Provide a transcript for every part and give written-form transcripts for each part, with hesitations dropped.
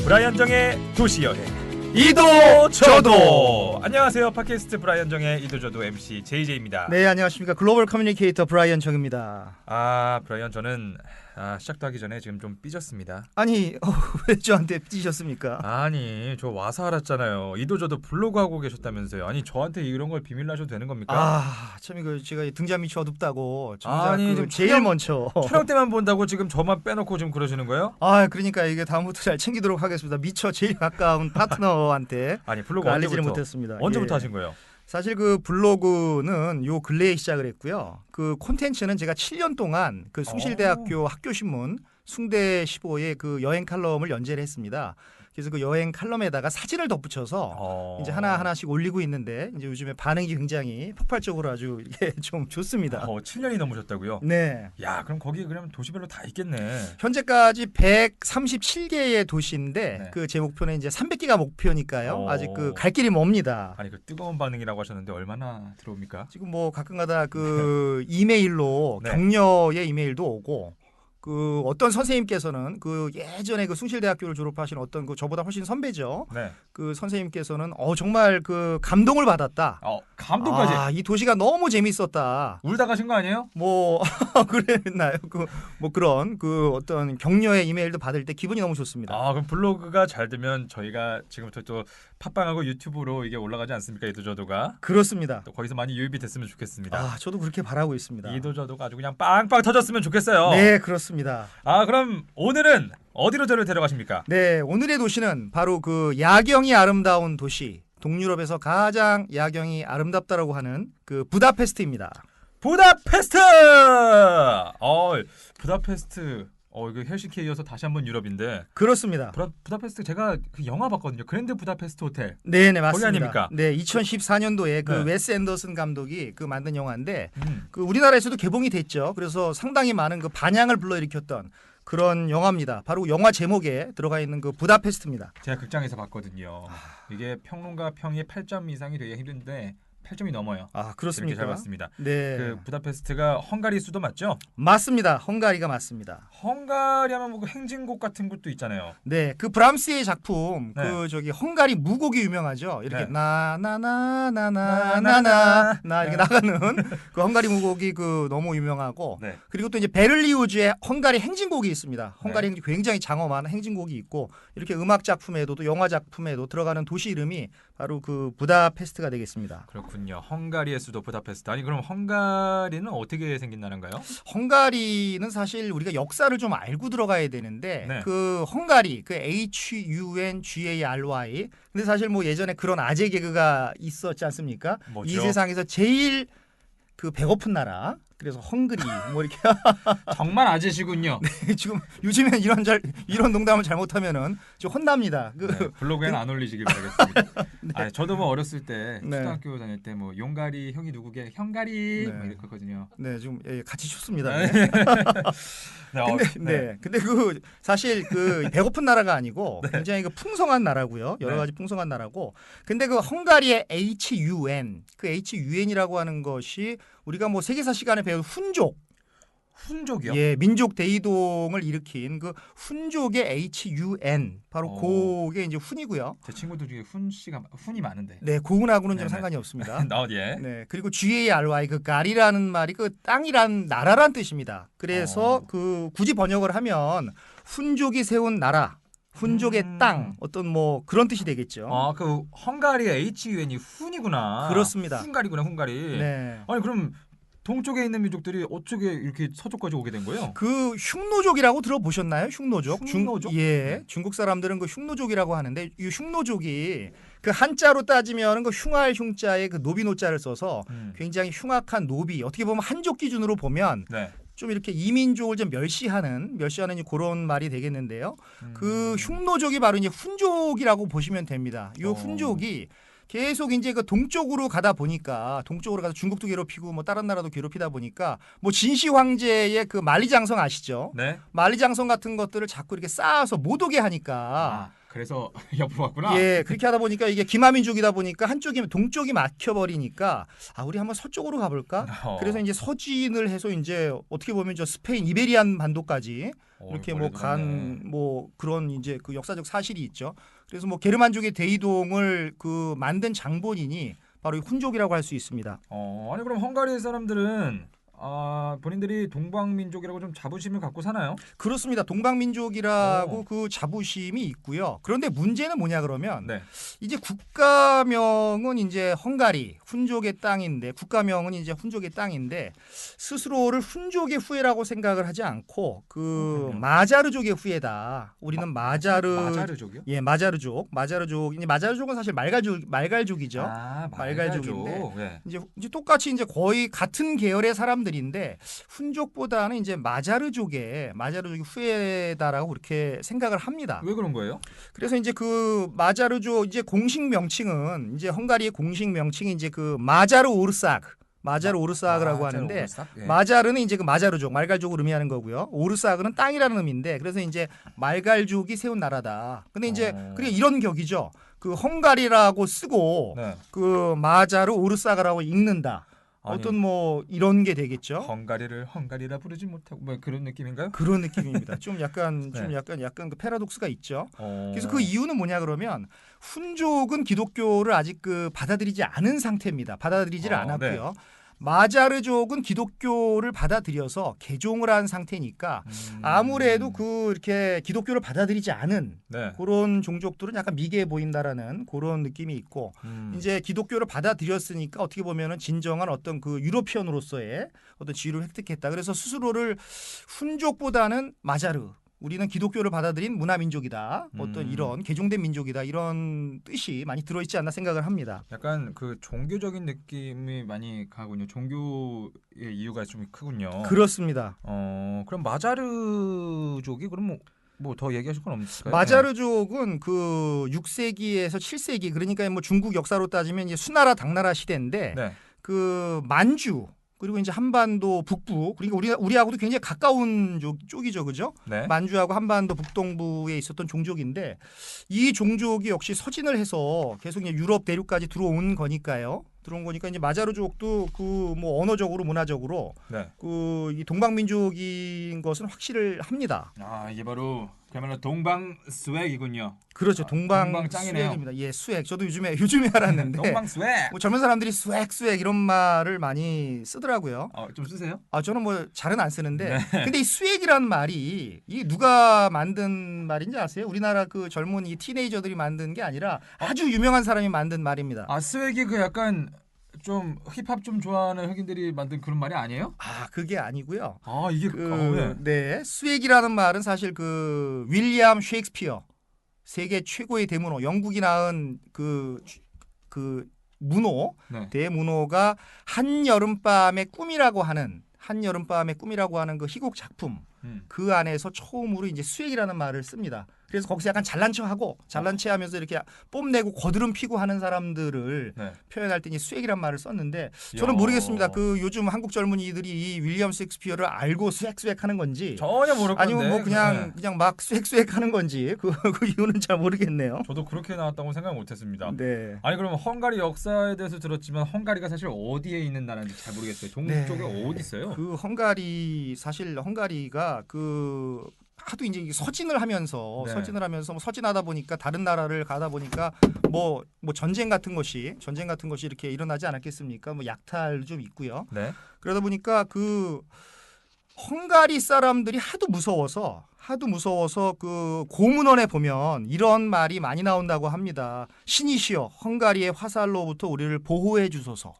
브라이언 정의 도시여행 이도 저도. 안녕하세요. 팟캐스트 브라이언 정의 이도 저도 MC JJ입니다. 네, 안녕하십니까. 글로벌 커뮤니케이터 브라이언 정입니다. 브라이언 저는 시작도 하기 전에 지금 좀 삐졌습니다. 아니, 왜 저한테 삐지셨습니까? 아니, 저 와서 알았잖아요. 이도 저도 블로그 하고 계셨다면서요. 아니, 저한테 이런 걸 비밀로 하셔도 되는 겁니까? 참 이거 제가 등잔 밑이 어둡다고. 아니, 지금 제일 먼저 촬영 때만 본다고 지금 저만 빼놓고 지금 그러시는 거예요? 그러니까 이게 다음부터 잘 챙기도록 하겠습니다. 미처 제일 가까운 파트너한테 아니, 블로그 알리지를 못했습니다. 언제부터 예. 하신 거예요? 사실 그 블로그는 요 근래에 시작을 했고요. 그 콘텐츠는 제가 7년 동안 그 숭실대학교 학교신문 숭대 15의 그 여행 칼럼을 연재를 했습니다. 그래서 그 여행 칼럼에다가 사진을 덧붙여서 이제 하나하나씩 올리고 있는데 이제 요즘에 반응이 굉장히 폭발적으로 아주 이게 좀 좋습니다. 7년이 넘으셨다고요? 네. 야, 그럼 거기 그러면 도시별로 다 있겠네. 현재까지 137개의 도시인데 네. 그 제 목표는 이제 300개가 목표니까요. 아직 그 갈 길이 멉니다. 아니, 그 뜨거운 반응이라고 하셨는데 얼마나 들어옵니까? 지금 뭐 가끔가다 그 이메일로 네. 격려의 이메일도 오고 그 어떤 선생님께서는 그 예전에 그 숭실대학교를 졸업하신 어떤 그 저보다 훨씬 선배죠. 네. 그 선생님께서는 정말 그 감동을 받았다. 감동까지. 이 도시가 너무 재밌었다. 울다 가신 거 아니에요? 뭐 그랬나요? 뭐 그런 그 어떤 격려의 이메일도 받을 때 기분이 너무 좋습니다. 그럼 블로그가 잘 되면 저희가 지금부터 또 팟빵하고 유튜브로 이게 올라가지 않습니까? 이도저도가. 그렇습니다. 또 거기서 많이 유입이 됐으면 좋겠습니다. 저도 그렇게 바라고 있습니다. 이도저도가 아주 그냥 빵빵 터졌으면 좋겠어요. 네, 그렇습니다. 그럼 오늘은 어디로 저를 데려가십니까? 네, 오늘의 도시는 바로 그 야경이 아름다운 도시, 동유럽에서 가장 야경이 아름답다라고 하는 그 부다페스트입니다. 부다페스트! 부다페스트. 이거 헬싱키에 이어서 다시 한번 유럽인데. 그렇습니다. 부다페스트 제가 그 영화 봤거든요. 그랜드 부다페스트 호텔. 네네, 맞습니다. 거기 아닙니까? 네, 2014년도에 그 네. 웨스 앤더슨 감독이 그 만든 영화인데 그 우리나라에서도 개봉이 됐죠. 그래서 상당히 많은 그 반향을 불러일으켰던 그런 영화입니다. 바로 영화 제목에 들어가 있는 그 부다페스트입니다. 제가 극장에서 봤거든요. 이게 평론가 평이 8점 이상이 되게 힘든데 8점이 넘어요. 그렇습니까? 이렇게 잘 봤습니다. 네. 그 부다페스트가 헝가리 수도 맞죠? 맞습니다. 헝가리가 맞습니다. 헝가리 하면 뭐 그 행진곡 같은 것도 있잖아요. 네, 그 브람스의 작품 네. 그 저기 헝가리 무곡이 유명하죠. 이렇게 네. 나나나나나나나 이렇게 나가는 그 헝가리 무곡이 그 너무 유명하고 네. 그리고 또 이제 베를리우즈의 헝가리 행진곡이 있습니다. 헝가리 네. 굉장히 장엄한 행진곡이 있고 이렇게 음악 작품에도 또 영화 작품에도 들어가는 도시 이름이 바로 그 부다페스트가 되겠습니다. 그렇군요. 헝가리의 수도 부다페스트. 아니 그럼 헝가리는 어떻게 생긴 나라인가요? 헝가리는 사실 우리가 역사를 좀 알고 들어가야 되는데 네. 그 헝가리 그 HUNGARY 근데 사실 뭐 예전에 그런 아재 개그가 있었지 않습니까? 뭐죠? 이 세상에서 제일 그 배고픈 나라 그래서 헝그리 뭐 이렇게 정말 아재시군요. 지금 요즘엔 이런 농담을 잘못하면은 좀 혼납니다. 네, 블로그에는 안 올리시길 바라겠습니다. 네. 저도 뭐 어렸을 때 네. 초등학교 다닐 때 뭐 용가리 형이 누구게 형가리 네. 뭐 이랬거든요. 네, 좀 같이 춥습니다. 네. 근데 그 사실 그 배고픈 나라가 아니고 네. 굉장히 그 풍성한 나라고요. 여러 네. 가지 풍성한 나라고. 근데 그 헝가리의 HUN이라고 하는 것이 우리가 뭐 세계사 시간에 배운 훈족이요? 예, 민족 대이동을 일으킨 그 훈족의 HUN 바로 그게 이제 훈이고요. 제 친구들 중에 훈이 많은데. 네, 고훈하고는 좀 네네. 상관이 없습니다. 예. 네, 그리고 GARY 그 가리라는 말이 그 땅이란 나라란 뜻입니다. 그래서 그 굳이 번역을 하면 훈족이 세운 나라, 훈족의 땅 어떤 뭐 그런 뜻이 되겠죠. 그 헝가리의 HUN이 훈이구나. 그렇습니다. 훈가리구나, 훈가리. 네. 아니 그럼 동쪽에 있는 민족들이 어떻게 이렇게 서쪽까지 오게 된 거예요? 그 흉노족이라고 들어보셨나요? 흉노족? 흉노족? 예. 중국 사람들은 그 흉노족이라고 하는데 이 흉노족이 그 한자로 따지면 그 흉할 흉자에 그 노비노자를 써서 굉장히 흉악한 노비. 어떻게 보면 한족 기준으로 보면 네. 좀 이렇게 이민족을 좀 멸시하는 그런 말이 되겠는데요. 그 흉노족이 바로 이제 훈족이라고 보시면 됩니다. 이 훈족이 계속 이제 그 동쪽으로 가다 보니까 동쪽으로 가서 중국도 괴롭히고 뭐 다른 나라도 괴롭히다 보니까 뭐 진시 황제의 그 만리장성 아시죠? 네. 만리장성 같은 것들을 자꾸 이렇게 쌓아서 못 오게 하니까 그래서 옆으로 왔구나. 예, 그렇게 하다 보니까 이게 기마민족이다 보니까 한쪽이 동쪽이 막혀버리니까 우리 한번 서쪽으로 가볼까? 그래서 이제 서진을 해서 이제 어떻게 보면 저 스페인 이베리안 반도까지 이렇게 뭐 그런 이제 그 역사적 사실이 있죠. 그래서 뭐 게르만족의 대이동을 그 만든 장본인이 바로 이 훈족이라고 할 수 있습니다. 아니 그럼 헝가리 사람들은 본인들이 동방민족이라고 좀 자부심을 갖고 사나요? 그렇습니다. 동방민족이라고 그 자부심이 있고요. 그런데 문제는 뭐냐 그러면 네. 이제 국가명은 이제 헝가리 훈족의 땅인데 국가명은 이제 훈족의 땅인데 스스로를 훈족의 후예라고 생각을 하지 않고 그 마자르족의 후예다. 우리는 마자르족이요? 예, 마자르족. 이제 마자르족은 사실 말갈족이죠. 말갈족인데 네. 이제 똑같이 이제 거의 같은 계열의 사람들인데 훈족보다는 이제 마자르족의 후예다라고 그렇게 생각을 합니다. 왜 그런 거예요? 그래서 이제 그 마자르족 이제 공식 명칭은 이제 헝가리의 공식 명칭이 이제 그 마자르오르사그라고 하는데 예. 마자르는 이제 그 마자르족 말갈족을 의미하는 거고요. 오르사그는 땅이라는 의미인데 그래서 이제 말갈족이 세운 나라다. 근데 이제 그게 이런 격이죠. 그 헝가리라고 쓰고 네. 그 마자르오르사그라고 읽는다. 어떤 뭐 이런 게 되겠죠. 헝가리를 헝가리라 부르지 못하고 뭐 그런 느낌인가요? 그런 느낌입니다. 좀 약간 그 패러독스가 있죠. 그래서 그 이유는 뭐냐 그러면 훈족은 기독교를 아직 그 받아들이지 않은 상태입니다. 받아들이지를 않았고요. 네. 마자르족은 기독교를 받아들여서 개종을 한 상태니까 아무래도 그 이렇게 기독교를 받아들이지 않은 그런 종족들은 약간 미개해 보인다라는 그런 느낌이 있고 이제 기독교를 받아들였으니까 어떻게 보면은 진정한 어떤 그 유로피언으로서의 어떤 지위를 획득했다. 그래서 스스로를 훈족보다는 마자르 우리는 기독교를 받아들인 문화민족이다. 어떤 이런 개종된 민족이다. 이런 뜻이 많이 들어있지 않나 생각을 합니다. 약간 그 종교적인 느낌이 많이 가군요. 종교의 이유가 좀 크군요. 그렇습니다. 그럼 마자르족이 그럼 뭐 더 얘기하실 건 없을까요? 마자르족은 그 6세기에서 7세기 그러니까 뭐 중국 역사로 따지면 이제 수나라 당나라 시대인데 그 만주 그리고 이제 한반도 북부 그러니까 우리하고도 굉장히 가까운 쪽이죠, 그죠? 만주하고 한반도 북동부에 있었던 종족인데 이 종족이 역시 서진을 해서 계속 이제 유럽 대륙까지 들어온 거니까요. 이제 마자르족도 그 뭐 언어적으로 문화적으로 그 이 동방민족인 것은 확실을 합니다. 이게 바로 그야말로 동방 스웩이군요. 그렇죠. 동방 스웩입니다. 예, 스웩. 저도 요즘에 알았는데 동방 스웩. 뭐 젊은 사람들이 스웩 이런 말을 많이 쓰더라고요. 좀 쓰세요? 저는 뭐 잘은 안 쓰는데 근데 이 스웩이라는 말이 이 누가 만든 말인지 아세요? 우리나라 그 젊은 이 티네이저들이 만든 게 아니라 아주 유명한 사람이 만든 말입니다. 스웩이 그 약간 좀 힙합 좀 좋아하는 흑인들이 만든 그런 말이 아니에요? 그게 아니고요. 이게 스웩이라는 말은 사실 그 윌리엄 셰익스피어 세계 최고의 대문호 영국이 낳은 그 문호 대문호가 한여름밤의 꿈이라고 하는 그 희곡 작품 그 안에서 처음으로 이제 스웩이라는 말을 씁니다. 그래서 거기서 약간 잘난 체하면서 이렇게 뽐내고 거드름 피고 하는 사람들을 표현할 때 이 스웩이란 말을 썼는데 저는 모르겠습니다. 그 요즘 한국 젊은이들이 이 윌리엄 셰익스피어를 알고 스웩 하는 건지 전혀 모를 건데 아니면 뭐 그냥 막 스웩 하는 건지 그 이유는 잘 모르겠네요. 저도 그렇게 나왔다고 생각 못했습니다. 네. 아니 그러면 헝가리 역사에 대해서 들었지만 헝가리가 사실 어디에 있는 나라인지 잘 모르겠어요. 동쪽에 어디 있어요? 그 헝가리가 그 하도 이제 서진을 하면서 뭐 서진하다 보니까 다른 나라를 가다 보니까 뭐 전쟁 같은 것이 이렇게 일어나지 않았겠습니까? 뭐 약탈 좀 있고요. 그러다 보니까 그 헝가리 사람들이 하도 무서워서 그 고문원에 보면 이런 말이 많이 나온다고 합니다. 신이시여 헝가리의 화살로부터 우리를 보호해 주소서.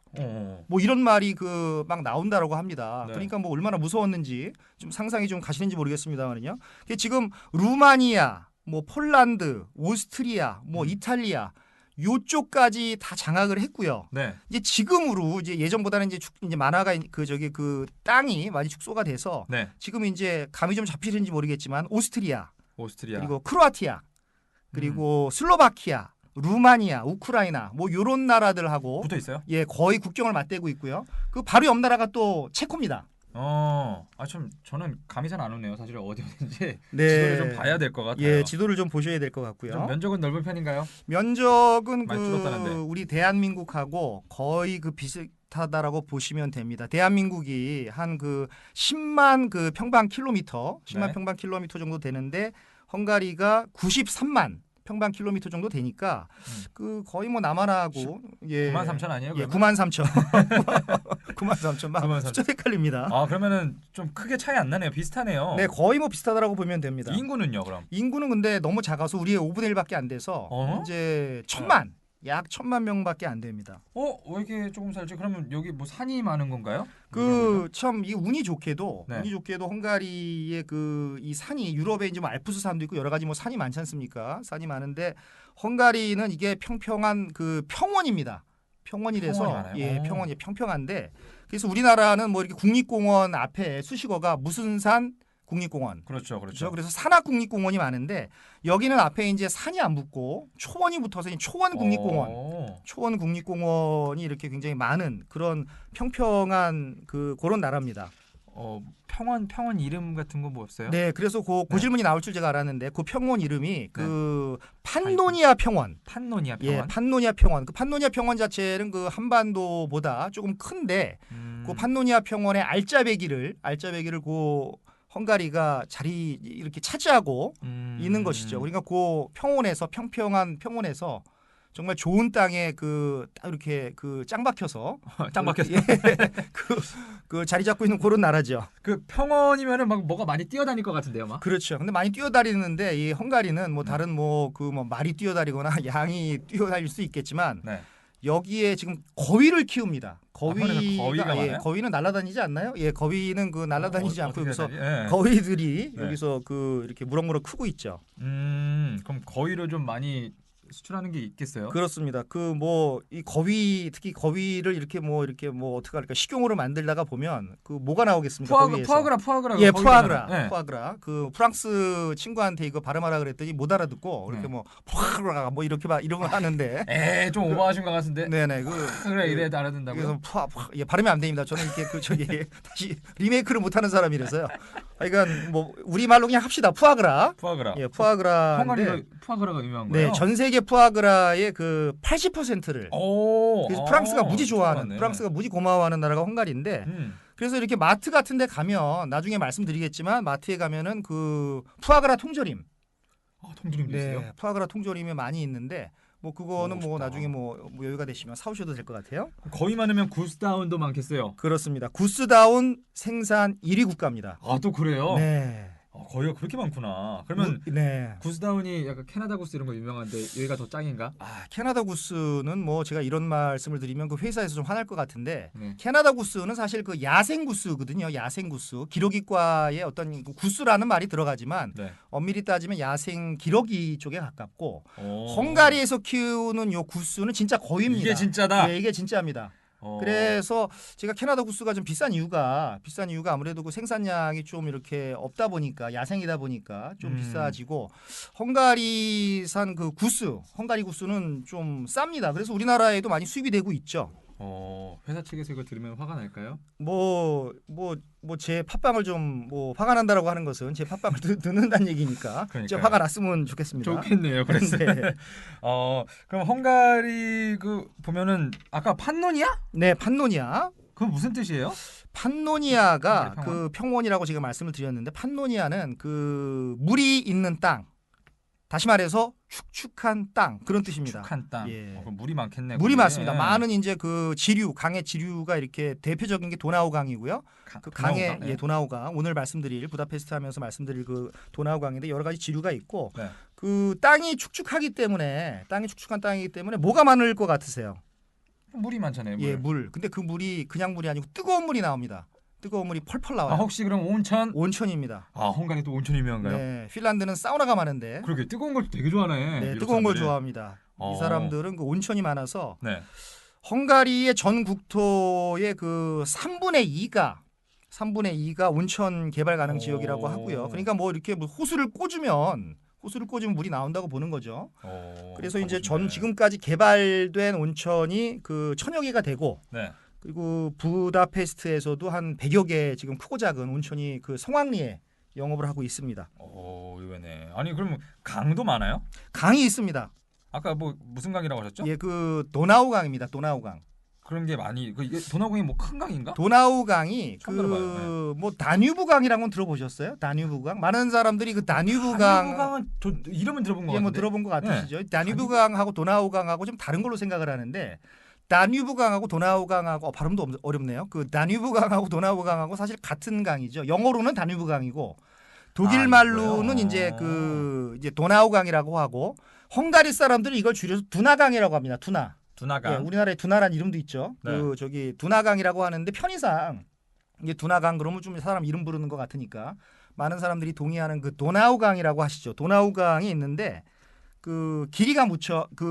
뭐 이런 말이 그 막 나온다라고 합니다. 그러니까 뭐 얼마나 무서웠는지 좀 상상이 좀 가시는지 모르겠습니다만요. 지금 루마니아, 뭐 폴란드, 오스트리아, 뭐 이탈리아 요쪽까지 다 장악을 했고요. 이제 지금으로 이제 예전보다는 이제 만화가 그 땅이 많이 축소가 돼서 지금 이제 감이 좀 잡히는지 모르겠지만 오스트리아 그리고 크로아티아 그리고 슬로바키아 루마니아, 우크라이나 뭐 요런 나라들하고 붙어 있어요? 예, 거의 국경을 맞대고 있고요. 그 바로 옆 나라가 또 체코입니다. 참 저는 감이 잘 안 오네요. 사실 어디든지 네. 지도를 좀 봐야 될 것 같아요. 예, 지도를 좀 보셔야 될 것 좀 같고요. 면적은 넓은 편인가요? 면적은 많이 줄었다는데. 우리 대한민국하고 거의 그 비슷하다라고 보시면 됩니다. 대한민국이 한 그 10만 그 평방 킬로미터, 10만 네. 평방 킬로미터 정도 되는데 헝가리가 93만 평방 킬로미터 정도 되니까 그 거의 뭐 남한하고 9만 3천 아니에요? 예, 그러면? 9만 3천. 9만 3천. 막 9만 3천. 숫자 헷갈립니다. 그러면은 좀 크게 차이 안 나네요. 비슷하네요. 네, 거의 뭐 비슷하다라고 보면 됩니다. 인구는요, 그럼? 인구는 근데 너무 작아서 우리의 5분의 1밖에 안 돼서 이제 약 1,000만 명밖에 안 됩니다. 왜 이렇게 조금 살지? 그러면 여기 뭐 산이 많은 건가요? 그 참 이 운이 좋게도 네. 헝가리의 그 이 산이 유럽에 이제 뭐 알프스 산도 있고 여러 가지 뭐 산이 많지 않습니까? 산이 많은데 헝가리는 이게 평평한 그 평원입니다. 평원이라서 평원이 많아요? 예, 평원이 평평한데 그래서 우리나라는 뭐 이렇게 국립공원 앞에 수식어가 무슨 산 국립공원. 그렇죠. 그렇죠. 그래서 산악국립공원이 많은데 여기는 앞에 이제 산이 안 붙고 초원이 붙어서 초원국립공원. 초원국립공원이 이렇게 굉장히 많은 그런 평평한 그런 나라입니다. 평원 이름 같은 거 뭐 없어요? 네, 그래서 그 네. 질문이 나올 줄 제가 알았는데 그 평원 이름이 그 판노니아 평원. 판노니아 평원. 예, 판노니아 평원. 그 판노니아 평원 자체는 그 한반도보다 조금 큰데 그 판노니아 평원의 알짜배기를 그 헝가리가 자리 이렇게 차지하고 있는 것이죠. 그러니까 그 평원에서 평평한 평원에서 정말 좋은 땅에 딱 이렇게 짱 박혀서 짱 박혀서 그 자리 잡고 있는 그런 나라죠. 그 평원이면은 막 뭐가 많이 뛰어다닐 것 같은데요, 막. 그렇죠. 근데 많이 뛰어다니는데 이 헝가리는 뭐 다른 뭐 말이 뛰어다니거나 양이 뛰어다닐 수 있겠지만 네. 여기에 지금 거위를 키웁니다. 거위가 많아요? 거위는 날아다니지 않나요? 예, 거위는 그 날아다니지 않고 여기서 예. 거위들이 네. 여기서 이렇게 무럭무럭 크고 있죠. 그럼 거위를 좀 많이 수출하는 게 있겠어요? 그렇습니다. 이 거위 특히 거위를 이렇게 어떻게 할까 식용으로 만들다가 보면 그 뭐가 나오겠습니까? 푸아그라. 예, 거기잖아요. 네. 푸아그라. 그 프랑스 친구한테 이거 발음하라 그랬더니 못 알아듣고 이렇게 네. 푸아그라 이렇게 막 이런 거 하는데. 좀 오버하신 것 같은데. 네네. 그래 이래 알아듣는다고요? 그래서 예, 발음이 안 됩니다. 저는 이렇게 다시 리메이크를 못하는 사람이라서요. 그러니까 뭐 우리 말로 그냥 합시다. 푸아그라. 푸아그라. 예, 푸아그라. 헝가리가 푸아그라가 유명한 거예요? 네, 전 세계 푸아그라의 그 80%를. 그래서 프랑스가 무지 좋아하는, 좋았네. 프랑스가 무지 고마워하는 나라가 헝가리인데. 그래서 이렇게 마트 같은데 가면 나중에 말씀드리겠지만 마트에 가면은 그 푸아그라 통조림. 통조림도 있어요? 네, 푸아그라 통조림이 많이 있는데. 뭐 그거는 뭐 멋있다. 나중에 뭐 여유가 되시면 사오셔도 될 것 같아요. 거위 많으면 구스다운도 많겠어요. 그렇습니다. 구스다운 생산 1위 국가입니다. 또 그래요? 네. 거위가 그렇게 많구나. 그러면 네. 구스다운이 약간 캐나다 구스 이런 거 유명한데 여기가 더 짱인가? 캐나다 구스는 뭐 제가 이런 말씀을 드리면 그 회사에서 좀 화날 것 같은데 네. 캐나다 구스는 사실 그 야생 구스거든요. 야생 구스. 기러기과의 어떤 구스라는 말이 들어가지만 네. 엄밀히 따지면 야생 기러기 쪽에 가깝고 헝가리에서 키우는 요 구스는 진짜 거위입니다. 이게 진짜다. 네, 이게 진짜입니다. 그래서 제가 캐나다 구스가 좀 비싼 이유가 아무래도 그 생산량이 좀 이렇게 없다 보니까 야생이다 보니까 좀 비싸지고 헝가리산 그 헝가리 구스는 좀 쌉니다. 그래서 우리나라에도 많이 수입이 되고 있죠. 회사 측에서 이거 들으면 화가 날까요? 제 팟빵을 좀 화가 난다라고 하는 것은 제 팟빵을 듣는다는 얘기니까 좀 화가 났으면 좋겠습니다. 좋겠네요. 그래서 그럼 헝가리 그 보면은 아까 판노니아? 네, 판노니아. 그건 무슨 뜻이에요? 판노니아가 평원? 그 평원이라고 제가 말씀을 드렸는데 판노니아는 그 물이 있는 땅. 다시 말해서 축축한 땅 그런 뜻입니다. 축축한 땅. 예. 그럼 물이 많겠네. 물이 거기에. 많습니다. 많은 이제 그 강의 지류가 이렇게 대표적인 게 도나우 강이고요. 그 강의 도나우 강 오늘 말씀드릴 부다페스트 하면서 말씀드릴 그 도나우 강인데 여러 가지 지류가 있고 네. 그 땅이 축축한 땅이기 때문에 뭐가 많을 것 같으세요? 물이 많잖아요. 물. 예, 물. 근데 그 물이 그냥 물이 아니고 뜨거운 물이 나옵니다. 뜨거운 물이 펄펄 나와요. 혹시 그럼 온천? 온천입니다. 헝가리도 온천 유명한가요? 네, 핀란드는 사우나가 많은데. 그러게 뜨거운 걸 되게 좋아하네. 네, 유럽 뜨거운 걸 사람들이. 좋아합니다. 이 사람들은 그 온천이 많아서 네. 헝가리의 전 국토의 그 3분의 2가 온천 개발 가능 지역이라고 하고요. 그러니까 뭐 이렇게 호수를 꽂으면 물이 나온다고 보는 거죠. 그래서 이제 지금까지 개발된 온천이 그 1,000여 개가 되고 네. 그리고 부다페스트에서도 한 100여 개 지금 크고 작은 온천이 그 성황리에 영업을 하고 있습니다. 오, 이거네. 아니 그럼 강도 많아요? 강이 있습니다. 아까 뭐 무슨 강이라고 하셨죠? 예, 그 도나우강입니다. 도나우강. 그런 게 많이 이게 도나강이 뭐 큰 강인가? 도나우강이 처음 들어봐요. 그 뭐 다뉴브강이라는 건 들어보셨어요? 다뉴브강? 많은 사람들이 그 다뉴브강 다뉴브강은 이름은 들어본 것 예, 같은데. 뭐 들어본 것 같으시죠? 다뉴브강하고 도나우강하고 좀 다른 걸로 생각을 하는데 다뉴브강하고 도나우강하고 발음도 어렵네요. 그 다뉴브강하고 도나우강하고 사실 같은 강이죠. 영어로는 다뉴브강이고 독일 말로는 이제 그 이제 도나우강이라고 하고 헝가리 사람들이 이걸 줄여서 두나강이라고 합니다. 두나. 두나강. 예, 우리나라에 두나라는 이름도 있죠. 네. 그 저기 두나강이라고 하는데 편의상 이게 두나강 그러면 좀 사람 이름 부르는 것 같으니까 많은 사람들이 동의하는 그 도나우강이라고 하시죠. 도나우강이 있는데 그 길이가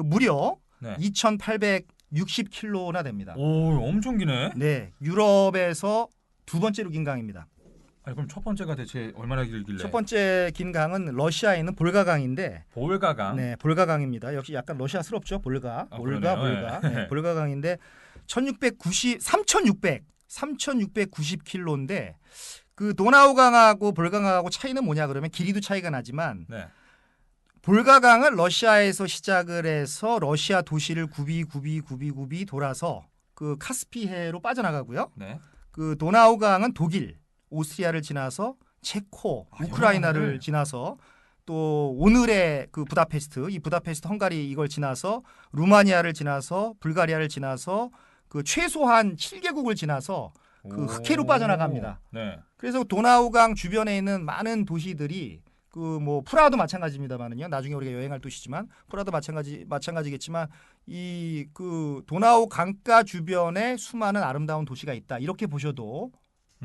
무려 네. 2,860km나 됩니다. 오, 엄청 기네. 네, 유럽에서 두 번째로 긴 강입니다. 아니 그럼 첫 번째가 대체 얼마나 길길래? 첫 번째 긴 강은 러시아에 있는 볼가강인데, 볼가강. 네, 볼가강입니다. 역시 약간 러시아스럽죠, 볼가, 아, 볼가, 그러네요. 볼가. 네. 네, 볼가강인데 3,690km인데 그 도나우강하고 볼가강하고 차이는 뭐냐 그러면 길이도 차이가 나지만 네. 볼가강은 러시아에서 시작을 해서 러시아 도시를 굽이 돌아서 그 카스피해로 빠져나가고요. 네. 그 도나우강은 독일, 오스트리아를 지나서 체코, 우크라이나를 영어를. 지나서 또 오늘의 그 부다페스트, 이 부다페스트 헝가리 이걸 지나서 루마니아를 지나서 불가리아를 지나서 그 최소한 7개국을 지나서 그 흑해로 빠져나갑니다. 네. 그래서 도나우강 주변에 있는 많은 도시들이 그 뭐 프라하도 마찬가지입니다만은요. 나중에 우리가 여행할 도시지만 프라하도 마찬가지겠지만 이 그 도나우 강가 주변에 수많은 아름다운 도시가 있다. 이렇게 보셔도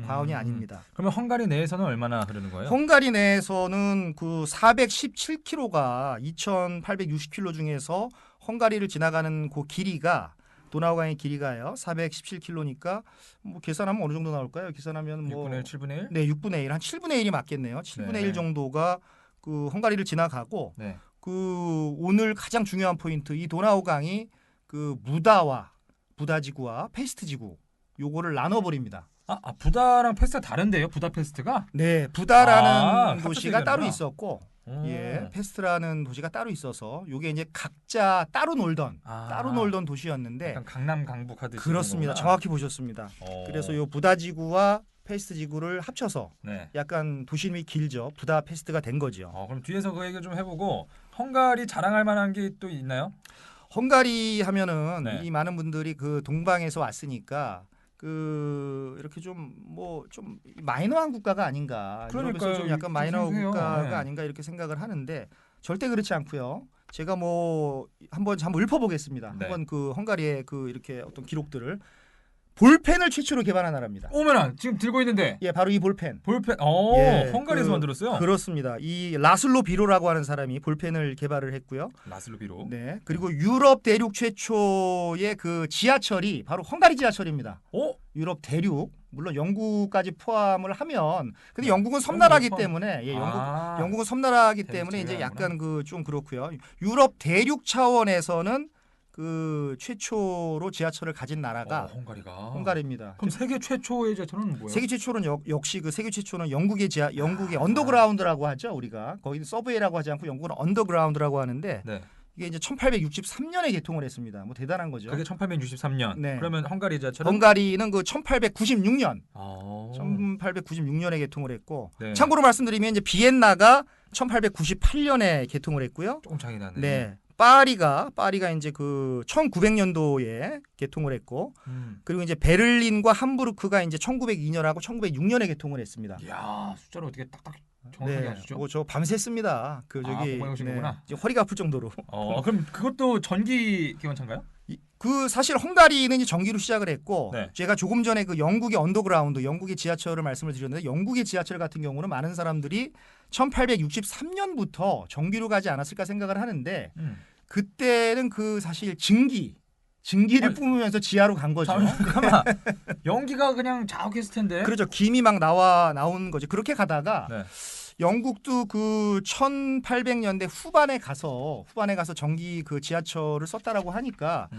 과언이 아닙니다. 그러면 헝가리 내에서는 얼마나 흐르는 거예요? 헝가리 내에서는 그 417km가 2,860km 중에서 헝가리를 지나가는 그 길이가 도나우강의 길이가요. 417km니까 뭐 계산하면 어느 정도 나올까요? 계산하면 뭐 6분의 1, 7분의 1? 네, 6분의 1. 한 7분의 1이 맞겠네요. 7분의 네. 1 정도가 그 헝가리를 지나가고 네. 그 오늘 가장 중요한 포인트 이 도나우강이 그 부다지구와 페스트지구 요거를 나눠 버립니다. 부다랑 페스트가 다른데요? 부다페스트가? 네, 부다라는 합쳐져야 도시가 따로 되는구나. 있었고 예, 페스트라는 도시가 따로 있어서 요게 이제 각자 따로 놀던 도시였는데 약간 강남 강북 하듯이 그렇습니다. 정확히 보셨습니다. 그래서 요 부다지구와 페스트 지구를 합쳐서 네. 약간 도시 이름이 길죠. 부다페스트가 된 거죠. 그럼 뒤에서 그 얘기 좀 해보고 헝가리 자랑할 만한 게 또 있나요? 헝가리 하면은 네. 이 많은 분들이 그 동방에서 왔으니까 그 이렇게 좀 뭐 좀 마이너한 국가가 아닌가. 그러니까요. 유럽에서 좀 약간 마이너 생생해요. 국가가 네. 아닌가 이렇게 생각을 하는데 절대 그렇지 않고요. 제가 뭐 한번 읊어보겠습니다. 네. 한번 그 헝가리의 그 이렇게 어떤 기록들을 볼펜을 최초로 개발한 나라입니다. 오메나 지금 들고 있는데 예, 바로 이 볼펜. 볼펜. 예, 헝가리에서 만들었어요. 그렇습니다. 이 라슬로 비로라고 하는 사람이 볼펜을 개발을 했고요. 라슬로 비로. 네. 그리고 유럽 대륙 최초의 그 지하철이 바로 헝가리 지하철입니다. 유럽 대륙 물론 영국까지 포함을 하면 근데 네. 영국은 섬나라기 포함. 때문에 예, 아. 영국은 섬나라기 대륙 때문에 이제 제외하는구나. 약간 그 좀 그렇고요. 유럽 대륙 차원에서는 그 최초로 지하철을 가진 나라가 헝가리가. 헝가리입니다. 그럼 세계 최초의 제철은 뭐예요? 세계 최초는 역시 그 세계 최초는 영국의 언더그라운드라고 하죠. 우리가 거기는 서브웨이라고 하지 않고 영국은 언더그라운드라고 하는데 네. 이게 이제 1863년에 개통을 했습니다. 뭐 대단한 거죠. 그게 1863년. 네. 그러면 헝가리 지하철은 헝가리는 그 1896년, 아. 1896년에 개통을 했고 네. 참고로 말씀드리면 이제 비엔나가 1898년에 개통을 했고요. 조금 차이 나네. 네. 파리가 이제 그 1900년도에 개통을 했고 그리고 이제 베를린과 함부르크가 이제 1902년하고 1906년에 개통을 했습니다. 이야, 숫자를 어떻게 딱딱 정확하게 하시죠? 저 밤샜습니다. 그 저기 공부해 오신 거구나. 이제 허리가 아플 정도로. 그럼 그것도 전기 기관차인가요? 그 사실 헝가리는 이제 전기로 시작을 했고 네. 제가 조금 전에 그 영국의 언더그라운드, 영국의 지하철을 말씀을 드렸는데 영국의 지하철 같은 경우는 많은 사람들이 1863년부터 전기로 가지 않았을까 생각을 하는데 그때는 그 사실 증기를 뿜으면서 지하로 간 거죠. 잠깐만. 연기가 그냥 자욱했을 텐데. 그렇죠. 김이 막 나온 거죠. 그렇게 가다가 네. 영국도 그 1800년대 후반에 가서 전기 그 지하철을 썼다라고 하니까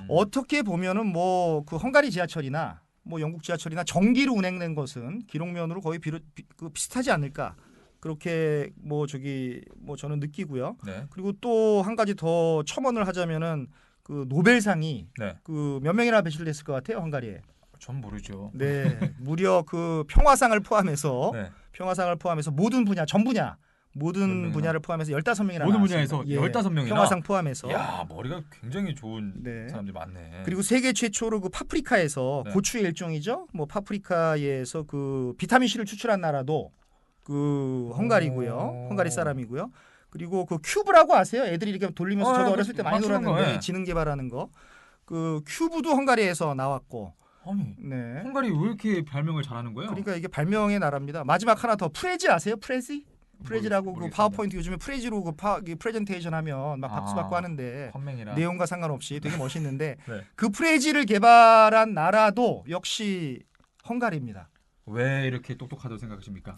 어떻게 보면은 뭐 그 헝가리 지하철이나 뭐 영국 지하철이나 전기로 운행된 것은 기록면으로 거의 비슷하지 않을까 그렇게 뭐 저는 느끼고요. 네. 그리고 또 한 가지 더 첨언을 하자면은 그 노벨상이 네. 그 몇 명이나 배출됐을 것 같아요, 헝가리에. 전 모르죠. 네, 무려 그 평화상을 포함해서 네. 모든 분야, 전 분야 모든 분야를 포함해서 15명이나 모든 분야에서 15명이나 평화상 포함해서. 야, 머리가 굉장히 좋은 네. 사람들이 많네. 그리고 세계 최초로 그 파프리카에서 네. 고추의 일종이죠. 뭐 파프리카에서 그 비타민 C를 추출한 나라도 그 헝가리고요. 헝가리 사람이고요. 그리고 그 큐브라고 아세요? 애들이 이렇게 돌리면서 저도 어렸을 때 많이 맞추는 놀았는데 거, 예. 지능 개발하는 거. 그 큐브도 헝가리에서 나왔고. 아니, 네. 헝가리 왜 이렇게 발명을 잘하는 거예요? 그러니까 이게 발명의 나라입니다. 마지막 하나 더 프레지 아세요? 프레지라고 그 파워포인트 요즘에 프레지로 그 프레젠테이션 하면 막 박수 받고 하는데 펀맹이라. 내용과 상관없이 되게 멋있는데 네. 그 프레지를 개발한 나라도 역시 헝가리입니다. 왜 이렇게 똑똑하다고 생각하십니까?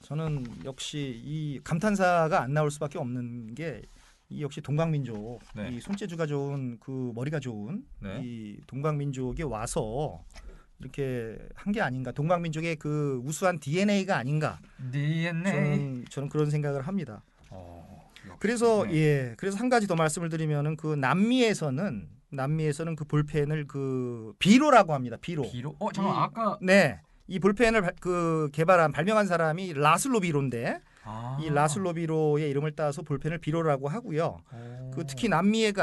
저는 역시 이 감탄사가 안 나올 수밖에 없는 게 이 역시 동방민족, 네. 이 손재주가 좋은 그 머리가 좋은 네. 이 동방민족에 와서 이렇게 한 게 아닌가. 동방민족의 그 우수한 DNA가 아닌가. DNA. 저는 그런 생각을 합니다. 역시. 그래서 네. 그래서 한 가지 더 말씀을 드리면은 그 남미에서는 그 볼펜을 그 비로라고 합니다. 비로. 잠깐 아까 네. 이 볼펜을 발명한 사람이 라슬로 비로인데 이 라슬로 비로의 이름을 따서 볼펜을 비로라고 하고요. 그 특히 남미의 그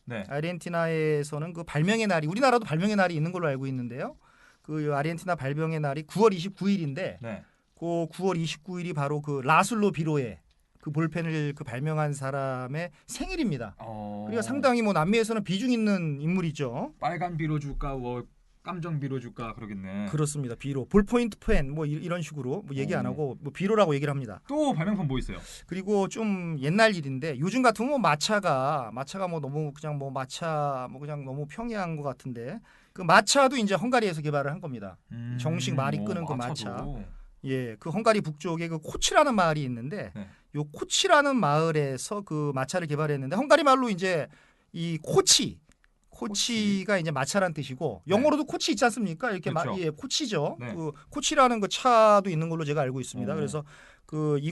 네. 아르헨티나에서는 그 발명의 날이 우리나라도 발명의 날이 있는 걸로 알고 있는데요. 그 아르헨티나 발명의 날이 9월 29일인데 네. 그 9월 29일이 바로 그 라슬로 비로의 그 볼펜을 그 발명한 사람의 생일입니다. 그러니까 상당히 뭐 남미에서는 비중 있는 인물이죠. 빨간 비로 줄까 뭐 깜정 비로 줄까 그러겠네. 그렇습니다. 비로, 볼포인트 펜 뭐 이런 식으로 뭐 얘기 안 하고 뭐 비로라고 얘기를 합니다. 또 발명품 뭐 있어요? 그리고 좀 옛날 일인데 요즘 같으면 뭐 마차가 뭐 너무 그냥 뭐 마차 뭐 그냥 너무 평이한 것 같은데 그 마차도 이제 헝가리에서 개발을 한 겁니다. 정식 말이 끄는 그 마차. 예, 그 헝가리 북쪽에 그 코치라는 마을이 있는데 네. 요 코치라는 마을에서 그 마차를 개발했는데 헝가리 말로 이제 이 코치가 이제 마차란 뜻이고 영어로도 코치 있지 않습니까? 이렇게 그렇죠. 코치죠. 네. 그 코치라는 그 차도 있는 걸로 제가 알고 있습니다. 그래서 그 이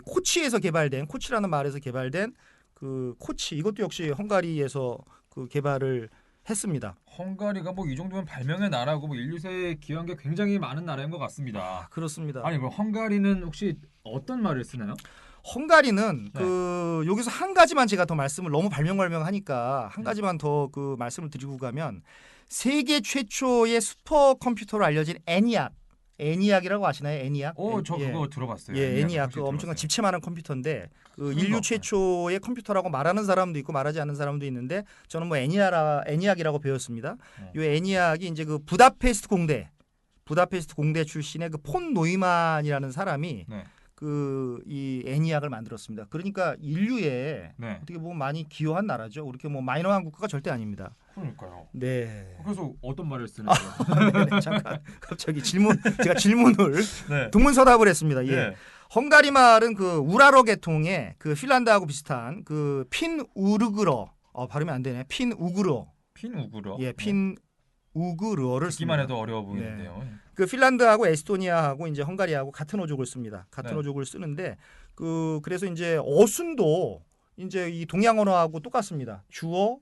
코치에서 개발된 코치라는 말에서 개발된 그 코치 이것도 역시 헝가리에서 그 개발을 했습니다. 헝가리가 뭐 이 정도면 발명의 나라고 뭐 인류세에 기여한 게 굉장히 많은 나라인 것 같습니다. 그렇습니다. 아니 그럼 헝가리는 혹시 어떤 말을 쓰나요? 헝가리는 네. 그 여기서 한 가지만 제가 더 말씀을 너무 발명하니까 한 가지만 더 그 말씀을 드리고 가면 세계 최초의 슈퍼컴퓨터로 알려진 애니악이라고 아시나요? 애니악? 저 그거 들어봤어요. 예, 애니악 그 확실히 엄청난 들어봤어요. 집채만한 컴퓨터인데 그 그런 인류 거 최초의 컴퓨터라고 말하는 사람도 있고 말하지 않는 사람도 있는데 저는 뭐 애니악이라고 배웠습니다. 이 애니악이 이제 그 부다페스트 공대 출신의 그 폰 노이만이라는 사람이 네. 그 이 애니악을 만들었습니다. 그러니까 인류에 네. 어떻게 보면 많이 기여한 나라죠. 그렇게 뭐 마이너한 국가가 절대 아닙니다. 그러니까요. 네. 그래서 어떤 말을 쓰는 거예요? 네, 잠깐 갑자기 제가 질문을 네. 동문서답을 했습니다. 예. 네. 헝가리 말은 그 우라로 계통의 그 핀란드하고 비슷한 그 핀우르그러 발음이 안 되네. 핀우그러. 핀우그러. 예, 핀우그러를 듣기만 씁니다. 해도 어려워 보이는데요. 그 핀란드하고 에스토니아하고 이제 헝가리하고 같은 어족을 씁니다. 같은 네. 어족을 쓰는데 그래서 이제 어순도 이제 이 동양 언어하고 똑같습니다. 주어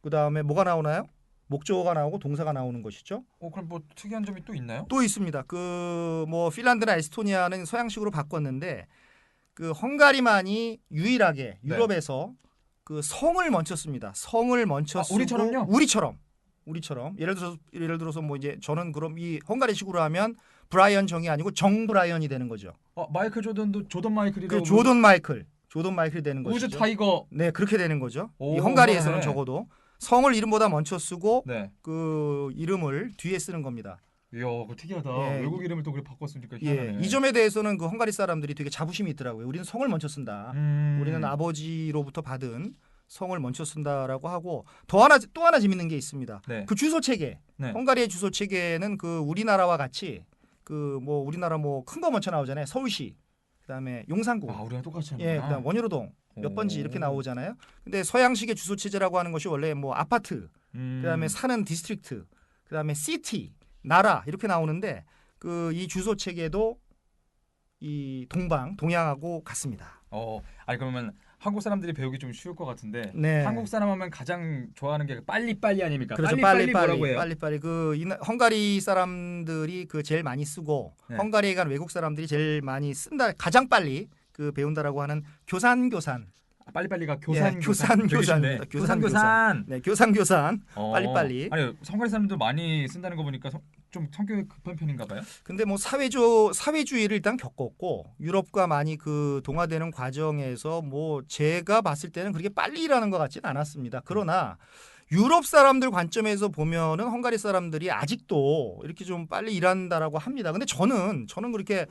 그다음에 뭐가 나오나요? 목적어가 나오고 동사가 나오는 것이죠. 그럼 뭐 특이한 점이 또 있나요? 또 있습니다. 그 뭐 핀란드나 에스토니아는 서양식으로 바꿨는데 그 헝가리만이 유일하게 유럽에서 그 성을 먼저 씁니다. 성을 먼저 쓰고 우리처럼요? 우리처럼 예를 들어서 뭐 이제 저는 그럼 이 헝가리식으로 하면 브라이언 정이 아니고 정 브라이언이 되는 거죠. 마이클 조던도 조던 마이클이라고. 그 조던 마이클이 되는 거죠. 우즈 타이거. 네, 그렇게 되는 거죠. 오, 이 헝가리에서는 네. 적어도 성을 이름보다 먼저 쓰고 네. 그 이름을 뒤에 쓰는 겁니다. 이야, 그거 특이하다. 예. 외국 이름을 또 그렇게 바꿨으니까 예, 희한하네. 이 점에 대해서는 그 헝가리 사람들이 되게 자부심이 있더라고요. 우리는 성을 먼저 쓴다. 우리는 아버지로부터 받은 성을 먼저 쓴다라고 하고 또 하나 재밌는 게 있습니다. 네. 그 주소 체계. 네. 헝가리의 주소 체계는 그 우리나라와 같이 그 뭐 우리나라 뭐 큰 거 먼저 나오잖아요. 서울시, 그다음에 용산구, 아, 우리랑 똑같이 하는구나. 예, 그다음 원효로동 몇 번지 이렇게 나오잖아요. 근데 서양식의 주소 체제라고 하는 것이 원래 뭐 아파트, 그다음에 사는 디스트릭트, 그다음에 시티, 나라 이렇게 나오는데 그 이 주소 체계도 이 동양하고 같습니다. 아니 그러면 한국 사람들이 배우기 좀 쉬울 것 같은데 네. 한국 사람 하면 가장 좋아하는 게 빨리빨리 아닙니까? 그렇죠. 뭐라고 해요? 빨리빨리. 헝가리 사람들이 그 제일 많이 쓰고 네. 헝가리에 간 외국 사람들이 제일 많이 쓴다. 가장 빨리 그 배운다라고 하는 교산. 빨리빨리가 예, 교산입니다. 교산. 네, 교산. 어. 빨리빨리. 아니 헝가리 사람들 많이 쓴다는 거 보니까 좀 성격이 급한 편인가 봐요. 근데 뭐 사회주의를 일단 겪었고 유럽과 많이 그 동화되는 과정에서 뭐 제가 봤을 때는 그렇게 빨리 일하는 것 같지는 않았습니다. 그러나 유럽 사람들 관점에서 보면은 헝가리 사람들이 아직도 이렇게 좀 빨리 일한다라고 합니다. 근데 저는 그렇게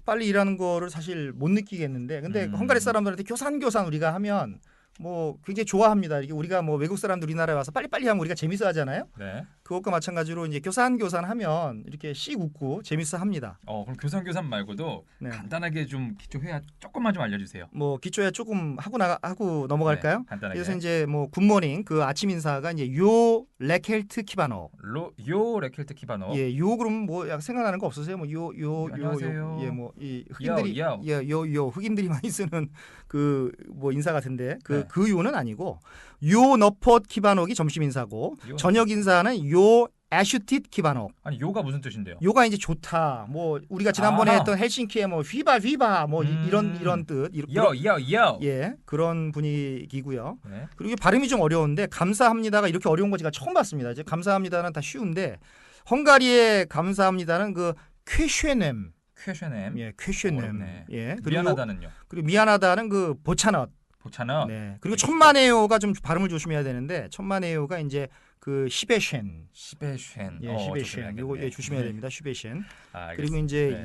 빨리 일하는 거를 사실 못 느끼겠는데, 근데 헝가리 사람들한테 교산 우리가 하면 뭐 굉장히 좋아합니다. 이게 우리가 뭐 외국 사람들 우리나라에 와서 빨리빨리 하면 우리가 재밌어 하잖아요. 네. 그것과 마찬가지로 이제 교산 하면 이렇게 씩 웃고 재밌어 합니다. 그럼 교산 말고도 네. 간단하게 좀 기초 회화 조금만 좀 알려주세요. 뭐 기초야 조금 하고 넘어갈까요? 네, 간단하게. 그래서 이제 뭐 굿모닝 그 아침 인사가 이제 요 레켈트 키바노. 요 레켈트 키바노. 예, 요 그럼 뭐 약간 생각나는 거 없으세요? 뭐 안녕하세요. 예, 뭐 이 흑인들이 요. 흑인들이 많이 쓰는 그 뭐 인사 같은데 네. 그 요는 아니고 요 너폿 키바노기 점심 인사고 요. 저녁 인사는 요 애슈tit 키바노. 아니 요가 무슨 뜻인데요? 요가 이제 좋다. 뭐 우리가 지난번에 아하. 했던 헬싱키의 뭐 휘바 뭐 이런 뜻. 요. 예, 그런 분위기고요. 네. 그리고 발음이 좀 어려운데 감사합니다가 이렇게 어려운 거 제가 처음 봤습니다. 이제 감사합니다는 다 쉬운데 헝가리의 감사합니다는 그 쾌쉐넴. 예, 쾌쉐넴. 어렵네. 예. 미안하다는요. 그리고 미안하다는 그 보차넛. 보차나. 네. 그리고 천만에요가 좀 발음을 조심해야 되는데 천만에요가 이제 그 시베쉔. 시베쉔. 예, 시베쉔. 요거 예, 조심해야 됩니다. 시베쉔. 그리고 이제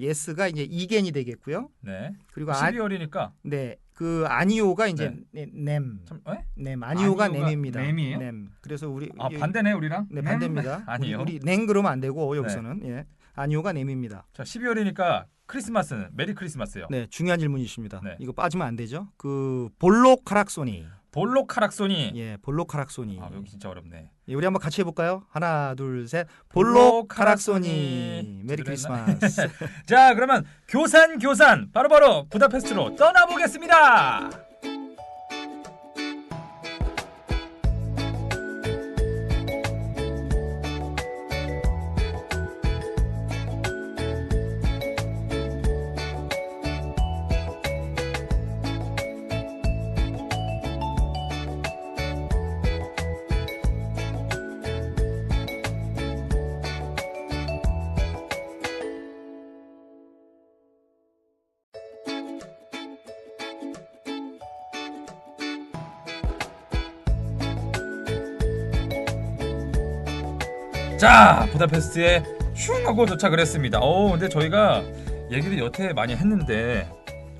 예스가 이제 이겐이 되겠고요. 네. 그리고 12월이니까. 네. 그 아니오가 이제 냄. 냄. 아니오가 냄입니다. 냄이에요? 냄. 그래서 우리 반대네 우리랑. 네, 반대입니다. 아니요. 우리 냉 그러면 안 되고 여기서는 예. 아니오가 냄입니다. 자, 12월이니까 크리스마스는 메리 크리스마스요. 네, 중요한 질문이십니다. 네. 이거 빠지면 안 되죠. 그 볼로카락소니. 볼로카락소니. 예, 볼로카락소니. 여기 진짜 어렵네. 예, 우리 한번 같이 해볼까요? 하나, 둘, 셋. 볼로카락소니. 볼로카락소니. 메리 크리스마스. 자, 그러면 교산 바로바로 부다페스트로 떠나보겠습니다. 자, 부다페스트에 슝 하고 도착을 했습니다. 근데 저희가 얘기를 여태 많이 했는데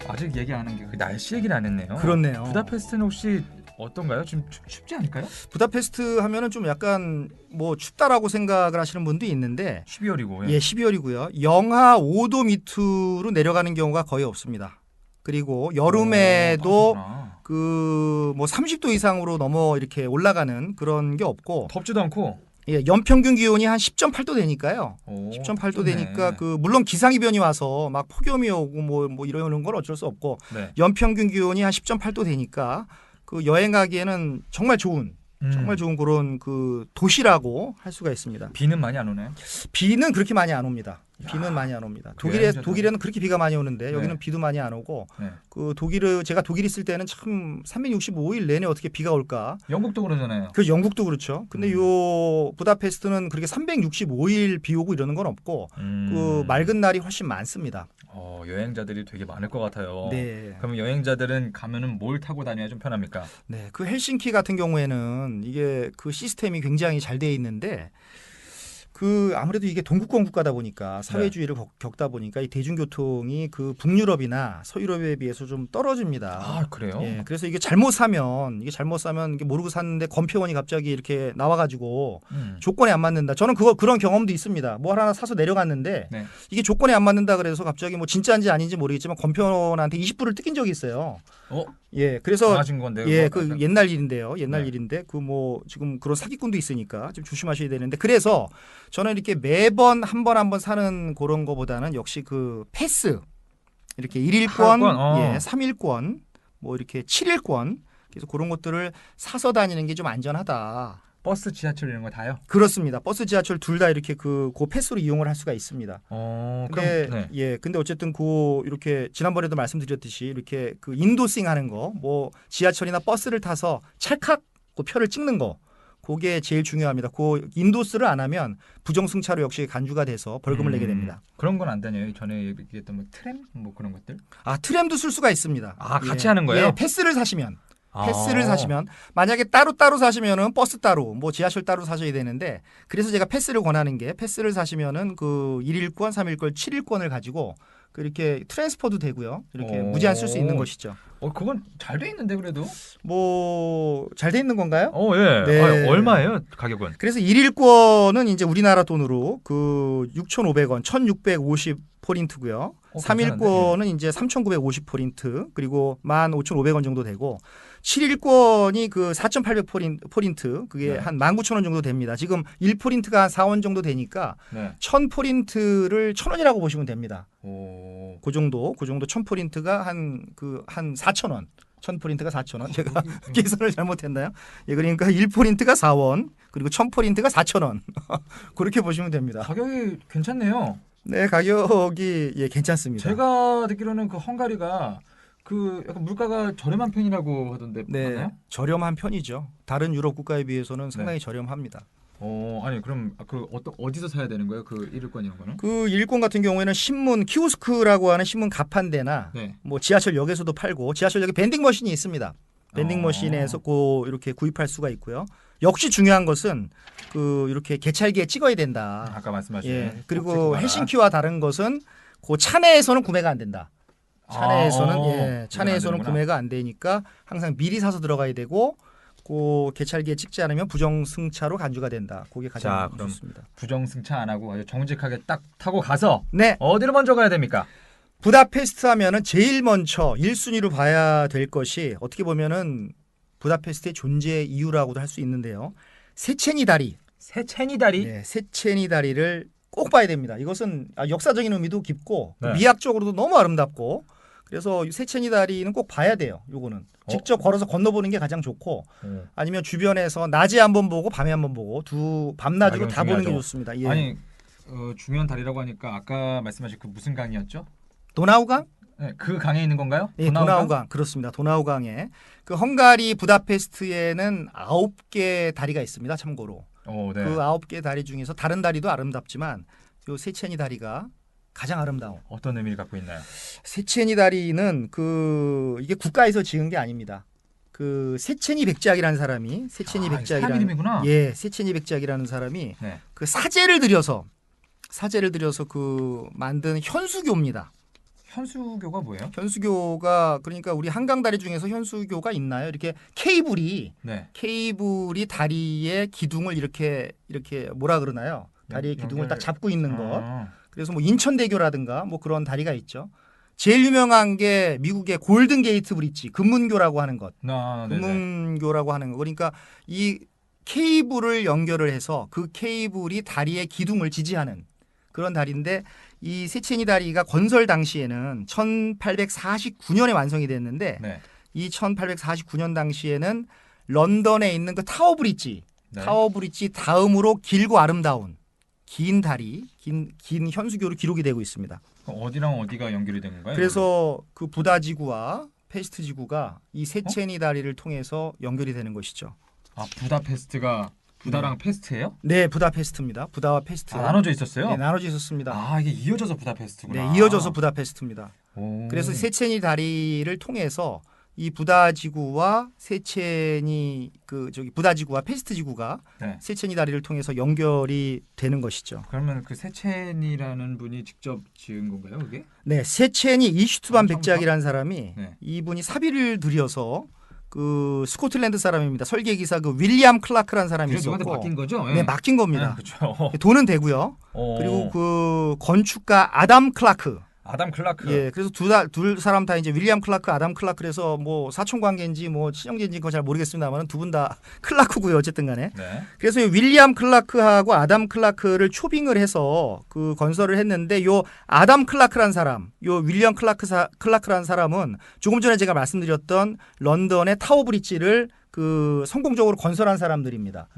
아직 얘기 안 한 게 그 날씨 얘기를 안 했네요. 그렇네요. 부다페스트는 혹시 어떤가요? 지금 춥지 않을까요? 부다페스트 하면은 좀 약간 뭐 춥다라고 생각을 하시는 분도 있는데 12월이고. 예, 12월이고요. 영하 5도 밑으로 내려가는 경우가 거의 없습니다. 그리고 여름에도 그 뭐 30도 이상으로 넘어 이렇게 올라가는 그런 게 없고 덥지도 않고. 예, 연평균 기온이 한 10.8도 되니까요. 10.8도 좋네. 되니까 그 물론 기상이변이 와서 막 폭염이 오고 뭐 이러는 건 어쩔 수 없고 네. 연평균 기온이 한 10.8도 되니까 그 여행 가기에는 정말 좋은 그런 그 도시라고 할 수가 있습니다. 비는 많이 안 오나요? 비는 그렇게 많이 안 옵니다. 비는 많이 안 옵니다. 독일에는 그렇게 비가 많이 오는데 여기는 네. 비도 많이 안 오고 네. 그 제가 독일 있을 때는 참 365일 내내 어떻게 비가 올까? 영국도 그러잖아요. 그 영국도 그렇죠. 근데 요 부다페스트는 그렇게 365일 비 오고 이러는 건 없고 그 맑은 날이 훨씬 많습니다. 여행자들이 되게 많을 것 같아요. 네. 그럼 여행자들은 가면은 뭘 타고 다녀야 좀 편합니까? 네, 그 헬싱키 같은 경우에는 이게 그 시스템이 굉장히 잘 돼 있는데 그 아무래도 이게 동구권 국가다 보니까 사회주의를 겪다 보니까 이 대중교통이 그 북유럽이나 서유럽에 비해서 좀 떨어집니다. 아 그래요? 예, 그래서 이게 잘못 사면 이게 모르고 샀는데 검표원이 갑자기 이렇게 나와가지고 조건에 안 맞는다. 저는 그런 경험도 있습니다. 뭐 하나 사서 내려갔는데 네. 이게 조건에 안 맞는다 그래서 갑자기 뭐 진짜인지 아닌지 모르겠지만 검표원한테 20불을 뜯긴 적이 있어요. 예, 그래서 당하신 건데요. 예, 그거? 그 옛날 일인데요. 옛날 네. 일인데 그 뭐 지금 그런 사기꾼도 있으니까 좀 조심하셔야 되는데 그래서 저는 이렇게 매번 한 번 사는 그런 거보다는 역시 그 패스 이렇게 1일권, 할권, 예, 3일권, 뭐 이렇게 7일권 그래서 그런 것들을 사서 다니는 게 좀 안전하다. 버스, 지하철 이런 거 다요? 그렇습니다. 버스, 지하철 둘 다 이렇게 그 패스로 이용을 할 수가 있습니다. 근데 그럼 네. 예, 근데 어쨌든 이렇게 지난번에도 말씀드렸듯이 이렇게 그 인도싱 하는 거, 뭐 지하철이나 버스를 타서 찰칵 그 표를 찍는 거, 그게 제일 중요합니다. 그 인도스를 안 하면 부정승차로 역시 간주가 돼서 벌금을 내게 됩니다. 그런 건 안 다녀요. 전에 얘기했던 뭐 트램 뭐 그런 것들? 아, 트램도 쓸 수가 있습니다. 아 같이 예, 하는 거예요? 예, 패스를 사시면. 아. 패스를 사시면 만약에 따로 사시면은 버스 따로 뭐 지하철 따로 사셔야 되는데 그래서 제가 패스를 권하는 게 패스를 사시면은 그 1일권, 3일권, 7일권을 가지고 그렇게 트랜스퍼도 되고요. 이렇게 무제한 쓸 수 있는 것이죠. 그건 잘 돼 있는데 그래도? 뭐 잘 돼 있는 건가요? 예. 네. 얼마예요 가격은? 그래서 1일권은 이제 우리나라 돈으로 그 6,500원, 1,650 포린트고요. 3일권은 이제 3,950 포린트 그리고 15,500원 정도 되고 7일권이 그 4,800 포린트 그게 네. 한 19,000원 정도 됩니다. 지금 1포린트가 한 4원 정도 되니까 네. 1,000포린트를 1,000원이라고 보시면 됩니다. 오. 그 정도 1,000포린트가 한 4,000원. 1,000포린트가 4,000원. 제가 계산을 잘못했나요? 예, 그러니까 1포린트가 4원, 그리고 1,000포린트가 4,000원. 그렇게 보시면 됩니다. 가격이 괜찮네요. 네, 가격이 예, 괜찮습니다. 제가 듣기로는 그 헝가리가 그 약간 물가가 저렴한 편이라고 하던데 네, 맞나요? 저렴한 편이죠. 다른 유럽 국가에 비해서는 상당히 네. 저렴합니다. 아니 그럼 그 어디서 사야 되는 거예요? 그 1일권 이런 거는? 그 일권 같은 경우에는 신문 키오스크라고 하는 신문 가판대나 네. 뭐 지하철역에서도 팔고 지하철역에 밴딩 머신이 있습니다. 밴딩 머신에서 이렇게 구입할 수가 있고요. 역시 중요한 것은 그 이렇게 개찰기에 찍어야 된다. 아까 말씀하신. 예. 그리고 헬싱키와 다른 것은 그 차내에서는 구매가 안 된다. 차내에서는 구매가 안 되니까 항상 미리 사서 들어가야 되고 그 개찰기에 찍지 않으면 부정승차로 간주가 된다. 그게 가장 그럼 좋습니다. 부정승차 안 하고 아주 정직하게 딱 타고 가서 네. 어디로 먼저 가야 됩니까? 부다페스트 하면은 제일 먼저 1순위로 봐야 될 것이 어떻게 보면은 부다페스트의 존재 이유라고도 할 수 있는데요. 세체니 다리. 세체니 다리? 네, 세체니 다리를 꼭 봐야 됩니다. 이것은 역사적인 의미도 깊고 네. 미학적으로도 너무 아름답고 그래서 이 세체니 다리는 꼭 봐야 돼요. 요거는 직접 걸어서 건너보는 게 가장 좋고 아니면 주변에서 낮에 한번 보고 밤에 한번 보고 밤낮으로 다 보는 게 좋습니다. 예. 아니 중요한 다리라고 하니까 아까 말씀하신 그 무슨 강이었죠? 도나우강? 네, 그 강에 있는 건가요? 예, 도나우강 그렇습니다. 도나우강에 그 헝가리 부다페스트에는 9개 다리가 있습니다. 참고로 네. 그 9개 다리 중에서 다른 다리도 아름답지만 요 세체니 다리가 가장 아름다운. 어떤 의미를 갖고 있나요? 세체니 다리는 이게 국가에서 지은 게 아닙니다. 그 세체니 백작이라는 사람이 사람 이름이구나. 예, 세체니 백작이라는 사람이 네. 그 사제를 들여서 그 만든 현수교입니다. 현수교가 뭐예요? 현수교가 그러니까 우리 한강 다리 중에서 현수교가 있나요? 이렇게 케이블이 다리의 기둥을 이렇게 뭐라 그러나요? 다리의 기둥을 딱 잡고 있는 것. 그래서 뭐 인천대교라든가 뭐 그런 다리가 있죠. 제일 유명한 게 미국의 골든 게이트 브릿지, 금문교라고 하는 것. 금문교라고 하는 거. 그러니까 이 케이블을 연결을 해서 그 케이블이 다리의 기둥을 지지하는 그런 다리인데 이 세체니 다리가 건설 당시에는 1849년에 완성이 됐는데 이 1849년 당시에는 런던에 있는 그 타워 브릿지 다음으로 길고 아름다운 긴 다리, 긴 현수교로 기록이 되고 있습니다. 어디랑 어디가 연결이 된 건가요? 그래서 그 부다 지구와 페스트 지구가 이 세체니 다리를 통해서 연결이 되는 것이죠. 부다페스트가 부다랑 페스트예요? 네, 부다페스트입니다. 부다와 페스트. 나눠져 있었어요? 네, 나눠져 있었습니다. 이게 이어져서 부다페스트구나. 네, 이어져서 부다페스트입니다. 오. 그래서 세체니 다리를 통해서 이 부다 지구와 세첸이 그 저기 부다 지구와 페스트 지구가 네. 세첸이 다리를 통해서 연결이 되는 것이죠. 그러면 그 세첸이라는 분이 직접 지은 건가요, 그게? 네, 세첸이 이슈트반 처음부터? 백작이라는 사람이 네. 이분이 사비를 들여서 그 스코틀랜드 사람입니다. 설계 기사 그 윌리엄 클라크라는 사람이 그래서 누구한테 있었고, 맡긴 거죠? 네, 맡긴 겁니다. 그렇죠. 돈은 되고요. 그리고 그 건축가 아담 클라크. 아담 클라크. 예, 그래서 둘 사람 다 이제 윌리엄 클라크, 아담 클라크래서 뭐 사촌 관계인지 뭐 친형제인지 그건 잘 모르겠습니다만 두 분 다 클라크고요. 어쨌든 간에. 네. 그래서 이 윌리엄 클라크하고 아담 클라크를 초빙을 해서 그 건설을 했는데 요 아담 클라크란 사람, 요 윌리엄 클라크란 사람은 조금 전에 제가 말씀드렸던 런던의 타워 브릿지를 그 성공적으로 건설한 사람들입니다.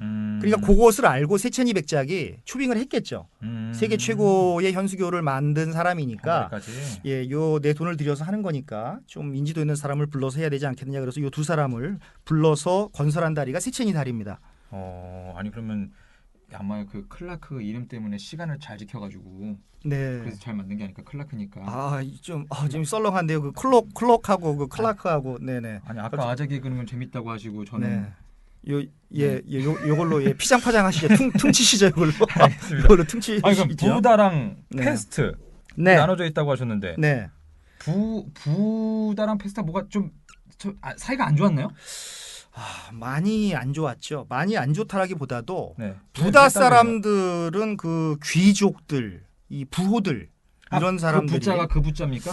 그러니까 그것을 알고 세첸이 백작이 초빙을 했겠죠. 세계 최고의 현수교를 만든 사람이니까 거기까지. 예, 요 내 돈을 들여서 하는 거니까 좀 인지도 있는 사람을 불러서 해야 되지 않겠느냐. 그래서 요 두 사람을 불러서 건설한 다리가 세첸이 다리입니다. 아니 그러면 아마 그 클라크 이름 때문에 시간을 잘 지켜가지고 네. 그래서 잘 만든 게 아닐까. 클라크니까. 좀 썰렁한데요. 그 클록하고 그 클라크하고 네네. 아니 아까 아재 개그는 재밌다고 하시고 저는 네. 요걸로 피장파장 하시죠. 퉁치시죠, 이걸로. 알겠습니다. 이걸로 퉁치시죠. 아니 그럼 부다랑 네. 페스트 네. 나눠져 있다고 하셨는데 네. 부다랑 페스트가 뭐가 좀 사이가 안 좋았나요? 많이 안 좋았죠. 많이 안 좋다라기보다도 네. 부다 사람들은 그 귀족들, 이 부호들 이런 사람들이 그 부자가 그 부자입니까?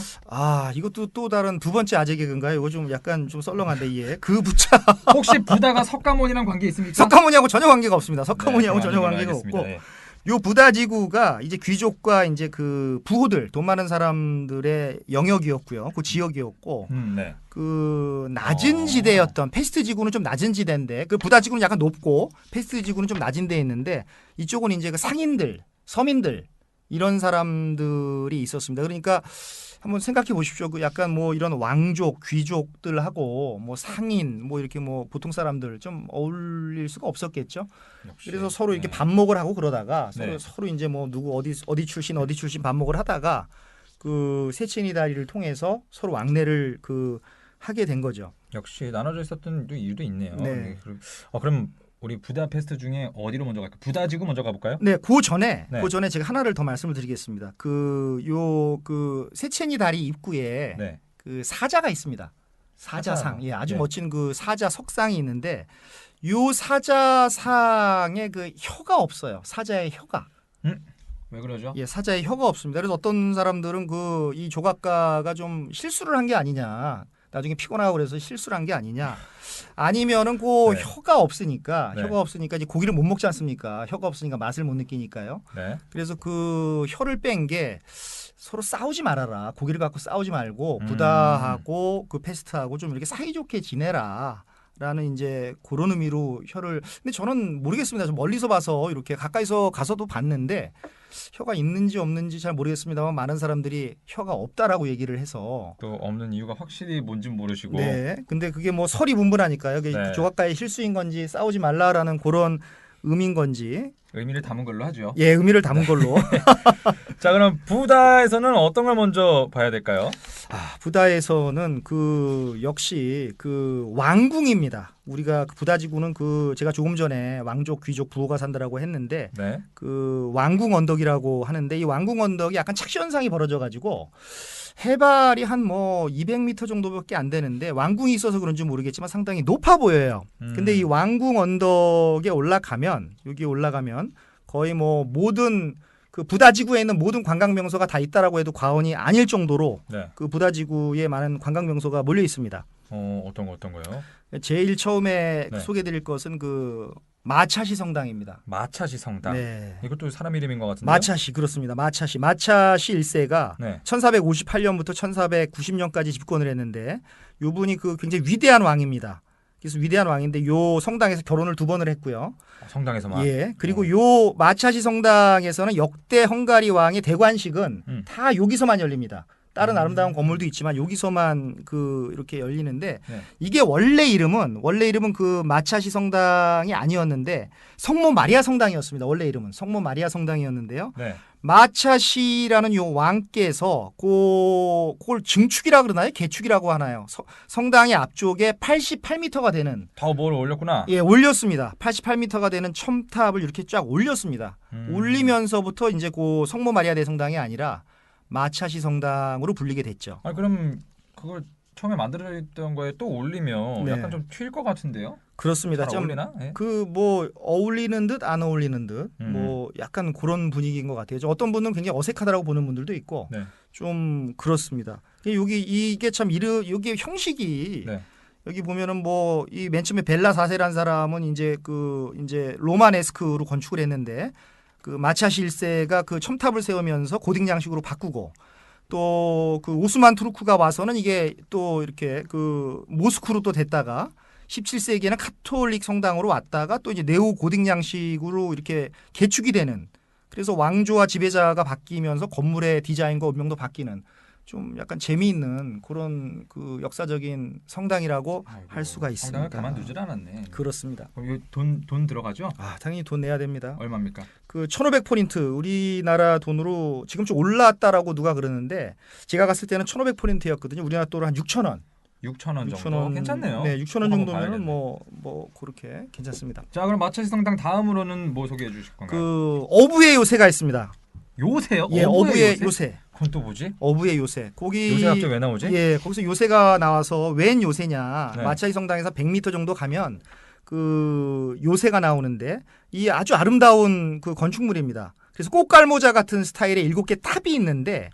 이것도 또 다른 두 번째 아재 개그인가요? 이거 좀 약간 좀 썰렁한데 예. 그 부자 혹시 부다가 석가모니랑 관계 있습니까? 석가모니하고 전혀 관계가 없습니다. 석가모니하고 네, 전혀 그럼 관계가 알겠습니다. 없고 예. 요 부다 지구가 이제 귀족과 이제 그 부호들 돈 많은 사람들의 영역이었고요. 그 지역이었고 네. 그 낮은 지대였던 페스트 지구는 좀 낮은 지대인데 그 부다 지구는 약간 높고 페스트 지구는 좀 낮은 데에 있는데 이쪽은 이제 그 상인들, 서민들 이런 사람들이 있었습니다. 그러니까 한번 생각해 보십시오. 그 약간 뭐 이런 왕족, 귀족들하고 뭐 상인, 뭐 이렇게 뭐 보통 사람들 좀 어울릴 수가 없었겠죠. 역시. 그래서 서로 이렇게 네. 밥먹을 하고 그러다가 네. 서로 이제 뭐 누구 어디 출신 밥먹을 하다가 그 세첸이 다리를 통해서 서로 왕래를 그 하게 된 거죠. 역시 나눠져 있었던 이유도 있네요. 네. 그럼 우리 부다페스트 중에 어디로 먼저 갈까요? 부다 지구 먼저 가볼까요? 네, 그 전에 제가 하나를 더 말씀을 드리겠습니다. 그 세첸이 다리 입구에 네. 그 사자가 있습니다. 사자상, 예, 아주 네. 멋진 그 사자 석상이 있는데 요 사자상에 그 혀가 없어요. 사자의 혀가. 왜 그러죠? 예, 사자의 혀가 없습니다. 그래서 어떤 사람들은 그 이 조각가가 좀 실수를 한 게 아니냐. 나중에 피곤하고 그래서 실수를 한 게 아니냐. 아니면은 그 네. 혀가 없으니까 네. 이제 고기를 못 먹지 않습니까? 혀가 없으니까 맛을 못 느끼니까요. 네. 그래서 그 혀를 뺀 게 서로 싸우지 말아라. 고기를 갖고 싸우지 말고 부다하고 그 페스트하고 좀 이렇게 사이좋게 지내라. 라는 이제 그런 의미로 혀를 근데 저는 모르겠습니다. 좀 멀리서 봐서 이렇게 가까이서 가서도 봤는데 혀가 있는지 없는지 잘 모르겠습니다만 많은 사람들이 혀가 없다라고 얘기를 해서 또 없는 이유가 확실히 뭔진 모르시고 네. 근데 그게 뭐 설이 분분하니까요. 그게 네. 조각가의 실수인 건지 싸우지 말라라는 그런 의미인 건지 의미를 담은 걸로 하죠. 예, 의미를 담은 걸로. 자, 그럼 부다에서는 어떤 걸 먼저 봐야 될까요? 부다에서는 그 역시 그 왕궁입니다. 우리가 그 부다 지구는 그 제가 조금 전에 왕족, 귀족, 부호가 산다라고 했는데 네. 그 왕궁 언덕이라고 하는데 이 왕궁 언덕이 약간 착시 현상이 벌어져 가지고 해발이 한 뭐 200m 정도밖에 안 되는데 왕궁이 있어서 그런지 모르겠지만 상당히 높아 보여요. 근데 이 왕궁 언덕에 여기 올라가면 거의 뭐 모든 그 부다 지구에 있는 모든 관광 명소가 다 있다라고 해도 과언이 아닐 정도로 네. 그 부다 지구에 많은 관광 명소가 몰려 있습니다. 어떤 거요? 제일 처음에 네. 소개드릴 것은 그 마차시 성당입니다. 마차시 성당. 네. 이것도 사람 이름인 것 같은데요? 마차시 그렇습니다. 마차시 1세가 네. 1458년부터 1490년까지 집권을 했는데 이분이 그 굉장히 위대한 왕입니다. 그래서 위대한 왕인데 요 성당에서 결혼을 2번을 했고요. 성당에서만. 예. 그리고 요 마차시 성당에서는 역대 헝가리 왕의 대관식은 다 여기서만 열립니다. 다른 아름다운 건물도 있지만 여기서만 그 이렇게 열리는데 네. 이게 원래 이름은 그 마차시 성당이 아니었는데 성모 마리아 성당이었습니다. 원래 이름은 성모 마리아 성당이었는데요. 네. 마차시라는 요 왕께서 그걸 증축이라 그러나요? 개축이라고 하나요? 성당의 앞쪽에 88m가 되는 더 뭘 올렸구나. 예, 올렸습니다. 88m가 되는 첨탑을 이렇게 쫙 올렸습니다. 올리면서부터 이제 그 성모 마리아 대성당이 아니라 마차시 성당으로 불리게 됐죠. 아 그럼 그걸 처음에 만들어졌던 거에 또 올리면 네. 약간 좀 튈 것 같은데요? 그렇습니다. 잘 어울리나? 예? 그 뭐 어울리는 듯 안 어울리는 듯 뭐 약간 그런 분위기인 것 같아요. 어떤 분은 굉장히 어색하다라고 보는 분들도 있고 네. 좀 그렇습니다. 여기 이게 참 이게 형식이 네. 여기 보면은 뭐 이 맨 처음에 벨라 4세라는 사람은 이제 로마네스크로 건축을 했는데 그 마차시 1세가 그 첨탑을 세우면서 고딕 양식으로 바꾸고 또 그 오스만 투르크가 와서는 이게 또 이렇게 그 모스크로 또 됐다가 17세기에는 카톨릭 성당으로 왔다가 또 이제 네오 고딕 양식으로 이렇게 개축이 되는 그래서 왕조와 지배자가 바뀌면서 건물의 디자인과 운명도 바뀌는 좀 약간 재미있는 그런 그 역사적인 성당이라고 할 수가 있습니다. 성당을 가만두질 않았네. 그렇습니다. 그럼 돈 들어가죠? 아, 당연히 돈 내야 됩니다. 얼마입니까? 그 1,500포인트 우리나라 돈으로 지금 좀 올랐다라고 누가 그러는데 제가 갔을 때는 1,500포인트였거든요. 우리나라 돈으로 한 6,000원. 6,000원 정도. 괜찮네요. 네, 6,000원 한번 정도면은 봐야겠네. 뭐 그렇게 괜찮습니다. 자 그럼 마차시 성당 다음으로는 뭐 소개해 주실 건가요? 그 어부의 요새가 있습니다. 요새요? 예, 어부의 요새. 그건 또 뭐지? 어부의 요새. 거기 요새 갑자기 왜 나오지? 예, 거기서 요새가 나와서 웬 요새냐? 네. 마차이 성당에서 100m 정도 가면 그 요새가 나오는데 이 아주 아름다운 그 건축물입니다. 그래서 꽃갈모자 같은 스타일의 7개 탑이 있는데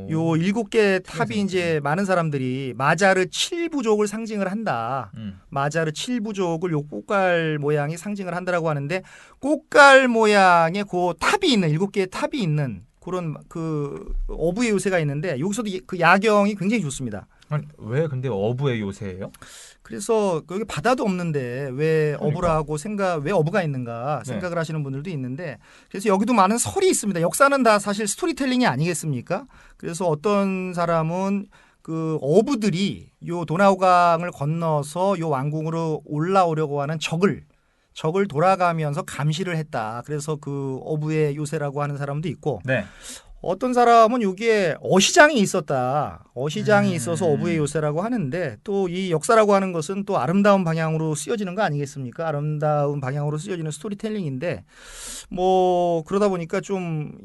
요 7개 탑이 이제 많은 사람들이 마자르 7부족을 상징을 한다. 마자르 7부족을 요 꽃갈 모양이 상징을 한다라고 하는데 꽃갈 모양의 그 탑이 있는 7개의 탑이 있는 그런 그 어부의 요새가 있는데 여기서도 그 야경이 굉장히 좋습니다. 아니, 왜 근데 어부의 요새예요? 그래서 여기 바다도 없는데 왜 그러니까. 어부라고 왜 어부가 있는가 네. 생각을 하시는 분들도 있는데 그래서 여기도 많은 설이 있습니다. 역사는 다 사실 스토리텔링이 아니겠습니까? 그래서 어떤 사람은 그 어부들이 요 도나우강을 건너서 요 왕궁으로 올라오려고 하는 적을 돌아가면서 감시를 했다. 그래서 그 어부의 요새라고 하는 사람도 있고 네. 어떤 사람은 여기에 어시장이 있었다. 어시장이 있어서 어부의 요새라고 하는데 또 이 역사라고 하는 것은 또 아름다운 방향으로 쓰여지는 거 아니겠습니까? 아름다운 방향으로 쓰여지는 스토리텔링인데 뭐 그러다 보니까 좀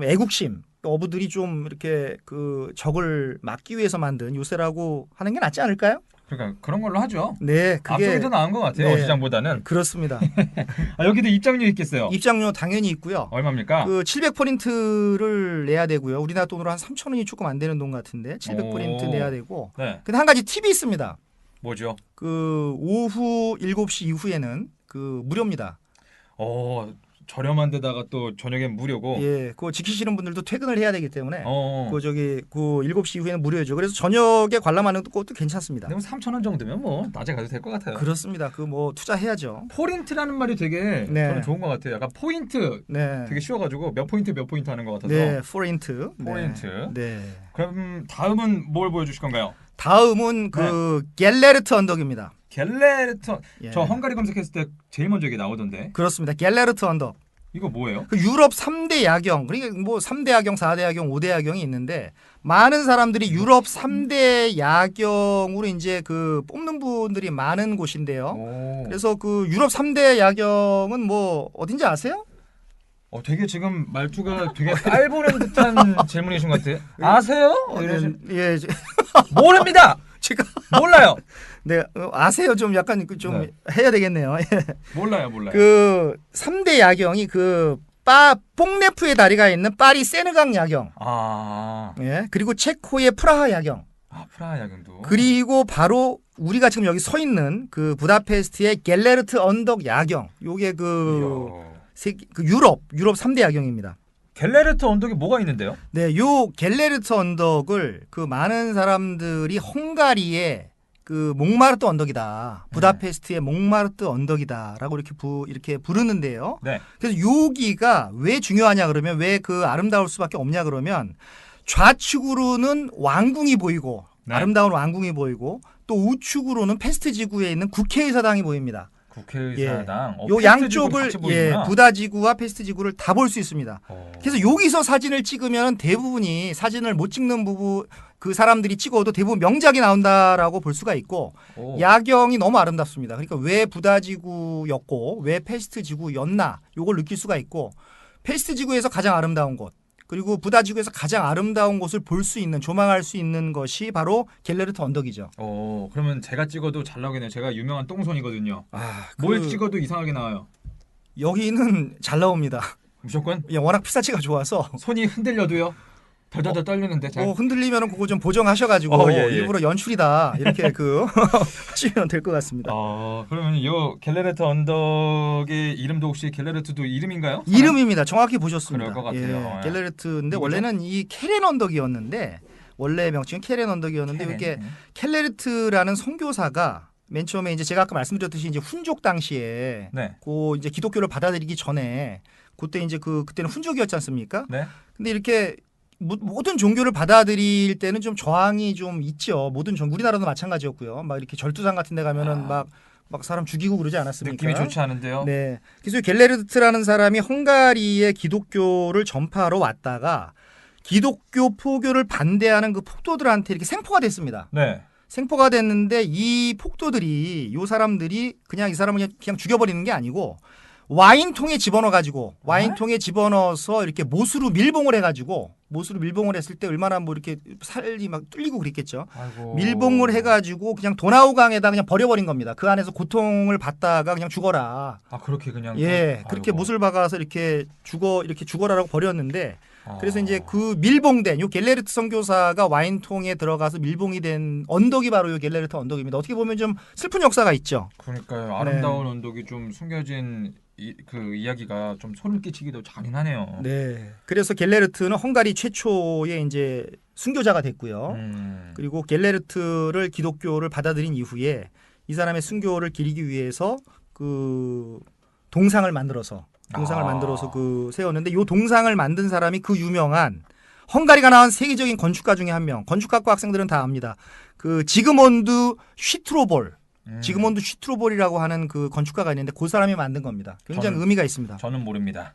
애국심 어부들이 좀 이렇게 그 적을 막기 위해서 만든 요새라고 하는 게 낫지 않을까요? 그러니까 그런 걸로 하죠. 네, 그게 앞쪽이 더 나은 것 같아요. 네. 어시장보다는. 그렇습니다. 아, 여기도 입장료 있겠어요. 입장료 당연히 있고요. 얼마입니까? 그 700포인트를 내야 되고요. 우리나라 돈으로 한 3,000원이 조금 안 되는 돈 같은데 700포인트 오. 내야 되고. 네. 근데 한 가지 팁이 있습니다. 뭐죠? 그 오후 7시 이후에는 그 무료입니다. 저렴한 데다가 또 저녁엔 무료고. 예, 그거 지키시는 분들도 퇴근을 해야 되기 때문에 어. 그 7시 이후에는 무료죠. 그래서 저녁에 관람하는 것도 괜찮습니다. 근데 3,000원 정도면 뭐 낮에 가도 될 것 같아요. 그렇습니다. 그 뭐 투자해야죠. 포인트라는 말이 되게 네. 저는 좋은 것 같아요. 약간 포인트 네. 되게 쉬워가지고 몇 포인트 하는 것 같아서. 네, 포인트. 포인트. 네. 그럼 다음은 뭘 보여주실 건가요? 다음은 그 갤레르트 언덕입니다. 갤레르트. 예. 저 헝가리 검색했을 때 제일 먼저 이게 나오던데. 그렇습니다. 갤레르트 언덕. 이거 뭐예요? 그 유럽 3대 야경, 그러니까 뭐 3대 야경, 4대 야경, 5대 야경이 있는데 많은 사람들이 유럽 3대 야경으로 이제 그 뽑는 분들이 많은 곳인데요. 오. 그래서 그 유럽 3대 야경은 뭐 어딘지 아세요? 되게 지금 말투가 되게 깔보는 듯한 질문이신 것 같아요. 아세요? 예, 모릅니다. 제가 몰라요. 네, 아세요? 좀 약간 좀 네. 해야 되겠네요. 몰라요. 그 3대 야경이 그 뽕네프의 다리가 있는 파리 세느강 야경. 아, 예. 그리고 체코의 프라하 야경. 프라하 야경도. 그리고 바로 우리가 지금 여기 서 있는 그 부다페스트의 갤레르트 언덕 야경. 요게 그 유럽 3대 야경입니다. 갤레르트 언덕에 뭐가 있는데요? 네, 요 갤레르트 언덕을 그 많은 사람들이 헝가리의 그 몽마르트 언덕이다. 부다페스트의 몽마르트 언덕이다라고 이렇게 부르는데요. 네. 그래서 여기가 왜 중요하냐 그러면 왜 그 아름다울 수밖에 없냐 그러면 좌측으로는 왕궁이 보이고 네. 아름다운 왕궁이 보이고 또 우측으로는 페스트 지구에 있는 국회의사당이 보입니다. 국회의사당. 요 양쪽을 같이 보이는구나. 부다지구와 페스트지구를 다 볼 수 있습니다. 어. 그래서 여기서 사진을 찍으면 대부분이 사진을 못 찍는 부분 그 사람들이 찍어도 대부분 명작이 나온다라고 볼 수가 있고 오. 야경이 너무 아름답습니다. 그러니까 왜 부다지구였고 왜 페스트지구였나 요걸 느낄 수가 있고 페스트지구에서 가장 아름다운 곳 그리고 부다지구에서 가장 아름다운 곳을 볼 수 있는 조망할 수 있는 것이 바로 갤레르트 언덕이죠. 그러면 제가 찍어도 잘 나오겠네요. 제가 유명한 똥손이거든요. 아, 뭘 찍어도 이상하게 나와요. 여기는 잘 나옵니다. 무조건 워낙 피사체가 좋아서 손이 흔들려도요. 덜덜덜 떨리는데 잘. 흔들리면은 그거 좀 보정하셔가지고 예. 일부러 연출이다 이렇게 하시면 될 것 같습니다. 그러면 이 갤레르트 언덕의 이름도 혹시 갤레르트도 이름인가요? 이름입니다. 정확히 보셨습니다. 그럴 것 같아요. 예. 갤레르트인데 누구죠? 원래는 이 케렌 언덕이었는데 원래 명칭은 케렌 언덕이었는데 케렌. 이게 켈레르트라는 선교사가 맨 처음에 이제 제가 아까 말씀드렸듯이 이제 훈족 당시에 네. 그 이제 기독교를 받아들이기 전에 그때 이제 그때는 훈족이었지 않습니까? 네. 근데 이렇게 모든 종교를 받아들일 때는 좀 저항이 좀 있죠. 모든 종교 우리나라도 마찬가지였고요. 막 이렇게 절두상 같은 데 가면은 막 사람 죽이고 그러지 않았습니까? 느낌이 좋지 않은데요. 네. 그래서 갤레르트라는 사람이 헝가리의 기독교를 전파하러 왔다가 기독교 포교를 반대하는 그 폭도들한테 이렇게 생포가 됐습니다. 네. 생포가 됐는데 이 폭도들이 이 사람들이 그냥 이 사람을 그냥 죽여버리는 게 아니고 와인통에 집어넣어서 이렇게 못으로 밀봉을 해가지고 못으로 밀봉을 했을 때 얼마나 뭐 이렇게 살이 막 뚫리고 그랬겠죠. 아이고. 밀봉을 해가지고 그냥 도나우강에다 그냥 버려버린 겁니다. 그 안에서 고통을 받다가 그냥 죽어라. 그렇게 그냥. 그렇게 못을 박아서 이렇게 죽어라라고 버렸는데 그래서 이제 아. 그 밀봉된 요 갤레르트 선교사가 와인통에 들어가서 밀봉이 된 언덕이 바로 요 갤레르트 언덕입니다. 어떻게 보면 좀 슬픈 역사가 있죠. 그러니까요. 아름다운 언덕이 좀 숨겨진 그 이야기가 좀 소름 끼치기도 잔인하네요. 네. 그래서 갤레르트는 헝가리 최초의 이제 순교자가 됐고요. 그리고 갤레르트를 기독교를 받아들인 이후에 이 사람의 순교를 기리기 위해서 그 동상을 만들어서 그 세웠는데 이 동상을 만든 사람이 그 유명한 헝가리가 나온 세계적인 건축가 중에 한 명. 건축학과 학생들은 다 압니다. 그 지그몬드 슈트로볼이라고 하는 그 건축가가 있는데 그 사람이 만든 겁니다. 굉장히 의미가 있습니다. 저는 모릅니다.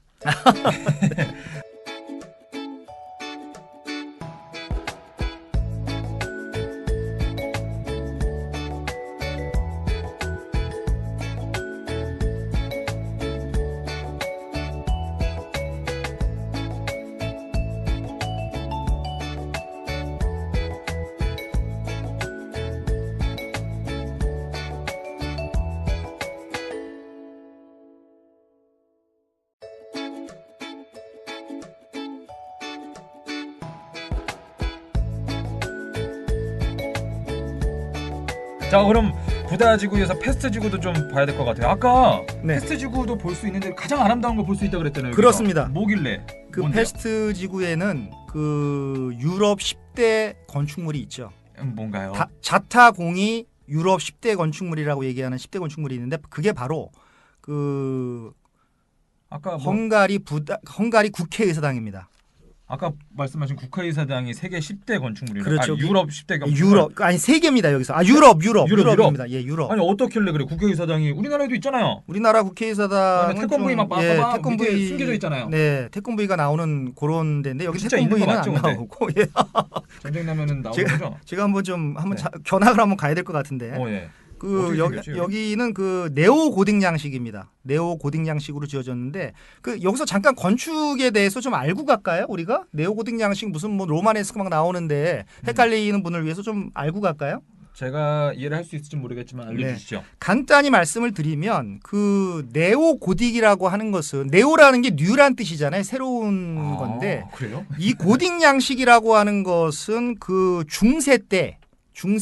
자, 그럼 부다지구에서 페스트지구도 좀 봐야 될 것 같아요. 아까 페스트지구도 볼 수 있는데 가장 아름다운 거 볼 수 있다고 그랬잖아요. 그렇습니다. 여기서. 뭐길래? 그 뭔데요? 페스트지구에는 그 유럽 10대 건축물이 있죠. 뭔가요? 자타공이 유럽 10대 건축물이라고 얘기하는 10대 건축물이 있는데 그게 바로 그 아까 헝가리 국회의사당입니다. 아까 말씀하신 국회의사당이 세계 10대 건축물이라. 그렇죠. 유럽 10대 건축물. 유럽 아니 세계입니다 여기서. 유럽입니다. 예, 유럽. 아니 어떻길래 그래? 국회의사당이 우리나라에도 있잖아요. 우리나라 국회의사당은 태권브이 막 태권브이 숨겨져 있잖아요. 네, 태권브이가 나오는 그런 데인데 여기 진짜 태권브이는 있는 거 맞죠, 안 나오고. 예. 전쟁 나면은 나오는 거죠? 제가 한번 견학을 한번 가야 될 것 같은데. 예. 여기는 그 네오 고딕 양식입니다. 네오 고딕 양식으로 지어졌는데 그 여기서 잠깐 건축에 대해서 좀 알고 갈까요? 우리가 네오 고딕 양식 무슨 뭐 로마네스크 막 나오는데 헷갈리는 분을 위해서 좀 알고 갈까요? 제가 이해를 할 수 있을지 모르겠지만 알려주시죠. 네. 간단히 말씀을 드리면 그 네오 고딕이라고 하는 것은 네오라는 게 뉴란 뜻이잖아요. 새로운 건데 그래요? 이 고딕 양식이라고 하는 것은 그 중세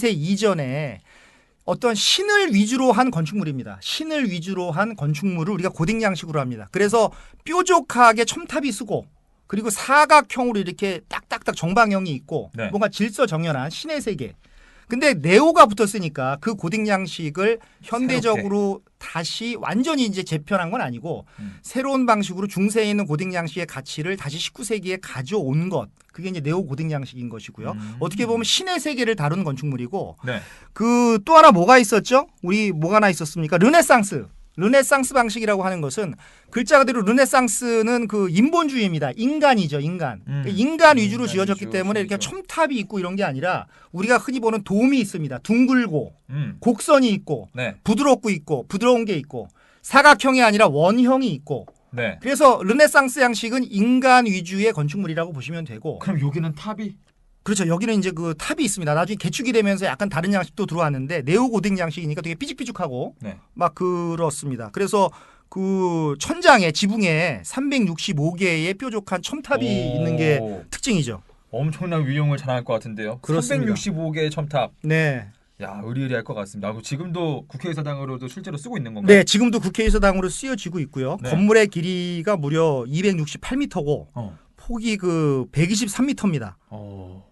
이전에 어떤 신을 위주로 한 건축물입니다. 신을 위주로 한 건축물을 우리가 고딕 양식으로 합니다. 그래서 뾰족하게 첨탑이 쓰고 그리고 사각형으로 이렇게 딱딱딱 정방형이 있고 뭔가 질서정연한 신의 세계. 근데 네오가 붙었으니까 그 고딕 양식을 현대적으로 다시 완전히 이제 재편한 건 아니고 새로운 방식으로 중세에 있는 고딕 양식의 가치를 다시 19세기에 가져온 것. 그게 이제 네오 고딕 양식인 것이고요. 어떻게 보면 신의 세계를 다루는 건축물이고 그 또 하나 뭐가 있었죠? 우리 뭐가 하나 있었습니까? 르네상스. 르네상스 방식이라고 하는 것은 글자 그대로 르네상스는 그 인본주의입니다. 인간이죠, 인간. 인간 위주로 인간 지어졌기 위주, 때문에 이렇게 그렇죠. 첨탑이 있고 이런 게 아니라 우리가 흔히 보는 돔이 있습니다. 둥글고 음. 곡선이 있고 네. 부드럽고 있고 부드러운 게 있고 사각형이 아니라 원형이 있고 네. 그래서 르네상스 양식은 인간 위주의 건축물이라고 보시면 되고 그럼 여기는 탑이 그렇죠. 여기는 이제 그 탑이 있습니다. 나중에 개축이 되면서 약간 다른 양식도 들어왔는데 네오 고딕 양식이니까 되게 삐죽삐죽하고 네. 막 그렇습니다. 그래서 그 천장에 지붕에 365개의 뾰족한 첨탑이 있는 게 특징이죠. 엄청난 위용을 자랑할 것 같은데요. 그렇습니다. 365개의 첨탑. 네. 야, 의리의리할 것 같습니다. 그리고 지금도 국회의사당으로도 실제로 쓰고 있는 건가요? 네, 지금도 국회의사당으로 쓰여지고 있고요. 네. 건물의 길이가 무려 268m고 어. 폭이 그 123m입니다.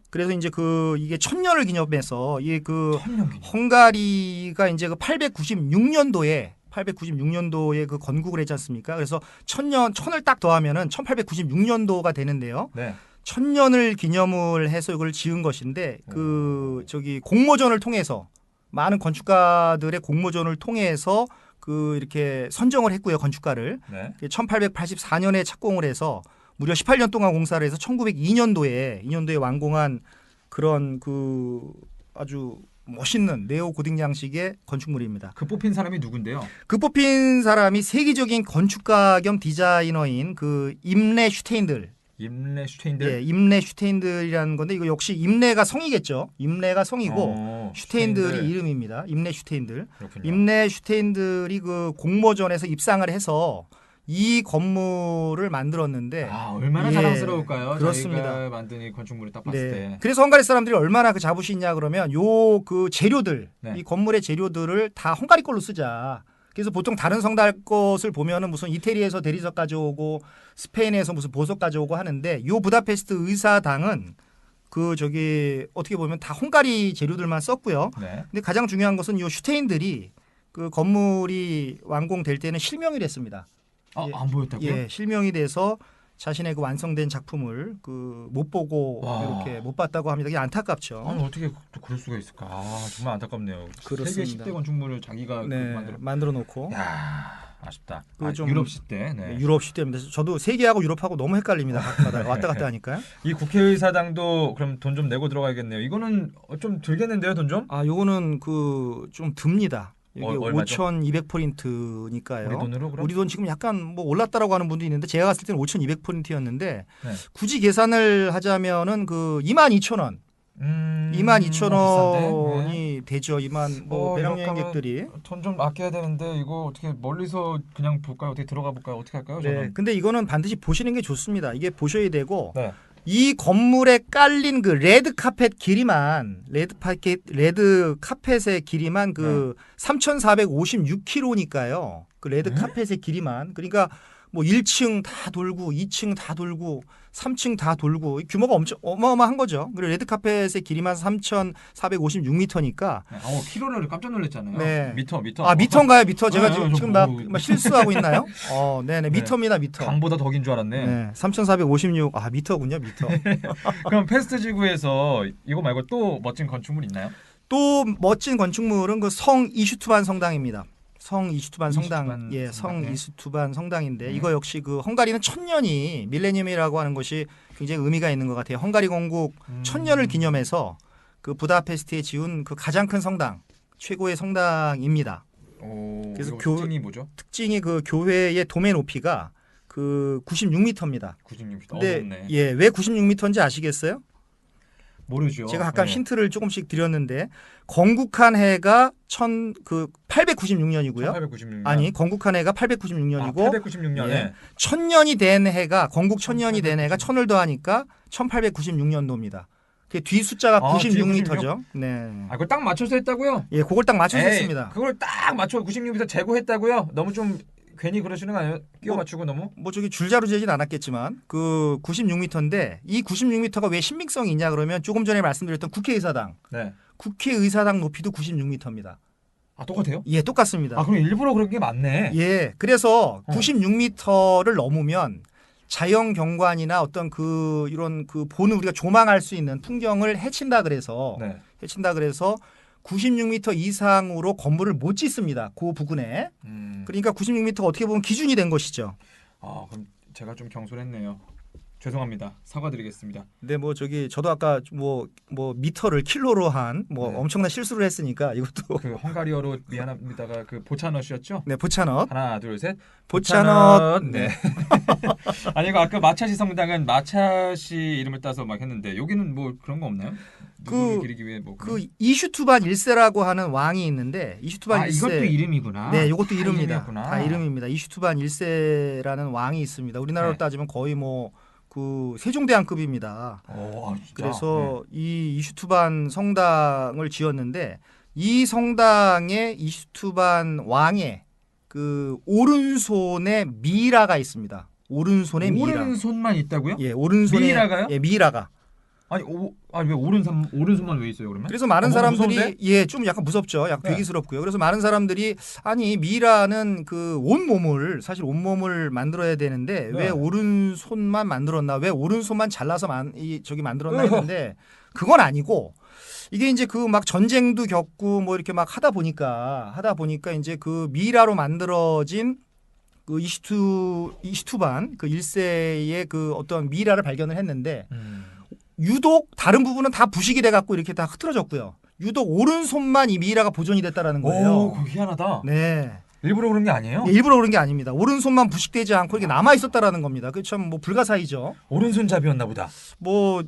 그래서 이제 그 이게 1000년을 기념해서 이게 그 천년 기념. 헝가리가 이제 그 896년도에 그 건국을 했지 않습니까? 그래서 1000을 딱 더하면은 1896년도가 되는데요. 네. 1000년을 기념을 해서 이걸 지은 것인데 그 저기 공모전을 통해서 많은 건축가들의 공모전을 통해서 그 이렇게 선정을 했고요, 건축가를. 네. 1884년에 착공을 해서 무려 18년 동안 공사를 해서 1902년도에 완공한 그런 그 아주 멋있는 네오 고딕 양식의 건축물입니다. 그 뽑힌 사람이 누군데요? 그 뽑힌 사람이 세계적인 건축가 겸 디자이너인 그 임레 슈테인들. 임레 슈테인들. 예, 임레 슈테인들이라는 건데 이거 역시 임레가 성이겠죠. 임레가 성이고 슈테인들이 이름입니다. 임레 슈테인들. 그렇군요. 임레 슈테인들이 그 공모전에서 입상을 해서 이 건물을 만들었는데 아, 얼마나 예, 자랑스러울까요? 그렇습니다. 저희가 만든 이 건축물을 딱 봤을 네. 때. 그래서 헝가리 사람들이 얼마나 그 자부심 있냐 그러면 요 그 재료들 네. 이 건물의 재료들을 다 헝가리 걸로 쓰자. 그래서 보통 다른 성달 것을 보면은 무슨 이태리에서 대리석 가져오고 스페인에서 무슨 보석 가져오고 하는데 요 부다페스트 의사당은 그 저기 어떻게 보면 다 헝가리 재료들만 썼고요. 네. 근데 가장 중요한 것은 요 슈테인들이 그 건물이 완공될 때는 실명이 됐습니다. 아, 예. 안 보였다고요? 예, 실명이 돼서 자신의 그 완성된 작품을 그 못 보고 와. 이렇게 못 봤다고 합니다. 이게 안타깝죠. 아니 어떻게 또 그럴 수가 있을까? 아, 정말 안타깝네요. 그렇습니다. 세계 10대 건축물을 자기가 네, 만들어. 만들어 놓고 야, 아쉽다. 그 좀- 유럽 시대. 네. 유럽 시대입니다. 저도 세계하고 유럽하고 너무 헷갈립니다. 가끔가다 왔다 갔다 하니까요. 이 국회의사당도 그럼 돈 좀 내고 들어가야겠네요. 이거는 좀 들겠는데요, 돈 좀? 아, 요거는 그 좀 듭니다. 이게 얼마죠? 5,200포인트니까요. 우리 돈으로 그럼? 우리 돈 지금 약간 뭐 올랐다라고 하는 분도 있는데 제가 갔을 때는 5,200포인트였는데 네. 굳이 계산을 하자면은 그 22,000원, 22,000원이 비싼데? 되죠. 뭐 배낭 이렇게 여행객들이. 돈 좀 아껴야 되는데 이거 어떻게 멀리서 그냥 볼까요? 어떻게 들어가 볼까요? 어떻게 할까요? 네. 저는? 근데 이거는 반드시 보시는 게 좋습니다. 이게 보셔야 되고 네. 이 건물에 깔린 그 레드 카펫의 길이만 그 3,456km니까요. 그 레드 네? 카펫의 길이만 그러니까 뭐 1층 다 돌고 2층 다 돌고 3층 다 돌고 규모가 엄청 어마어마한 거죠. 그리고 레드 카펫의 길이만 3,456m니까 네. 키로를 깜짝 놀랐잖아요. 네. 미터. 아 미터인가요? 미터 제가 네, 지금 뭐- 막 실수하고 있나요? 네네 네. 미터입니다. 미터. 강보다 덕인 줄 알았네. 네, 3,456. 아 미터군요. 미터. 그럼 페스트 지구에서 이거 말고 또 멋진 건축물 있나요? 또 멋진 건축물은 그 성 이슈투반 성당입니다. 성 이슈투반 성당, 이슈투반 예, 성당, 성 네. 이슈투반 성당인데 네. 이거 역시 그 헝가리는 1000년이 밀레니엄이라고 하는 것이 굉장히 의미가 있는 것 같아요. 헝가리 건국 1000년을 기념해서 그 부다페스트에 지은 그 가장 큰 성당, 최고의 성당입니다. 그래서 그래서 특징이 뭐죠? 특징이 그 교회의 도매 높이가 그 96m입니다. 96m. 근데 높네. 예, 왜 96m인지 아시겠어요? 모르죠. 제가 아까 네. 힌트를 조금씩 드렸는데 건국한 해가 896년이고요. 1896년. 아니 건국한 해가 896년이고 896년에 예. 1000년이 된 해가 건국 1000년이 된 해가 1000을 더하니까 1896년도입니다. 그 뒤 숫자가 아, 뒤에 96m죠. 네. 그걸 딱 맞춰서 했다고요? 예, 그걸 딱 맞춰서 에이, 했습니다. 그걸 딱 맞춰 96m 제고했다고요? 너무 좀 괜히 그러시는 거 아니에요? 끼워 맞추고 너무? 뭐 저기 줄자로 재진 않았겠지만 그 96m인데 이 96m가 왜 신빙성이 있냐 그러면 조금 전에 말씀드렸던 국회의사당. 네. 국회의사당 높이도 96m입니다. 아, 똑같아요? 예, 똑같습니다. 그럼 일부러 그런 게 맞네. 예, 그래서 어. 96m를 넘으면 자연 경관이나 어떤 그 이런 그 보는 우리가 조망할 수 있는 풍경을 해친다 그래서 네. 96m 이상으로 건물을 못 짓습니다. 그 부근에. 그러니까 96m가 어떻게 보면 기준이 된 것이죠. 아, 그럼 제가 좀 경솔했네요. 죄송합니다. 사과드리겠습니다. 근데 뭐 저기 저도 아까 뭐 미터를 킬로로 한 뭐 네. 엄청난 실수를 했으니까 이것도 그 헝가리어로 미안합니다가 그 보차넛이었죠? 네, 보차넛. 하나, 둘, 셋. 보차넛. 네. 아니 이거 아까 마차시 성당은 마차시 이름을 따서 막 했는데 여기는 뭐 그런 거 없나요? 누구를 기리기 위해 뭐 그 이슈투반 1세라고 하는 왕이 있는데 이슈투반 아 1세. 이것도 이름이구나. 네, 이것도 다 이름입니다. 이름이었구나. 다 이름입니다. 이슈투반 1세라는 왕이 있습니다. 우리나라로 네. 따지면 거의 뭐 그 세종대왕급입니다. 오, 진짜? 그래서 이 이슈투반 성당을 지었는데 이 성당에 이슈투반 왕의 그 오른손에 미라가 있습니다. 오른손에 미라. 오른손만 있다고요? 예, 오른손에 미라가요? 예, 미라가. 아니 왜 오른손만 왜 있어요 그러면? 그래서 많은 너무 사람들이 무서운데? 예, 좀 약간 무섭죠. 약간 네. 괴기스럽고요. 그래서 많은 사람들이 아니 미라는 그 온몸을 사실 온몸을 만들어야 되는데 네. 왜 오른손만 만들었나? 왜 오른손만 잘라서 저기 만들었나 했는데 그건 아니고 이게 이제 그 막 전쟁도 겪고 뭐 이렇게 막 하다 보니까 이제 그 미라로 만들어진 그 이슈투반 그 1세의 그 어떤 미라를 발견을 했는데 유독 다른 부분은 다 부식이 돼 갖고 이렇게 다 흐트러졌고요. 유독 오른손만 이 미라가 보존이 됐다라는 거예요. 오, 그거 희한하다. 네. 일부러 그런 게 아니에요? 예, 일부러 그런 게 아닙니다. 오른손만 부식되지 않고 이렇게 남아 있었다라는 겁니다. 그 참 뭐 불가사의죠. 오른손잡이였나 보다. 뭐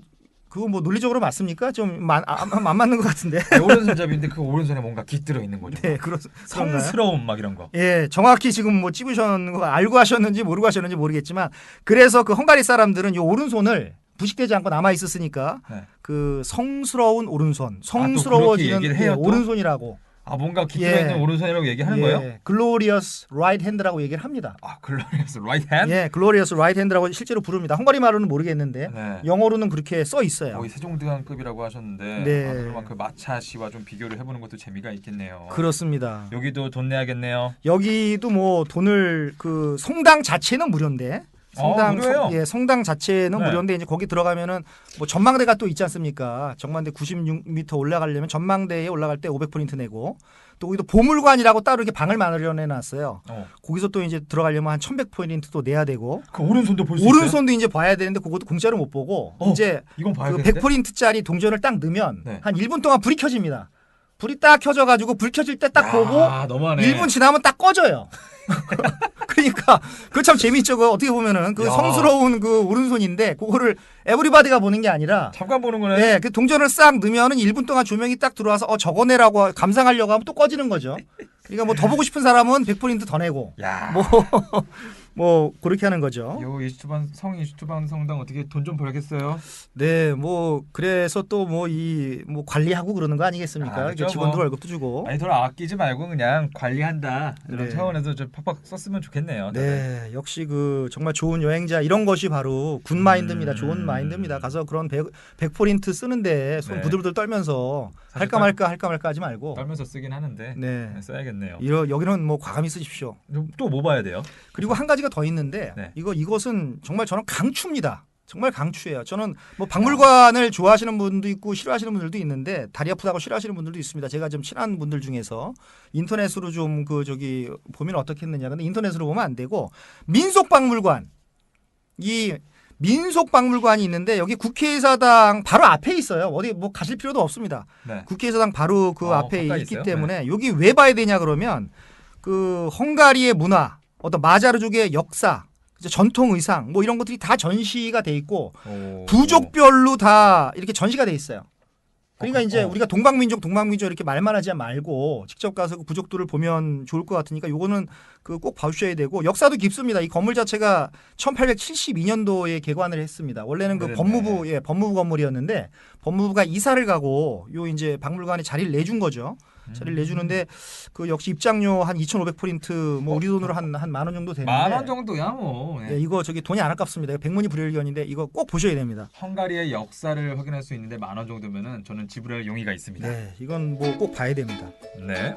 그거 뭐 논리적으로 맞습니까? 좀 안 맞는 것 같은데. 네, 오른손잡이인데 그 오른손에 뭔가 깃들어 있는 거죠. 네, 그런가요? 성스러움 막 이런 거. 예, 정확히 지금 뭐 찝으셨는 거 알고 하셨는지 모르고 하셨는지 모르겠지만 그래서 그 헝가리 사람들은 이 오른손을 부식되지 않고 남아 있었으니까 네. 그 성스러운 오른손, 그렇게 성스러워지는 얘기를 해요, 예, 또? 오른손이라고. 아 뭔가 깃들어 있는 예. 오른손이라고 얘기하는 거예요? 글로리어스 라이트 핸드라고 얘기를 합니다. 아 글로리어스 라이트 핸드? 예, 글로리어스 라이트 핸드라고 실제로 부릅니다. 헝가리 말로는 모르겠는데 네. 영어로는 그렇게 써 있어요. 거의 세종대왕급이라고 하셨는데 네. 아, 그러면 그 마차시와 좀 비교를 해보는 것도 재미가 있겠네요. 그렇습니다. 여기도 돈 내야겠네요. 여기도 뭐 돈을 그 성당 자체는 무료인데 무료예요? 성당 자체는 네. 무료인데 이제 거기 들어가면은 뭐 전망대가 또 있지 않습니까? 전망대 96m 올라가려면 전망대에 올라갈 때 500포인트 내고 또 거기도 보물관이라고 따로 이렇게 방을 마련해 놨어요. 거기서 또 이제 들어가려면 한 1100포인트 또 내야 되고 그 오른손도 볼 수 있어요? 오른손도 이제 봐야 되는데 그것도 공짜로 못 보고 이제 이건 그 봐야겠는데? 100포인트짜리 동전을 딱 넣으면 네. 한 1분 동안 불이 켜집니다. 불이 딱 켜져가지고 불 켜질 때 딱 보고 너무하네. 1분 지나면 딱 꺼져요. 그러니까 그거 참 재밌죠. 그 어떻게 보면은 그 야. 성스러운 그 오른손인데 그거를 에브리바디가 보는 게 아니라 잠깐 보는 거네. 네, 그 동전을 싹 넣으면은 1분 동안 조명이 딱 들어와서 저거네라고 감상하려고 하면 또 꺼지는 거죠. 그러니까 뭐 더 보고 싶은 사람은 100포인트 더 내고 야. 뭐 그렇게 하는 거죠. 요 이슈투반 성당 어떻게 돈 좀 벌겠어요? 네, 뭐 그래서 또 뭐 뭐 관리하고 그러는 거 아니겠습니까? 그렇죠, 직원들 뭐. 월급도 주고. 아니 돈 아끼지 말고 그냥 관리한다 이런 네. 차원에서 좀 팍팍 썼으면 좋겠네요. 다들. 네, 역시 그 정말 좋은 여행자 이런 것이 바로 굿 마인드입니다. 좋은 마인드입니다. 가서 그런 100포인트 쓰는데 손 네. 부들부들 떨면서 사실 할까 말까 하지 말고. 떨면서 쓰긴 하는데 네. 써야겠네요. 여기는 뭐 과감히 쓰십시오. 또 뭐 봐야 돼요? 그리고 한 가지가 더 있는데 네. 이것은 정말 저는 강추입니다. 정말 강추예요. 저는 뭐 박물관을 좋아하시는 분도 있고 싫어하시는 분들도 있는데 다리 아프다고 싫어하시는 분들도 있습니다. 제가 좀 친한 분들 중에서 인터넷으로 좀 보면 어떻겠느냐. 근데 인터넷으로 보면 안 되고 민속박물관 이 민속박물관이 있는데 여기 국회의사당 바로 앞에 있어요. 어디 뭐 가실 필요도 없습니다. 네. 국회의사당 바로 그 앞에 가까이 있기 있어요? 때문에 여기 왜 봐야 되냐 그러면 그 헝가리의 문화, 어떤 마자르족의 역사, 전통 의상 뭐 이런 것들이 다 전시가 돼 있고 부족별로 다 이렇게 전시가 돼 있어요. 그러니까 이제 우리가 동방민족 이렇게 말만 하지 말고 직접 가서 그 부족들을 보면 좋을 것 같으니까 요거는 그 꼭 봐주셔야 되고 역사도 깊습니다. 이 건물 자체가 1872년도에 개관을 했습니다. 원래는 그 네네. 법무부 건물이었는데 법무부가 이사를 가고 요 이제 박물관에 자리를 내준 거죠. 자리를 내주는데 그 역시 입장료 한 2,500포인트 뭐 우리 돈으로 한 10,000원 정도 되는데 10,000원 정도야 뭐. 네. 예, 이거 돈이 안 아깝습니다. 백문이 불여일견인데 이거 꼭 보셔야 됩니다. 헝가리의 역사를 확인할 수 있는데 10,000원 정도면은 저는 지불할 용의가 있습니다. 네, 이건 뭐 꼭 봐야 됩니다. 네.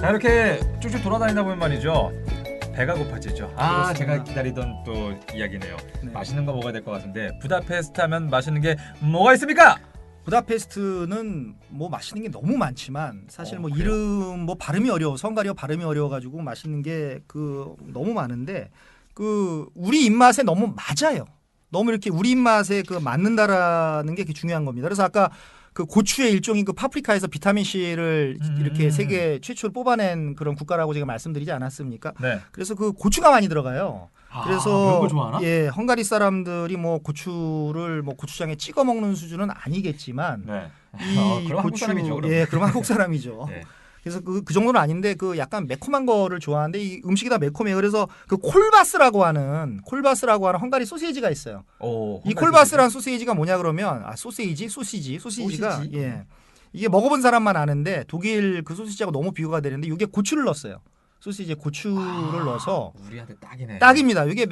자, 이렇게 쭉쭉 돌아다니다 보면 말이죠. 배가 고파지죠. 아, 그렇습니다. 제가 기다리던 또 이야기네요. 네. 맛있는 거 먹어야 될 것 같은데 부다페스트 하면 맛있는 게 뭐가 있습니까? 부다페스트는 뭐 맛있는 게 너무 많지만 사실 뭐 그래요? 이름 뭐 발음이 어려워 성가리어 발음이 어려워 가지고 맛있는 게 그 너무 많은데 그 우리 입맛에 너무 맞아요. 너무 이렇게 우리 입맛에 그 맞는다라는 게 중요한 겁니다. 그래서 아까 그 고추의 일종인 그 파프리카에서 비타민 C를 이렇게 세계 최초로 뽑아낸 그런 국가라고 제가 말씀드리지 않았습니까? 네. 그래서 그 고추가 많이 들어가요. 그런 그래서 거 좋아하나? 예, 헝가리 사람들이 뭐 고추를 뭐 고추장에 찍어 먹는 수준은 아니겠지만 네. 이 그럼 한국 사람이죠. 그럼. 예, 그럼 한국 사람이죠. 네. 그래서 그 정도는 아닌데 그 약간 매콤한 거를 좋아하는데 이 음식이 다 매콤해요. 그래서 그 콜바스라고 하는 헝가리 소시지가 있어요. 오, 이 콜바스라는 소시지가 뭐냐 그러면 소시지가 소시지? 예. 이게 먹어본 사람만 아는데 독일 그 소시지하고 너무 비교가 되는데 이게 고추를 넣었어요. 소시지에 고추를 넣어서 우리한테 딱이네. 딱입니다. 이게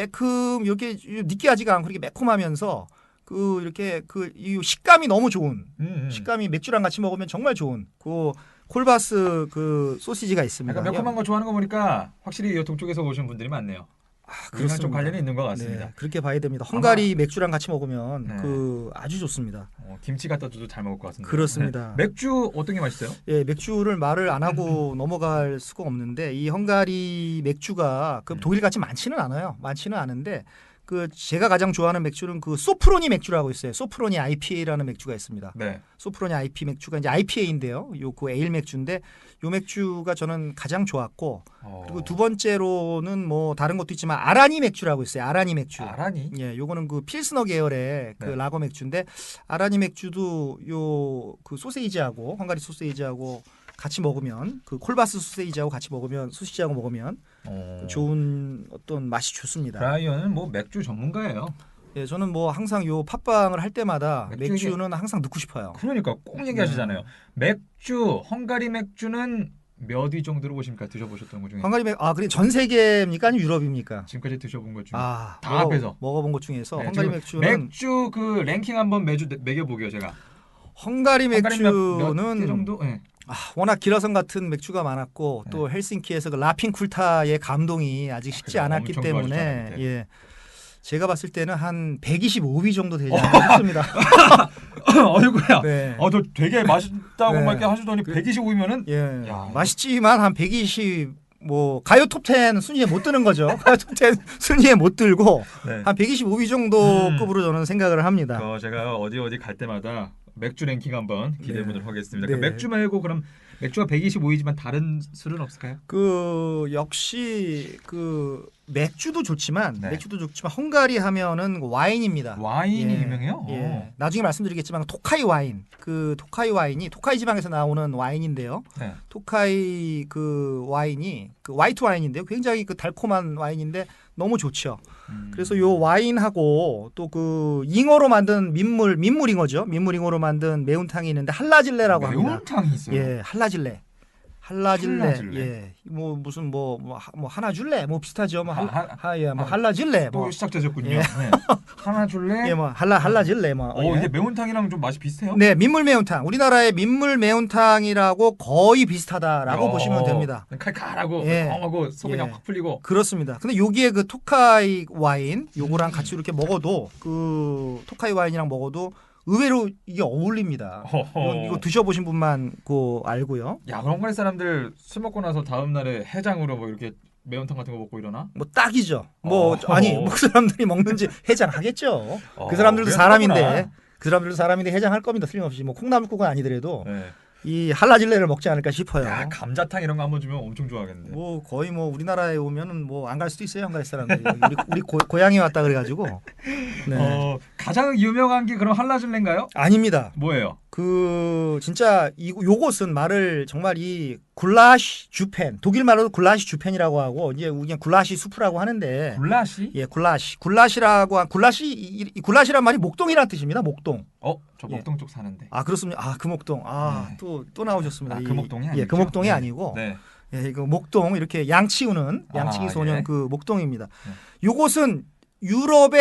이렇게 느끼하지가 않고 이렇게 매콤하면서 그 이렇게 이 식감이 너무 좋은 식감이 맥주랑 같이 먹으면 정말 좋은 그 콜바스 그 소시지가 있습니다. 약간 매콤한 거 좋아하는 거 보니까 확실히 이 동쪽에서 오신 분들이 많네요. 그냥 좀 관련이 있는 것 같습니다. 네, 그렇게 봐야 됩니다. 헝가리 맥주랑 같이 먹으면 네. 그 아주 좋습니다. 김치 갖다 줘도 잘 먹을 것 같은데. 그렇습니다. 네. 맥주 어떤 게 맛있어요? 예, 맥주를 말을 안 하고 넘어갈 수가 없는데 이 헝가리 맥주가 그 독일 같이 많지는 않아요. 많지는 않은데 그 제가 가장 좋아하는 맥주는 그 소프로니 맥주라고 있어요. 소프로니 IPA라는 맥주가 있습니다. 네. 소프로니 IP 맥주가 이제 IPA인데요. 요 그 에일 맥주인데 요 맥주가 저는 가장 좋았고 그리고 두 번째로는 뭐 다른 것도 있지만 아라니 맥주라고 있어요. 아라니 맥주. 아라니? 예, 요거는 그 필스너 계열의 그 네. 라거 맥주인데 아라니 맥주도 요 그 소세지하고 헝가리 소세지하고 같이 먹으면 그 콜바스 소세지하고 같이 먹으면 소시지하고 먹으면 좋은 어떤 맛이 좋습니다. 브라이언은 뭐 맥주 전문가예요. 예, 저는 뭐 항상 요 팟빵을 할 때마다 맥주 맥주는 항상 넣고 싶어요. 그러니까 꼭 얘기하시잖아요. 맥주, 헝가리 맥주는 몇 위 정도로 보십니까? 드셔보셨던 것 중에 헝가리 그래 전 세계입니까 아니면 유럽입니까? 지금까지 드셔본 것 중에 다 합해서. 먹어본 것 중에서 네, 헝가리 지금 맥주는 맥주 그 랭킹 한번 매겨보게요 제가. 헝가리 몇 맥주는 개 정도? 네. 워낙 기라성 같은 맥주가 많았고 네. 또 헬싱키에서 그 라핀쿨타의 감동이 아직 식지 그죠. 않았기 엄청 때문에 좋아하셨잖아요, 예. 제가 봤을 때는 한 125위 정도 되지 않나 싶습니다. 어이구야. 네. 저 되게 맛있다고 네. 막 이렇게 하시더니 125이면은 예. 야, 맛있지만 한 120 뭐 가요 톱10 순위에 못 드는 거죠. 가요 톱10 순위에 못 들고 네. 한 125위 정도 급으로 저는 생각을 합니다. 제가 어디 갈 때마다 맥주 랭킹 한번 기대해 보도록 하겠습니다. 네. 그 맥주 말고 그럼 맥주가 125이지만 다른 술은 없을까요? 그 역시 그 맥주도 좋지만 네. 헝가리 하면은 와인입니다. 와인이 예, 유명해요. 예. 나중에 말씀드리겠지만 토카이 와인. 그 토카이 와인이 토카이 지방에서 나오는 와인인데요. 네. 토카이 그 와인이 그 화이트 와인인데요. 굉장히 그 달콤한 와인인데 너무 좋죠. 그래서 요 와인하고 또 그 잉어로 만든 민물 잉어죠. 민물 잉어로 만든 매운탕이 있는데 할라질레라고 합니다. 매운탕이 있어요. 예, 할라질레. 예, 뭐 무슨 뭐 하나 줄래? 뭐 비슷하죠. 뭐 할라질레. 또 뭐 시작되셨군요. 예. 네. 하나 줄래? 예, 뭐 할라질레 뭐. 예. 이게 매운탕이랑 좀 맛이 비슷해요? 네, 민물 매운탕. 우리나라의 민물 매운탕이라고 거의 비슷하다라고 보시면 됩니다. 칼칼하고 예. 하고 속이 그냥 예. 확 풀리고. 그렇습니다. 근데 여기에 그 토카이 와인 요거랑 같이 이렇게 먹어도 그 토카이 와인이랑 먹어도 의외로 이게 어울립니다. 이거 드셔보신 분만 알고요. 야, 그럼 헝가리 사람들 술 먹고 나서 다음 날에 해장으로 뭐 이렇게 매운탕 같은 거 먹고 일어나? 뭐 딱이죠. 그 사람들이 먹는지 해장하겠죠. 그 사람들도 그래, 사람인데 그렇구나. 그 사람들도 사람인데 해장할 겁니다. 틀림없이 뭐 콩나물국은 아니더라도 네. 이 할라질레를 먹지 않을까 싶어요. 야, 감자탕 이런 거 한번 주면 엄청 좋아하겠는데. 뭐 거의 뭐 우리나라에 오면은 뭐 안 갈 수도 있어요. 헝가리 사람들이 우리 고향에 왔다 그래가지고. 네. 가장 유명한 게 그럼 할라줄레인가요? 아닙니다. 뭐예요? 그 진짜 요것은 말을 정말 이 굴라시 주펜 독일 말로도 굴라시 주펜이라고 하고 이제 그냥 굴라시 수프라고 하는데 굴라시? 예 굴라시란 말이 목동이라는 뜻입니다. 목동. 저 목동 쪽 사는데. 그렇습니다. 그 목동. 네. 또 나오셨습니다. 그 목동이 아니죠? 예, 그 목동이 네. 아니고 네. 예, 그 목동 이렇게 양치우는 양치기 소년 예. 그 목동입니다. 요것은 유럽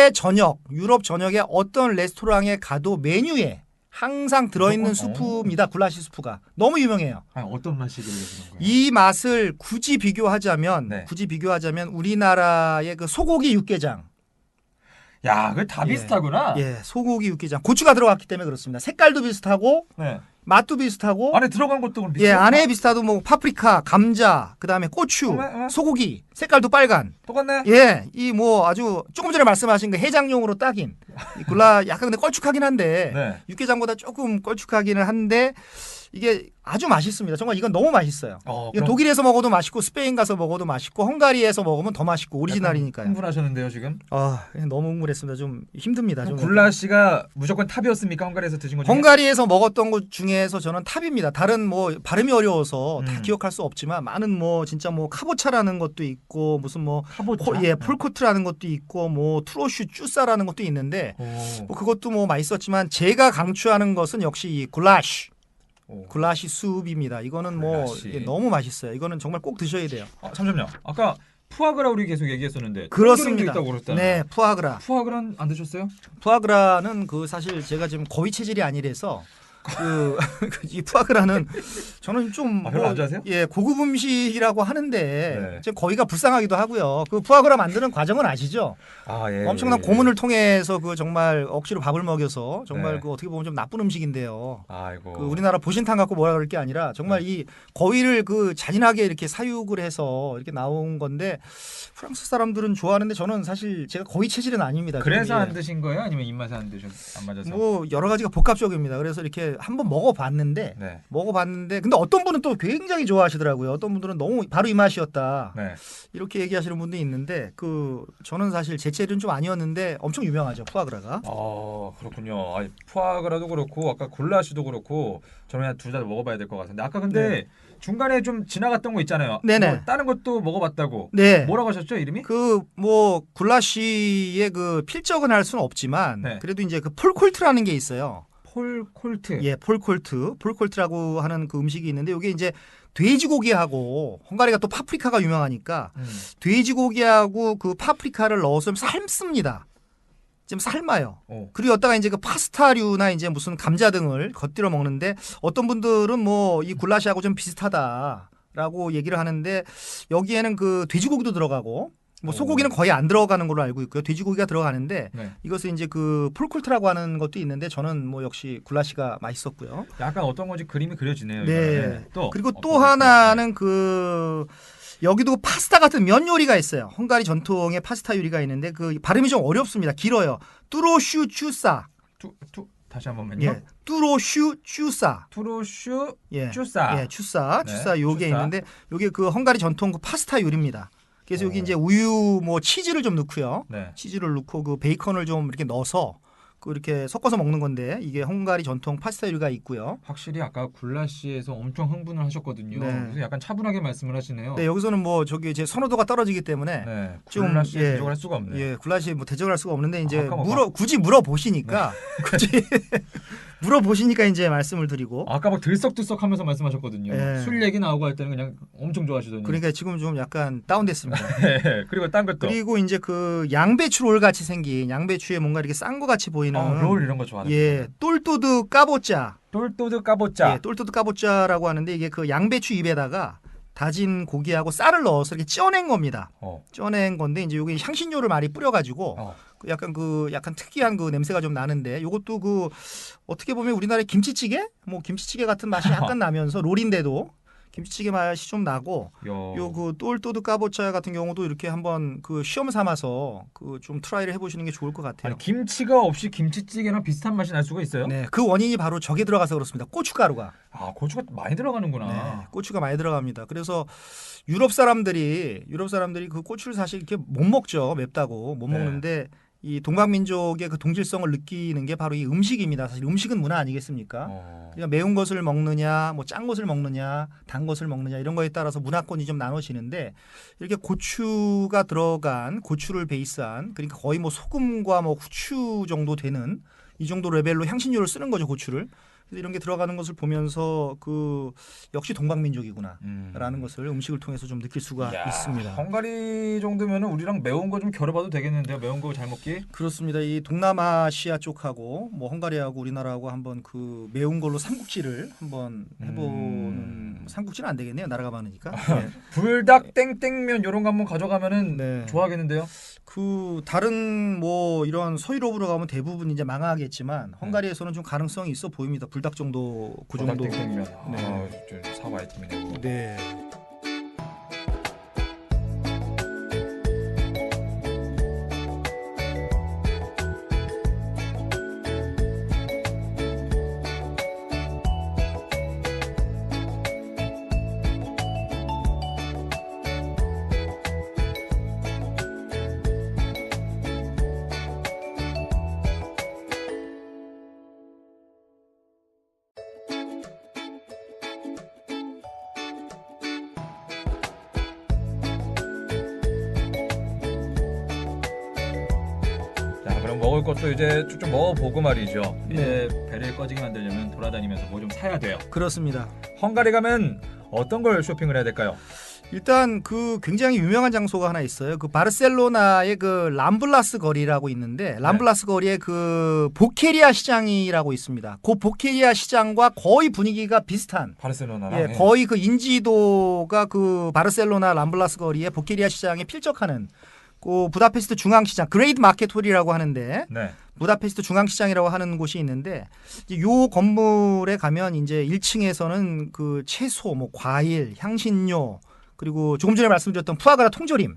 전역에 어떤 레스토랑에 가도 메뉴에 항상 들어있는 무조건, 수프입니다. 굴라시 수프가 너무 유명해요. 아니, 어떤 맛이길래 그런 거예요? 이 맛을 굳이 비교하자면 네. 우리나라의 그 소고기 육개장. 야, 그 다 예. 비슷하구나. 예, 소고기 육개장. 고추가 들어갔기 때문에 그렇습니다. 색깔도 비슷하고 네. 맛도 비슷하고 안에 들어간 것도 그럼 예, 비슷해요? 안에 비슷하도 뭐 파프리카, 감자, 그다음에 고추, 소고기, 색깔도 빨간. 똑같네. 예, 이 뭐 아주 조금 전에 말씀하신 그 해장용으로 딱인 이 굴라 약간 근데 걸쭉하긴 한데 네. 육개장보다 조금 걸쭉하기는 한데 이게 아주 맛있습니다. 정말 이건 너무 맛있어요. 이건 그럼 독일에서 먹어도 맛있고 스페인 가서 먹어도 맛있고 헝가리에서 먹으면 더 맛있고 오리지널이니까요. 흥분하셨는데요 지금? 아, 너무 흥분했습니다. 좀 힘듭니다. 좀 굴라시가 무조건 탑이었습니까? 헝가리에서 드신 것 중에? 헝가리에서 먹었던 것 중에서 저는 탑입니다. 다른 뭐 발음이 어려워서 다 음. 기억할 수 없지만 많은 뭐 진짜 뭐 카보차라는 것도 있고 무슨 뭐 카보차? 예, 폴코트라는 것도 있고 뭐 트로슈 쭈사라는 것도 있는데 뭐 그것도 뭐 맛있었지만 제가 강추하는 것은 역시 이 굴라시 숲입니다. 이거는 뭐 굴라시. 예, 너무 맛있어요. 이거는 정말 꼭 드셔야 돼요. 잠시만요. 아까 푸아그라 우리 계속 얘기했었는데 그렇습니다. 있다고 그랬잖아요. 네, 푸아그라. 푸아그라는 안 드셨어요? 푸아그라는 그 사실 제가 지금 거위 체질이 아니라서 이 푸아그라는 저는 좀 별로 안 좋아하세요? 예, 고급 음식이라고 하는데 네. 좀 거위가 불쌍하기도 하고요. 그 푸아그라 만드는 과정은 아시죠? 예. 엄청난 고문을 통해서 그 정말 억지로 밥을 먹여서 정말 네. 그 어떻게 보면 좀 나쁜 음식인데요. 아이고. 그 우리나라 보신탕 갖고 뭐라 그럴 게 아니라 정말 이 거위를 그 잔인하게 이렇게 사육을 해서 이렇게 나온 건데 프랑스 사람들은 좋아하는데 저는 사실 제가 거위 체질은 아닙니다. 그래서 좀, 안 드신 거예요? 아니면 입맛에 안 맞아서? 뭐 여러 가지가 복합적입니다. 그래서 이렇게 한번 먹어봤는데 네. 근데 어떤 분은 또 굉장히 좋아하시더라고요. 어떤 분들은 너무 바로 이 맛이었다 네. 이렇게 얘기하시는 분도 있는데 그 저는 사실 제 체질은 좀 아니었는데 엄청 유명하죠 푸아그라가. 그렇군요. 푸아그라도 그렇고 아까 굴라시도 그렇고 저는 둘 다 먹어봐야 될 것 같은데 아까 근데 중간에 좀 지나갔던 거 있잖아요. 네네. 뭐 다른 것도 먹어봤다고. 네. 뭐라고 하셨죠 이름이? 그 뭐 굴라시의 그 필적은 할 수는 없지만 네. 그래도 이제 그 폴콜트라는 게 있어요. 폴콜트. 예, 폴콜트라고 하는 그 음식이 있는데 이게 이제 돼지고기하고 헝가리가 또 파프리카가 유명하니까 돼지고기하고 그 파프리카를 넣어서 좀 삶습니다. 좀 삶아요. 그리고 여기다가 이제 그 파스타류나 이제 무슨 감자 등을 겉들여 먹는데 어떤 분들은 뭐 이 굴라시하고 좀 비슷하다라고 얘기를 하는데 여기에는 그 돼지고기도 들어가고 뭐 소고기는 거의 안 들어가는 걸로 알고 있고요. 돼지고기가 들어가는데 네. 이것을 이제 그 폴콜트라고 하는 것도 있는데 저는 뭐 역시 굴라시가 맛있었고요. 약간 어떤 건지 그림이 그려지네요. 네. 또 그리고 또 하나는 그 여기도 파스타 같은 면 요리가 있어요. 헝가리 전통의 파스타 요리가 있는데 그 발음이 좀 어렵습니다. 길어요. 뚜로슈 쭈사. 다시 한 번만요. 예. 뚜로슈 쭈사. 투로슈 예. 쭈사. 예, 추사. 네, 추사 요게 추사. 있는데 요게 그 헝가리 전통 그 파스타 요리입니다. 그래서 여기 이제 우유 뭐 치즈를 좀 넣고요. 네. 치즈를 넣고 그 베이컨을 좀 이렇게 넣어서 그 이렇게 섞어서 먹는 건데 이게 헝가리 전통 파스타 요리가 있고요. 확실히 아까 굴라시에서 엄청 흥분을 하셨거든요. 네. 그래서 약간 차분하게 말씀을 하시네요. 네, 여기서는 뭐 저기 제 선호도가 떨어지기 때문에 네. 좀, 굴라시에 예. 대적을 할 수가 없네. 예, 굴라시 뭐 대적을 할 수가 없는데 이제 아까 뭐 굳이 물어보시니까 굳이 물어보시니까 이제 말씀을 드리고 아까 막 들썩들썩하면서 말씀하셨거든요. 예. 술 얘기 나오고 할 때는 그냥 엄청 좋아하시더니. 그러니까 지금 좀 약간 다운됐습니다. 그리고 딴 것도. 그리고 이제 그 양배추 롤 같이 생긴 양배추에 뭔가 이렇게 싼 거 같이 보이는 롤 이런 거 좋아하는. 예, 똘또드 까보짜. 똘똘드 까보짜. 예, 똘똘드 까보짜라고 하는데 이게 그 양배추 잎에다가 다진 고기하고 쌀을 넣어서 이렇게 쪄낸 겁니다. 쪄낸 건데 이제 여기 향신료를 많이 뿌려가지고 약간 특이한 그 냄새가 좀 나는데 이것도 그 어떻게 보면 우리나라의 김치찌개 뭐 김치찌개 같은 맛이 약간 나면서 롤인데도 김치찌개 맛이 좀 나고 요 그 똘똘드 까보차 같은 경우도 이렇게 한번 그 시험 삼아서 그 좀 트라이를 해보시는 게 좋을 것 같아요. 아니, 김치가 없이 김치찌개랑 비슷한 맛이 날 수가 있어요? 네, 그 원인이 바로 저게 들어가서 그렇습니다. 고춧가루가. 고추가 많이 들어가는구나. 네, 고추가 많이 들어갑니다. 그래서 유럽 사람들이 그 고추를 사실 이렇게 못 먹죠. 맵다고 못 먹는데 이 동방민족의 그 동질성을 느끼는 게 바로 이 음식입니다. 사실 음식은 문화 아니겠습니까? 그러니까 매운 것을 먹느냐, 뭐 짠 것을 먹느냐, 단 것을 먹느냐 이런 거에 따라서 문화권이 좀 나눠지는데 이렇게 고추가 들어간 고추를 베이스한 그러니까 거의 뭐 소금과 뭐 후추 정도 되는 이 정도 레벨로 향신료를 쓰는 거죠 고추를. 그래서 이런 게 들어가는 것을 보면서 그 역시 동방민족이구나라는 것을 음식을 통해서 좀 느낄 수가 야, 있습니다. 헝가리 정도면은 우리랑 매운 거 좀 겨뤄봐도 되겠는데요. 매운 거 잘 먹기? 그렇습니다. 이 동남아시아 쪽하고 뭐 헝가리하고 우리나라하고 한번 그 매운 걸로 삼국지를 한번 해보는 삼국지는 안 되겠네요. 나라가 많으니까. 네. 불닭 땡땡면 이런 거 한번 가져가면은 네. 좋아하겠는데요. 그 다른 뭐 이런 서유럽으로 가면 대부분 이제 망하겠지만 헝가리에서는 좀 가능성이 있어 보입니다. 불닭 정도 그 불닭 정도. 땡땡면. 네. 좀 사와야 됩니다. 네. 자, 그럼 먹을 것도 이제 좀 먹어보고 말이죠. 네. 이제 배를 꺼지게 만들려면 돌아다니면서 뭐 좀 사야 돼요. 그렇습니다. 헝가리 가면 어떤 걸 쇼핑을 해야 될까요? 일단 그 굉장히 유명한 장소가 하나 있어요. 그 바르셀로나의 그 람블라스 거리라고 있는데 람블라스 거리에 그 보케리아 시장이라고 있습니다. 그 보케리아 시장과 거의 분위기가 비슷한. 바르셀로나랑. 예, 거의 그 인지도가 그 바르셀로나 람블라스 거리에 보케리아 시장에 필적하는 그 부다페스트 중앙시장 그레이트 마켓홀이라고 하는데 네. 부다페스트 중앙시장이라고 하는 곳이 있는데 이제 요 건물에 가면 이제 1층에서는 그 채소, 뭐 과일, 향신료 그리고 조금 전에 말씀드렸던 푸아그라 통조림,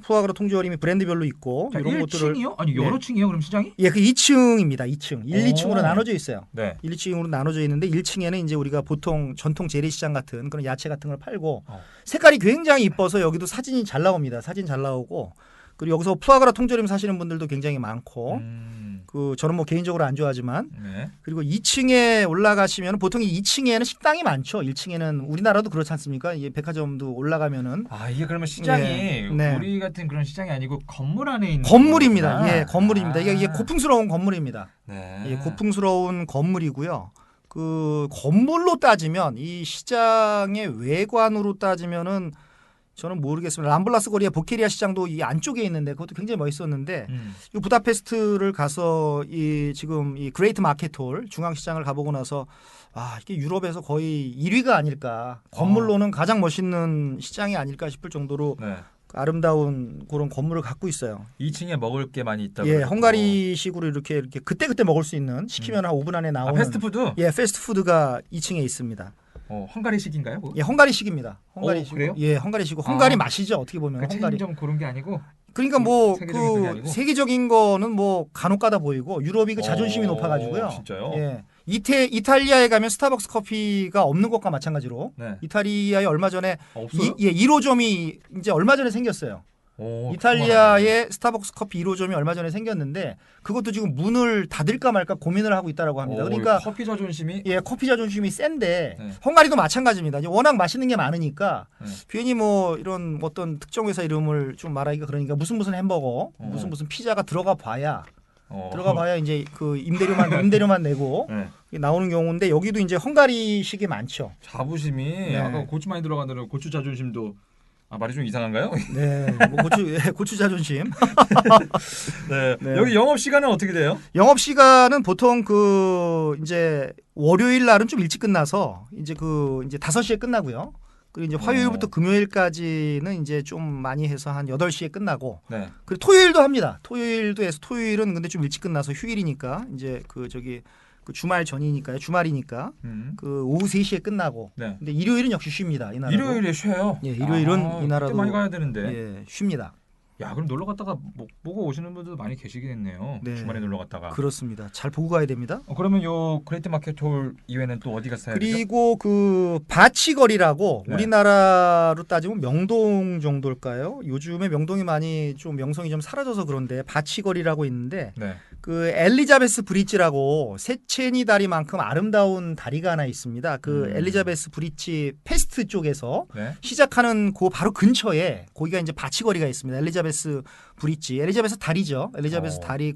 푸아그라 통조림이 브랜드별로 있고 자, 이런 것들을 1층이요? 아니 여러 네. 층이요? 그럼 시장이? 예, 그 2층입니다. 2층. 1, 2층으로 나눠져 있어요. 네. 1, 2층으로 나눠져 있는데 1층에는 이제 우리가 보통 전통 재래시장 같은 그런 야채 같은 걸 팔고 색깔이 굉장히 이뻐서 여기도 사진이 잘 나옵니다. 사진 잘 나오고 그리고 여기서 푸아그라 통조림 사시는 분들도 굉장히 많고 그 저는 뭐 개인적으로 안 좋아하지만 네. 그리고 2층에 올라가시면 보통 2층에는 식당이 많죠. 1층에는 우리나라도 그렇지 않습니까? 이 백화점도 올라가면 아 이게 그러면 시장이 네. 우리 같은 그런 시장이 아니고 건물 안에 있는 건물입니다. 거구나. 예, 건물입니다. 이게 고풍스러운 건물입니다. 네. 예, 고풍스러운 건물이고요. 그 건물로 따지면 이 시장의 외관으로 따지면은 저는 모르겠습니다. 람블라스 거리의 보케리아 시장도 이 안쪽에 있는데 그것도 굉장히 멋있었는데 이 부다페스트를 가서 이 지금 이 그레이트 마켓홀 중앙시장을 가보고 나서 아 이게 유럽에서 거의 1위가 아닐까 건물로는 가장 멋있는 시장이 아닐까 싶을 정도로 네. 아름다운 그런 건물을 갖고 있어요. 2층에 먹을 게 많이 있다고. 예, 헝가리식으로 이렇게 그때 먹을 수 있는 시키면 한 5분 안에 나오는 패스트푸드? 예, 패스트푸드가 2층에 있습니다. 헝가리식인가요? 그거? 예, 헝가리식입니다. 헝가리식. 그래요? 예, 헝가리식. 헝가리 맛이죠. 어떻게 보면 그 헝가리. 체인점 그런 게 아니고. 그러니까 뭐 세계적인 그게 그 아니고? 세계적인 거는 뭐 간혹가다 보이고 유럽이 그 자존심이 높아가지고요. 진짜요? 예, 이탈리아에 가면 스타벅스 커피가 없는 것과 마찬가지로 네. 이탈리아에 얼마 전에 없어요? 1호점이 이제 얼마 전에 생겼어요. 이탈리아의 스타벅스 커피 1호점이 얼마 전에 생겼는데 그것도 지금 문을 닫을까 말까 고민을 하고 있다라고 합니다. 그러니까 커피 자존심이 예, 커피 자존심이 센데 네. 헝가리도 마찬가지입니다. 이제 워낙 맛있는 게 많으니까 네. 괜히 뭐 이런 어떤 특정 회사 이름을 좀 말하기가 그러니까 무슨 햄버거, 무슨 피자가 들어가 봐야 이제 그 임대료만 내고 네. 나오는 경우인데 여기도 이제 헝가리식이 많죠. 자부심이 네. 아까 고추 많이 들어간다는 고추 자존심도 말이 좀 이상한가요? 네, 뭐 고추 자존심. 네. 네. 여기 영업 시간은 어떻게 돼요? 영업 시간은 보통 그 이제 월요일 날은 좀 일찍 끝나서 이제 5시에 끝나고요. 그리고 이제 화요일부터 금요일까지는 이제 좀 많이 해서 한 8시에 끝나고. 네. 그리고 토요일도 합니다. 토요일은 근데 좀 일찍 끝나서 휴일이니까 이제 그 주말 전이니까요. 주말이니까 그 오후 3시에 끝나고. 네. 근데 일요일은 역시 쉬입니다. 이 나라도. 일요일에 쉬어요? 예, 일요일은 이 나라도 그때 많이 가야 되는데. 예, 쉬입니다. 야, 그럼 놀러 갔다가 보고 오시는 분들도 많이 계시겠네요. 네. 주말에 놀러 갔다가. 그렇습니다. 잘 보고 가야 됩니다. 그러면 요 그레이트 마켓홀 이외에는 또 어디 가서 사야 되죠? 그리고 그 바치거리라고 네. 우리나라로 따지면 명동 정도일까요? 요즘에 명동이 많이 좀 명성이 좀 사라져서 그런데 바치거리라고 있는데 네. 그 엘리자베스 브릿지라고 세체니 다리만큼 아름다운 다리가 하나 있습니다. 그 엘리자베스 브릿지 패스트 쪽에서 네. 시작하는 그 바로 근처에 거기가 이제 바치거리가 있습니다. 엘리자베스 브릿지, 엘리자베스 다리죠. 엘리자베스 다리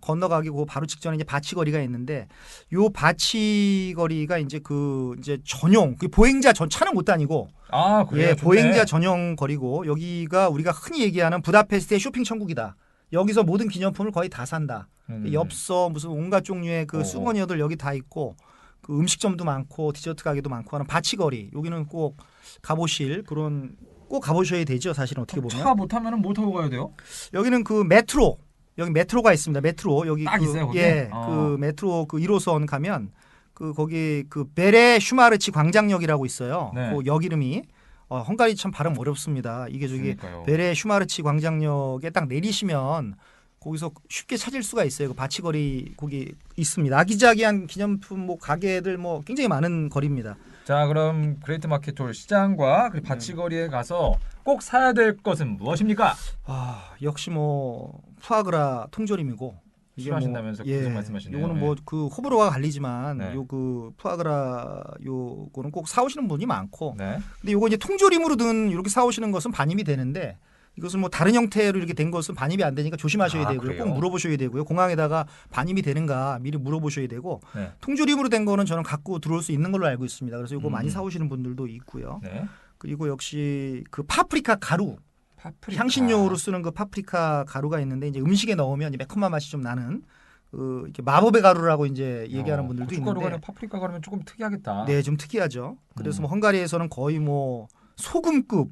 건너가기 그 바로 직전에 이제 바치거리가 있는데 요 바치거리가 이제 그 이제 전용 그 보행자 전 차는 못 다니고 아 그래요? 예, 좋네. 보행자 전용 거리고 여기가 우리가 흔히 얘기하는 부다페스트의 쇼핑 천국이다. 여기서 모든 기념품을 거의 다 산다. 엽서 무슨 온갖 종류의 그 수거니어들 여기 다 있고 그 음식점도 많고 디저트 가게도 많고 하는 바치거리. 여기는 꼭 가보실 그런 꼭 가보셔야 되죠. 사실은 어떻게 보면. 차 못 타면은 뭐 타고 가야 돼요? 여기는 그 메트로 여기 메트로가 있습니다. 메트로 여기 딱 그, 있어요, 거기? 예, 그 메트로 그 1호선 가면 그 거기 그 베레 슈마르치 광장역이라고 있어요. 네. 그 역 이름이 헝가리 참 발음 어렵습니다. 이게 저기 그러니까요. 베레 슈마르치 광장역에 딱 내리시면 거기서 쉽게 찾을 수가 있어요. 그 바치거리 거기 있습니다. 아기자기한 기념품 뭐 가게들 뭐 굉장히 많은 거리입니다. 자 그럼 그레이트 마켓홀 시장과 그리고 바치거리에 가서 꼭 사야 될 것은 무엇입니까? 아 역시 뭐 푸아그라 통조림이고 이게 싫어하신다면서 계속 말씀하시네요. 요거는 예. 뭐 그 호불호가 갈리지만 네. 요 그 푸아그라 요거는 꼭 사오시는 분이 많고 네. 근데 요거 이제 통조림으로 든 이렇게 사오시는 것은 반입이 되는데 이것은 뭐 다른 형태로 이렇게 된 것은 반입이 안 되니까 조심하셔야 아, 되고요. 그래요? 꼭 물어보셔야 되고요. 공항에다가 반입이 되는가 미리 물어보셔야 되고 네. 통조림으로 된 거는 저는 갖고 들어올 수 있는 걸로 알고 있습니다. 그래서 요거 많이 사오시는 분들도 있고요. 네. 그리고 역시 그 파프리카 가루 파프리카. 향신료로 쓰는 그 파프리카 가루가 있는데 이제 음식에 넣으면 이제 매콤한 맛이 좀 나는 그 이렇게 마법의 가루라고 이제 얘기하는 분들도 고춧가루가 있는데 파프리카 가루면 조금 특이하겠다. 네, 좀 특이하죠. 그래서 뭐 헝가리에서는 거의 뭐 소금급,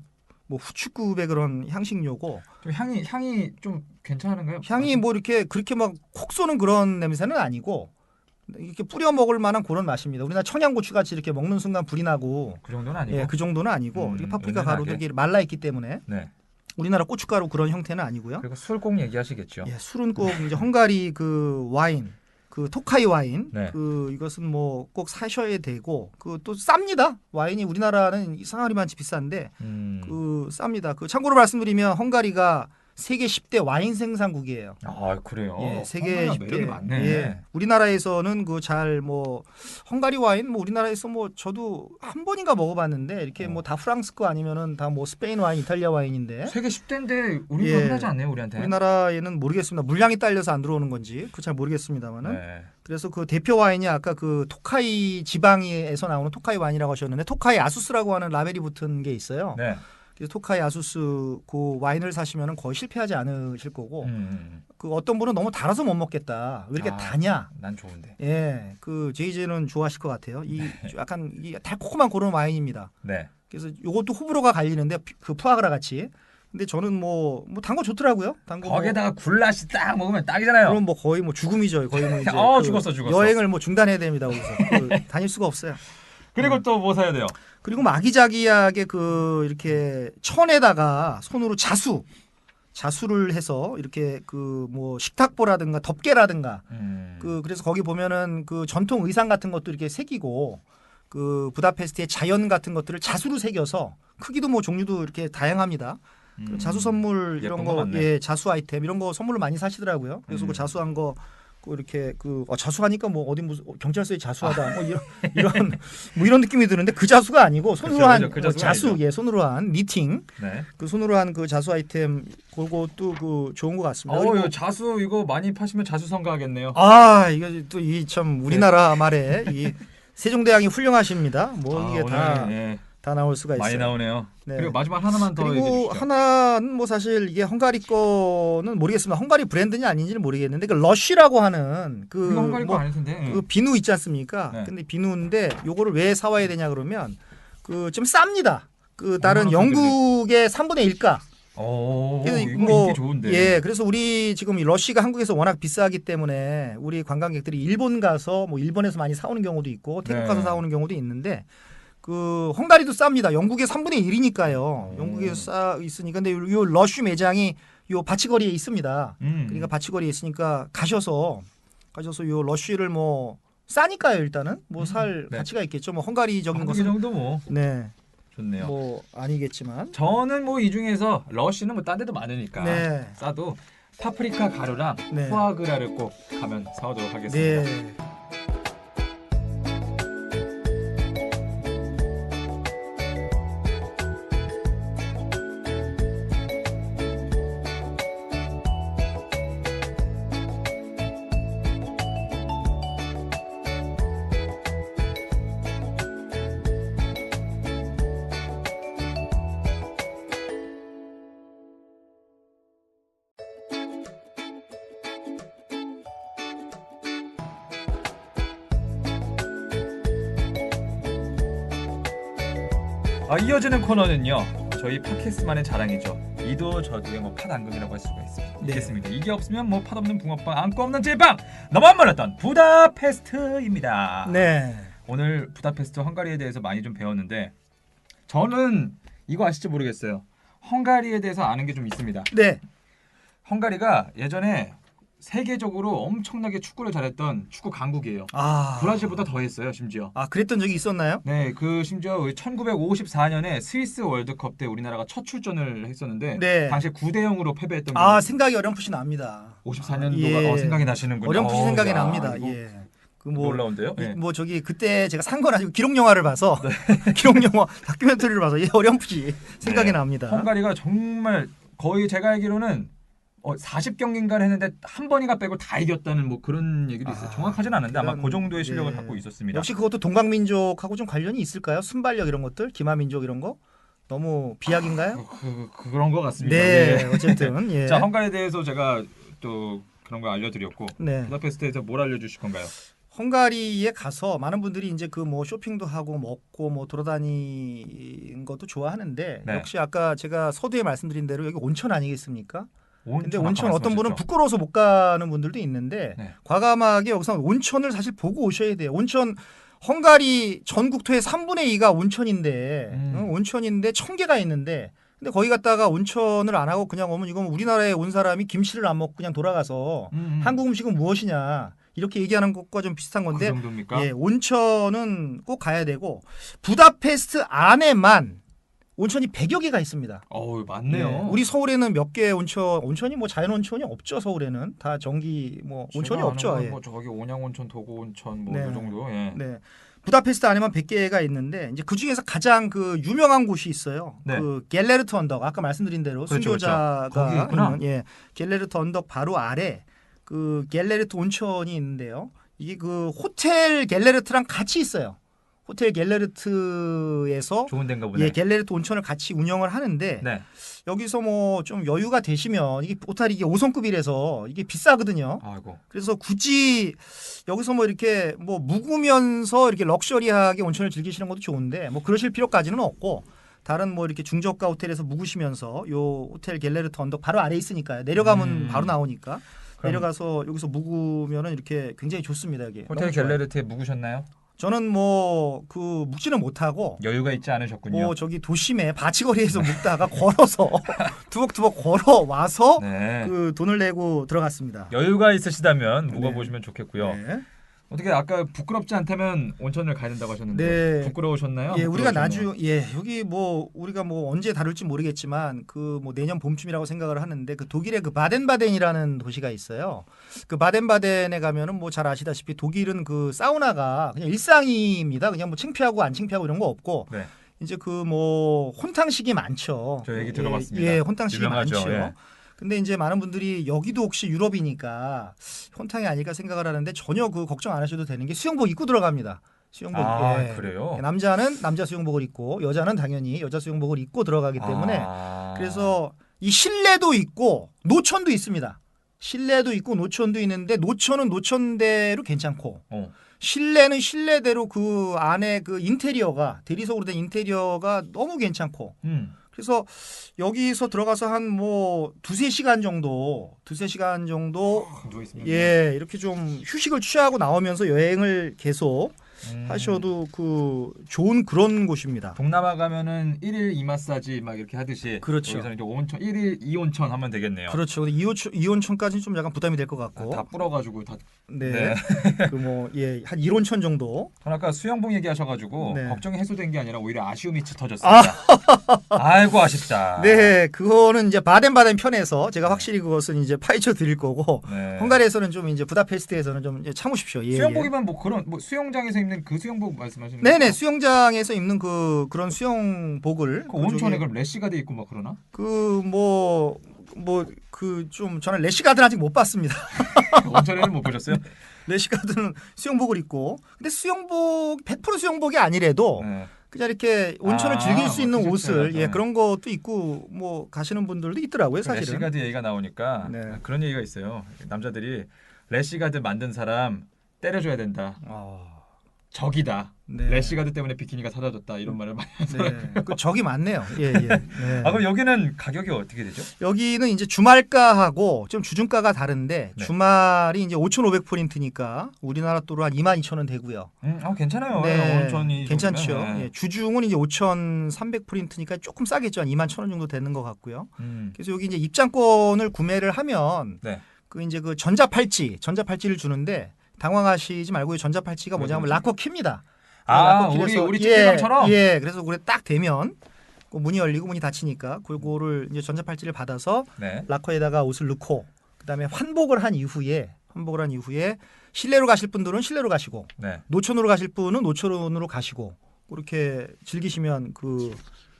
뭐 후추급의 그런 향신료고 좀 향이 좀 괜찮은가요? 향이 뭐 이렇게 그렇게 막 콕 쏘는 그런 냄새는 아니고 이렇게 뿌려 먹을 만한 그런 맛입니다. 우리나라 청양고추 같이 이렇게 먹는 순간 불이 나고 그 정도는 아니고. 예, 그 정도는 아니고 이렇게 파프리카 은은하게. 가루도 이렇게 말라 있기 때문에 네. 우리나라 고춧가루 그런 형태는 아니고요. 그리고 술 꼭 얘기하시겠죠. 예, 술은 꼭 이제 헝가리 그 와인, 그 토카이 와인, 네. 그 이것은 뭐 꼭 사셔야 되고 그 또 쌉니다. 와인이 우리나라는 상하리만치 비싼데 그 쌉니다. 그 참고로 말씀드리면 헝가리가 세계 10대 와인 생산국이에요. 아 그래요. 예, 세계 헝가리가 10대. 매력이 많네. 예, 우리나라에서는 그 잘 뭐 헝가리 와인 뭐 우리나라에서 뭐 저도 한 번인가 먹어봤는데 이렇게 뭐 다 프랑스 거 아니면은 다 뭐 스페인 와인, 이탈리아 와인인데 세계 10대인데 우리 예. 흔하지 않네요 우리한테. 우리나라에는 모르겠습니다. 물량이 딸려서 안 들어오는 건지 그 잘 모르겠습니다만은. 네. 그래서 그 대표 와인이 아까 그 토카이 지방에서 나오는 토카이 와인이라고 하셨는데 토카이 아수스라고 하는 라벨이 붙은 게 있어요. 네. 그래서 토카이 아수스 그 와인을 사시면 거의 실패하지 않으실 거고 그 어떤 분은 너무 달아서 못 먹겠다. 왜 이렇게 다냐? 난 좋은데. 예, 그 제이제는 좋아하실 것 같아요. 이 약간 이 달콤한 그런 와인입니다. 네. 그래서 이것도 호불호가 갈리는데 그 푸아그라 같이. 근데 저는 뭐 단 거 좋더라고요. 단 거 거기에다가 굴라시 딱 먹으면 딱이잖아요. 그럼 뭐 거의 뭐 죽음이죠. 거의 뭐 이제 죽었어. 여행을 뭐 중단해야 됩니다. 거기서 다닐 수가 없어요. 그리고 또 뭐 사야 돼요? 그리고 뭐 아기자기하게 그 이렇게 천에다가 손으로 자수를 해서 이렇게 그 뭐 식탁보라든가 덮개라든가 그래서 거기 보면은 그 전통 의상 같은 것도 이렇게 새기고 그 부다페스트의 자연 같은 것들을 자수로 새겨서 크기도 뭐 종류도 이렇게 다양합니다. 자수 선물 이런 거 많네. 예, 자수 아이템 이런 거 선물로 많이 사시더라고요. 그래서 그 자수한 거 이렇게 그 자수하니까 뭐 어디 무슨 경찰서에 자수하다 뭐 이런 뭐 이런 느낌이 드는데 그 자수가 아니고 손으로 한 그 자수가 자수 아니죠. 예 손으로 한 니팅 네. 그 손으로 한 그 자수 아이템 그것도 그 좋은 것 같습니다. 이거 그리고 자수 이거 많이 파시면 자수 성가하겠네요. 아 이거 또 이 참 우리나라 말에 이 세종대왕이 훌륭하십니다. 뭐 이게 오늘, 다 나올 수가 있어요. 많이 나오네요. 네. 그리고 마지막 하나만 더 얘기해 그리고 주시죠. 하나는 뭐 사실 이게 헝가리 거는 모르겠습니다. 헝가리 브랜드냐 아닌지는 모르겠는데 그 러쉬라고 하는 그 이거 헝가리 거 뭐 아닐 텐데. 그 비누 있지 않습니까? 네. 근데 비누인데 요거를 왜 사와야 되냐 그러면 그 좀 쌉니다. 그 다른 얼마나 영국의 3분의 1가. 그래서 이거 뭐, 인기 좋은데. 예, 그래서 우리 지금 이 러쉬가 한국에서 워낙 비싸기 때문에 우리 관광객들이 일본 가서 뭐 일본에서 많이 사오는 경우도 있고 태국 네. 가서 사오는 경우도 있는데 그 헝가리도 쌉니다. 영국의 3분의 1이니까요. 영국에서 싸 있으니까 근데 요 러쉬 매장이 요 바치거리에 있습니다. 그러니까 바치거리에 있으니까 가셔서 요 러쉬를 뭐 싸니까요 일단은 뭐 살 네. 가치가 있겠죠. 뭐 헝가리적인 이 것은 정도 뭐 네, 좋네요. 뭐 아니겠지만 저는 뭐 이 중에서 러쉬는 뭐 딴 데도 많으니까 네. 싸도 파프리카 가루랑 네. 푸아그라를 꼭 가면 사오도록 하겠습니다. 네. 이어지는 코너는요. 저희 팟캐스트만의 자랑이죠. 이도 저도의 뭐 팟안금이라고 할 수가 있습니다. 네. 있겠습니다. 이게 없으면 뭐 팟없는 붕어빵, 안고 없는 제빵. 너만 몰랐던 부다페스트입니다. 네. 오늘 부다페스트 헝가리에 대해서 많이 좀 배웠는데 저는 이거 아실지 모르겠어요. 헝가리에 대해서 아는 게 좀 있습니다. 네. 헝가리가 예전에 세계적으로 엄청나게 축구를 잘했던 축구 강국이에요. 브라질보다 더 했어요, 심지어. 그랬던 적이 있었나요? 네, 그 심지어 1954년에 스위스 월드컵 때 우리나라가 첫 출전을 했었는데 네. 당시에 9대 0으로 패배했던 게 생각이 어렴풋이 납니다. 54년도가 예. 생각이 나시는군요. 어렴풋이 생각이 야, 납니다. 이거 예. 놀라운데요? 예. 뭐 저기 그때 제가 산 건 아니고 기록 영화를 봐서 기록 영화 다큐멘터리를 봐서 어렴풋이 생각이 납니다. 헝가리가 정말 거의 제가 알기로는 40경기인가를 했는데 한 번인가 빼고 다 이겼다는 뭐 그런 얘기도 있어요. 정확하지는 않은데 아마 그 정도의 실력을 갖고 있었습니다. 역시 그것도 동방민족하고 좀 관련이 있을까요? 순발력 이런 것들, 기마민족 이런 거 너무 비약인가요? 그런 것 같습니다. 네, 예. 어쨌든 예. 자, 헝가리에 대해서 제가 또 그런 거 알려드렸고 네. 부다페스트에서 뭘 알려주실 건가요? 헝가리에 가서 많은 분들이 이제 그 뭐 쇼핑도 하고 먹고 뭐 돌아다니는 것도 좋아하는데 네. 역시 아까 제가 서두에 말씀드린 대로 여기 온천 아니겠습니까? 근데 아까 온천 어떤 분은 말씀하셨죠? 부끄러워서 못 가는 분들도 있는데 네. 과감하게 여기서 온천을 사실 보고 오셔야 돼요. 온천 헝가리 전 국토의 3분의 2가 온천인데 온천인데 1000개가 있는데 근데 거기 갔다가 온천을 안 하고 그냥 오면 이건 우리나라에 온 사람이 김치를 안 먹고 그냥 돌아가서 한국 음식은 무엇이냐 이렇게 얘기하는 것과 좀 비슷한 건데 그 정도입니까? 예, 온천은 꼭 가야 되고 부다페스트 안에만 온천이 100여 개가 있습니다. 맞네요. 예, 우리 서울에는 몇 개 온천이 뭐 자연 온천이 없죠. 서울에는 다 전기 뭐 온천이 없죠. 예. 뭐 저기 온양온천, 도구온천 뭐 네. 이 정도. 예. 네. 부다페스트 안에만 100개가 있는데 이제 그 중에서 가장 그 유명한 곳이 있어요. 네. 그 갤레르트 언덕 아까 말씀드린 대로 그렇죠, 순교자가 거기 있구나. 있는 갤레르트 언덕 바로 아래 그 갤레르트 온천이 있는데요. 이게 그 호텔 갤레르트랑 같이 있어요. 호텔 갤레르트에서 좋은 데인가 보네. 갤레르트 온천을 같이 운영을 하는데 네. 여기서 뭐 좀 여유가 되시면 이게 호텔이 이게 5성급이라서 이게 비싸거든요. 아이고. 그래서 굳이 여기서 뭐 이렇게 뭐 묵으면서 이렇게 럭셔리하게 온천을 즐기시는 것도 좋은데 뭐 그러실 필요까지는 없고 다른 뭐 이렇게 중저가 호텔에서 묵으시면서 요 호텔 갤레르트 언덕 바로 아래 있으니까요. 내려가면 바로 나오니까 내려가서 여기서 묵으면은 이렇게 굉장히 좋습니다. 여기. 호텔 갤레르트에 묵으셨나요? 저는 뭐 그 묵지는 못하고 여유가 있지 않으셨군요. 뭐 저기 도심에 바치거리에서 묵다가 걸어서 두벅두벅 걸어 와서 네. 그 돈을 내고 들어갔습니다. 여유가 있으시다면 묵어보시면 좋겠고요. 네. 어떻게 아까 부끄럽지 않다면 온천을 가야 된다고 하셨는데 네. 부끄러우셨나요? 예, 우리가 부끄러우셨나요? 여기 뭐 우리가 뭐 언제 다룰지 모르겠지만 그 뭐 내년 봄쯤이라고 생각을 하는데 그 독일의 그 바덴바덴이라는 도시가 있어요. 그 바덴바덴에 가면은 뭐 잘 아시다시피 독일은 그 사우나가 그냥 일상입니다. 그냥 뭐 창피하고 안 창피하고 이런 거 없고 네. 이제 그 뭐 혼탕식이 많죠. 저 얘기 들어봤습니다. 예, 혼탕식이 유명하죠. 많죠. 예. 근데 이제 많은 분들이 여기도 혹시 유럽이니까 혼탕이 아닐까 생각을 하는데 전혀 그 걱정 안 하셔도 되는 게 수영복 입고 들어갑니다. 수영복. 예. 그래요? 남자는 남자 수영복을 입고 여자는 당연히 여자 수영복을 입고 들어가기 때문에 그래서 이 실내도 있고 노천도 있습니다. 실내도 있고 노천도 있는데 노천은 노천대로 괜찮고 실내는 실내대로 그 안에 그 인테리어가 대리석으로 된 인테리어가 너무 괜찮고 그래서 여기서 들어가서 한 뭐 두세 시간 정도 누워 있으면 예 이렇게 좀 휴식을 취하고 나오면서 여행을 계속 하셔도 그 좋은 그런 곳입니다. 동남아 가면은 1일 2마사지 막 이렇게 하듯이 그렇죠. 여기서 이제 온천 1일 2온천 하면 되겠네요. 그렇죠. 근데 이온천까지는 좀 약간 부담이 될 것 같고. 다 불어가지고 다. 네. 그 뭐 예 한 1온천 정도. 전 아까 수영복 얘기하셔가지고 네. 걱정이 해소된 게 아니라 오히려 아쉬움이 짙어졌습니다. 아이고 아쉽다. 네, 그거는 이제 바덴바덴 편에서 제가 확실히 그것은 이제 파헤쳐 드릴 거고 네. 헝가리에서는 좀 이제 부다페스트에서는 좀 이제 참으십시오. 예, 수영복이면 뭐 그런 뭐 수영장에서 입는 그 수영복 말씀하시는 네네 거죠? 수영장에서 입는 그런 수영복을 그 온천에 그럼 래시가드 입고 막 그러나? 그 좀 저는 래시가드는 아직 못 봤습니다. 온천에는 못 보셨어요? 래시가드는 수영복을 입고 근데 수영복 100% 수영복이 아니래도 네. 그냥 이렇게 온천을 즐길 수 있는 티셔츠 옷을 같은. 그런 것도 입고 뭐 가시는 분들도 있더라고요 사실은. 래시가드 얘기가 나오니까 네. 그런 얘기가 있어요. 남자들이 래시가드 만든 사람 때려줘야 된다. 적이다. 네. 래시가드 때문에 비키니가 사라졌다 이런 말을 많이 하더라고요. 네. 그 적이 많네요. 예, 예. 네. 아 그럼 여기는 가격이 어떻게 되죠? 여기는 이제 주말가하고 좀 주중가가 다른데 네. 주말이 이제 5,500포인트니까 우리나라 돈으로 한 22,000원 되고요. 괜찮아요. 네, 온천이 괜찮죠. 정도면, 네. 예, 주중은 이제 5,300포인트니까 조금 싸겠죠. 한 21,000원 정도 되는 것 같고요. 그래서 여기 이제 입장권을 구매를 하면 네. 그 이제 그 전자팔찌를 주는데 당황하시지 말고 전자팔찌가 뭐냐면 뭐지? 락커키입니다. 아 락커키에서 우리 찜질방처럼. 예, 그래서 그래 딱 되면 그 문이 열리고 문이 닫히니까 그거를 이제 전자팔찌를 받아서 네. 락커에다가 옷을 넣고 그다음에 환복을 한 이후에 실내로 가실 분들은 실내로 가시고 네. 노천으로 가실 분은 노천으로 가시고 그렇게 즐기시면 그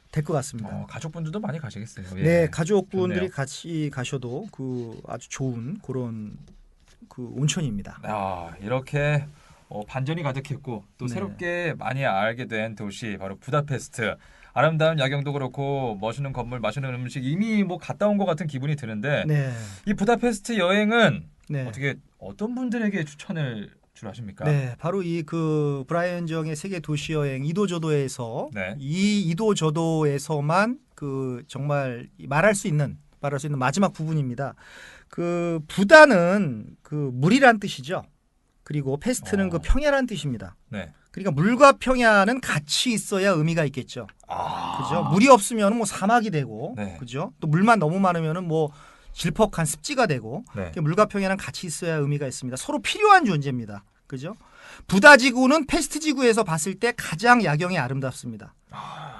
될 것 같습니다. 가족분들도 많이 가시겠어요. 예. 네, 가족분들이 좋네요. 같이 가셔도 그 아주 좋은 그런 그 온천입니다. 이렇게 반전이 가득했고 또 네. 새롭게 많이 알게 된 도시 바로 부다페스트. 아름다운 야경도 그렇고 멋있는 건물, 맛있는 음식 이미 뭐 갔다 온 것 같은 기분이 드는데 네, 이 부다페스트 여행은 네. 어떻게 어떤 분들에게 추천을 주로 하십니까? 네, 바로 이 그 브라이언 정의 세계 도시 여행 이도저도에서 네. 이 이도저도에서만 그 정말 말할 수 있는 마지막 부분입니다. 그 부다는 그 물이란 뜻이죠. 그리고 페스트는 그 평야란 뜻입니다. 네. 그러니까 물과 평야는 같이 있어야 의미가 있겠죠. 그죠? 물이 없으면 뭐 사막이 되고, 네. 그죠? 또 물만 너무 많으면은 뭐 질퍽한 습지가 되고, 네. 물과 평야는 같이 있어야 의미가 있습니다. 서로 필요한 존재입니다. 그죠? 부다 지구는 페스트 지구에서 봤을 때 가장 야경이 아름답습니다.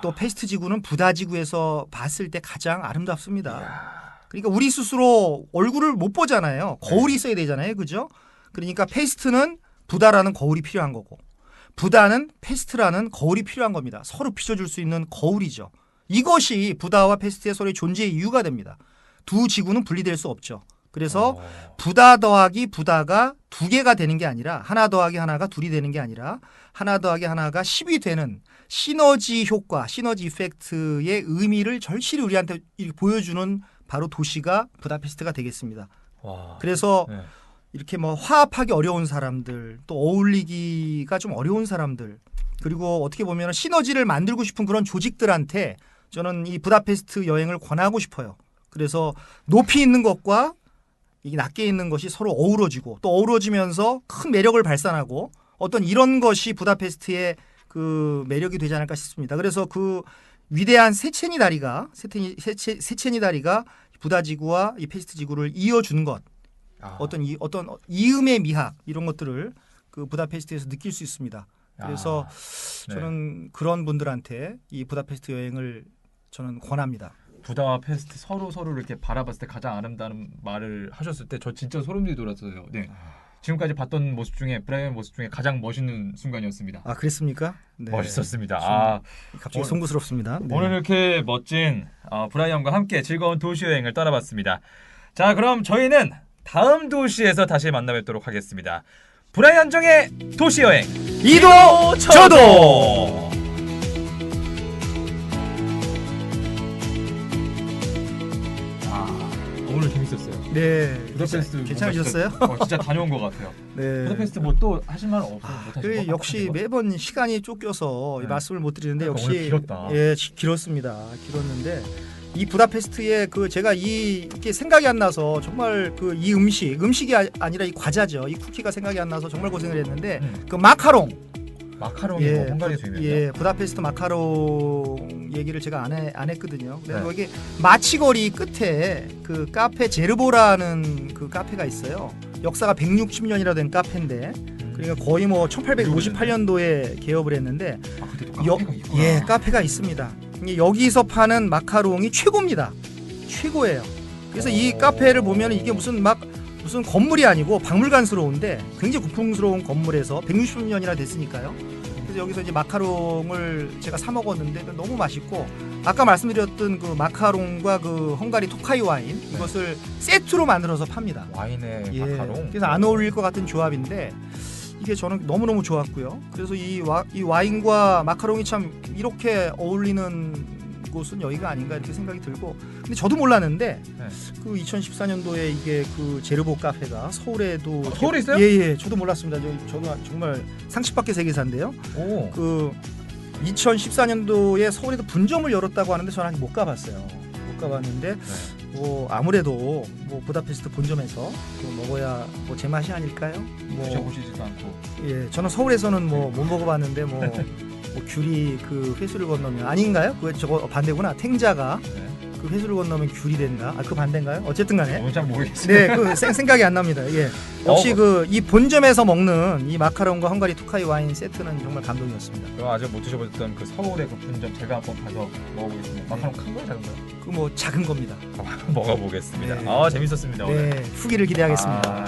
또 페스트 지구는 부다 지구에서 봤을 때 가장 아름답습니다. 그러니까 우리 스스로 얼굴을 못 보잖아요. 거울이 있어야 되잖아요. 그죠? 그러니까 페스트는 부다라는 거울이 필요한 거고 부다는 페스트라는 거울이 필요한 겁니다. 서로 비춰줄 수 있는 거울이죠. 이것이 부다와 페스트의 서로의 존재의 이유가 됩니다. 두 지구는 분리될 수 없죠. 그래서 부다 더하기 부다가 두 개가 되는 게 아니라 하나 더하기 하나가 둘이 되는 게 아니라 하나 더하기 하나가 10이 되는 시너지 효과, 시너지 이펙트의 의미를 절실히 우리한테 보여주는 바로 도시가 부다페스트가 되겠습니다. 그래서 네. 이렇게 뭐 화합하기 어려운 사람들, 또 어울리기가 좀 어려운 사람들, 그리고 어떻게 보면 시너지를 만들고 싶은 그런 조직들한테 저는 이 부다페스트 여행을 권하고 싶어요. 그래서 높이 있는 것과 이 낮게 있는 것이 서로 어우러지고 또 어우러지면서 큰 매력을 발산하고 어떤 이런 것이 부다페스트의 그 매력이 되지 않을까 싶습니다. 그래서 그 위대한 세체니 다리가 부다 지구와 이 페스트 지구를 이어준 것, 어떤 이음의 미학 이런 것들을 그 부다페스트에서 느낄 수 있습니다. 그래서 저는 그런 분들한테 이 부다페스트 여행을 저는 권합니다. 부다와 페스트 서로를 이렇게 바라봤을 때 가장 아름다운 말을 하셨을 때 저 진짜 소름이 돋았어요. 네. 지금까지 봤던 모습 중에 브라이언 모습 중에 가장 멋있는 순간이었습니다. 그랬습니까? 네. 멋있었습니다. 갑자기 송구스럽습니다. 네. 오늘 이렇게 멋진 브라이언과 함께 즐거운 도시 여행을 떠나봤습니다. 자, 그럼 저희는 다음 도시에서 다시 만나뵙도록 하겠습니다. 브라이언 정의 도시 여행 이도저도. 오늘 재밌었어요. 네. 부다페스트 괜찮으셨어요? 진짜 다녀온 것 같아요. 네. 부다페스트 뭐 또 하실 말은 없어요? 역시 매번 시간이 쫓겨서 네. 말씀을 못 드리는데 그러니까 역시 오늘 길었다. 예, 길었습니다. 길었는데 이 부다페스트에 그 제가 이게 생각이 안 나서 정말 그 이 음식이 아니라 이 과자죠. 이 쿠키가 생각이 안 나서 정말 고생을 했는데 그 마카롱이 헝가리에서 유명해요. 예, 부다페스트 마카롱 얘기를 제가 안 했거든요. 그래서 네. 여기 마치거리 끝에 그 카페 제르보라는 그 카페가 있어요. 역사가 160년이나 된 카페인데 그러니까 거의 뭐 1858년도에 개업을 했는데 근데 또 카페가 있구나. 예, 카페가 있습니다. 여기서 파는 마카롱이 최고입니다. 최고예요. 그래서 이 카페를 보면 이게 무슨 건물이 아니고 박물관스러운데 굉장히 고풍스러운 건물에서 160년이나 됐으니까요. 그래서 여기서 이제 마카롱을 제가 사 먹었는데 너무 맛있고 아까 말씀드렸던 그 마카롱과 그 헝가리 토카이 와인 이것을 세트로 만들어서 팝니다. 와인에 예, 마카롱. 그래서 안 어울릴 것 같은 조합인데 이게 저는 너무너무 좋았고요. 그래서 이 와인과 마카롱이 참 이렇게 어울리는 곳은 여기가 아닌가 이렇게 생각이 들고, 근데 저도 몰랐는데 네. 그 2014년도에 이게 그 제르보 카페가 서울에도 서울에 있어요? 예예, 저도 몰랐습니다. 저도 정말 상식 밖의 세계사인데요. 오. 그 2014년도에 서울에도 분점을 열었다고 하는데 저는 아직 못 가봤어요. 못 가봤는데 네. 뭐 아무래도 뭐 부다페스트 본점에서 또 먹어야 뭐 제맛이 아닐까요? 뭐 드셔보시지도 않고. 예, 저는 서울에서는 뭐 못 먹어봤는데 뭐 귤이 그 회수를 건너면 아닌가요? 그 저거 반대구나. 탱자가 네. 그 회수를 건너면 귤이 된다. 아, 그 반대인가요? 어쨌든 간에. 잘 모르겠어요. 네, 그 생각이 안 납니다. 예. 역시 그 이 본점에서 먹는 이 마카롱과 헝가리 토카이 와인 세트는 정말 감동이었습니다. 그럼 아직 못 드셔보셨던 그 서울의 그 분점 제가 한번 가서 먹어보겠습니다. 마카롱 큰 거예요, 작은 거요? 그 뭐 작은 겁니다. 먹어보겠습니다. 네. 아 재밌었습니다 오늘. 네, 후기를 기대하겠습니다. 아,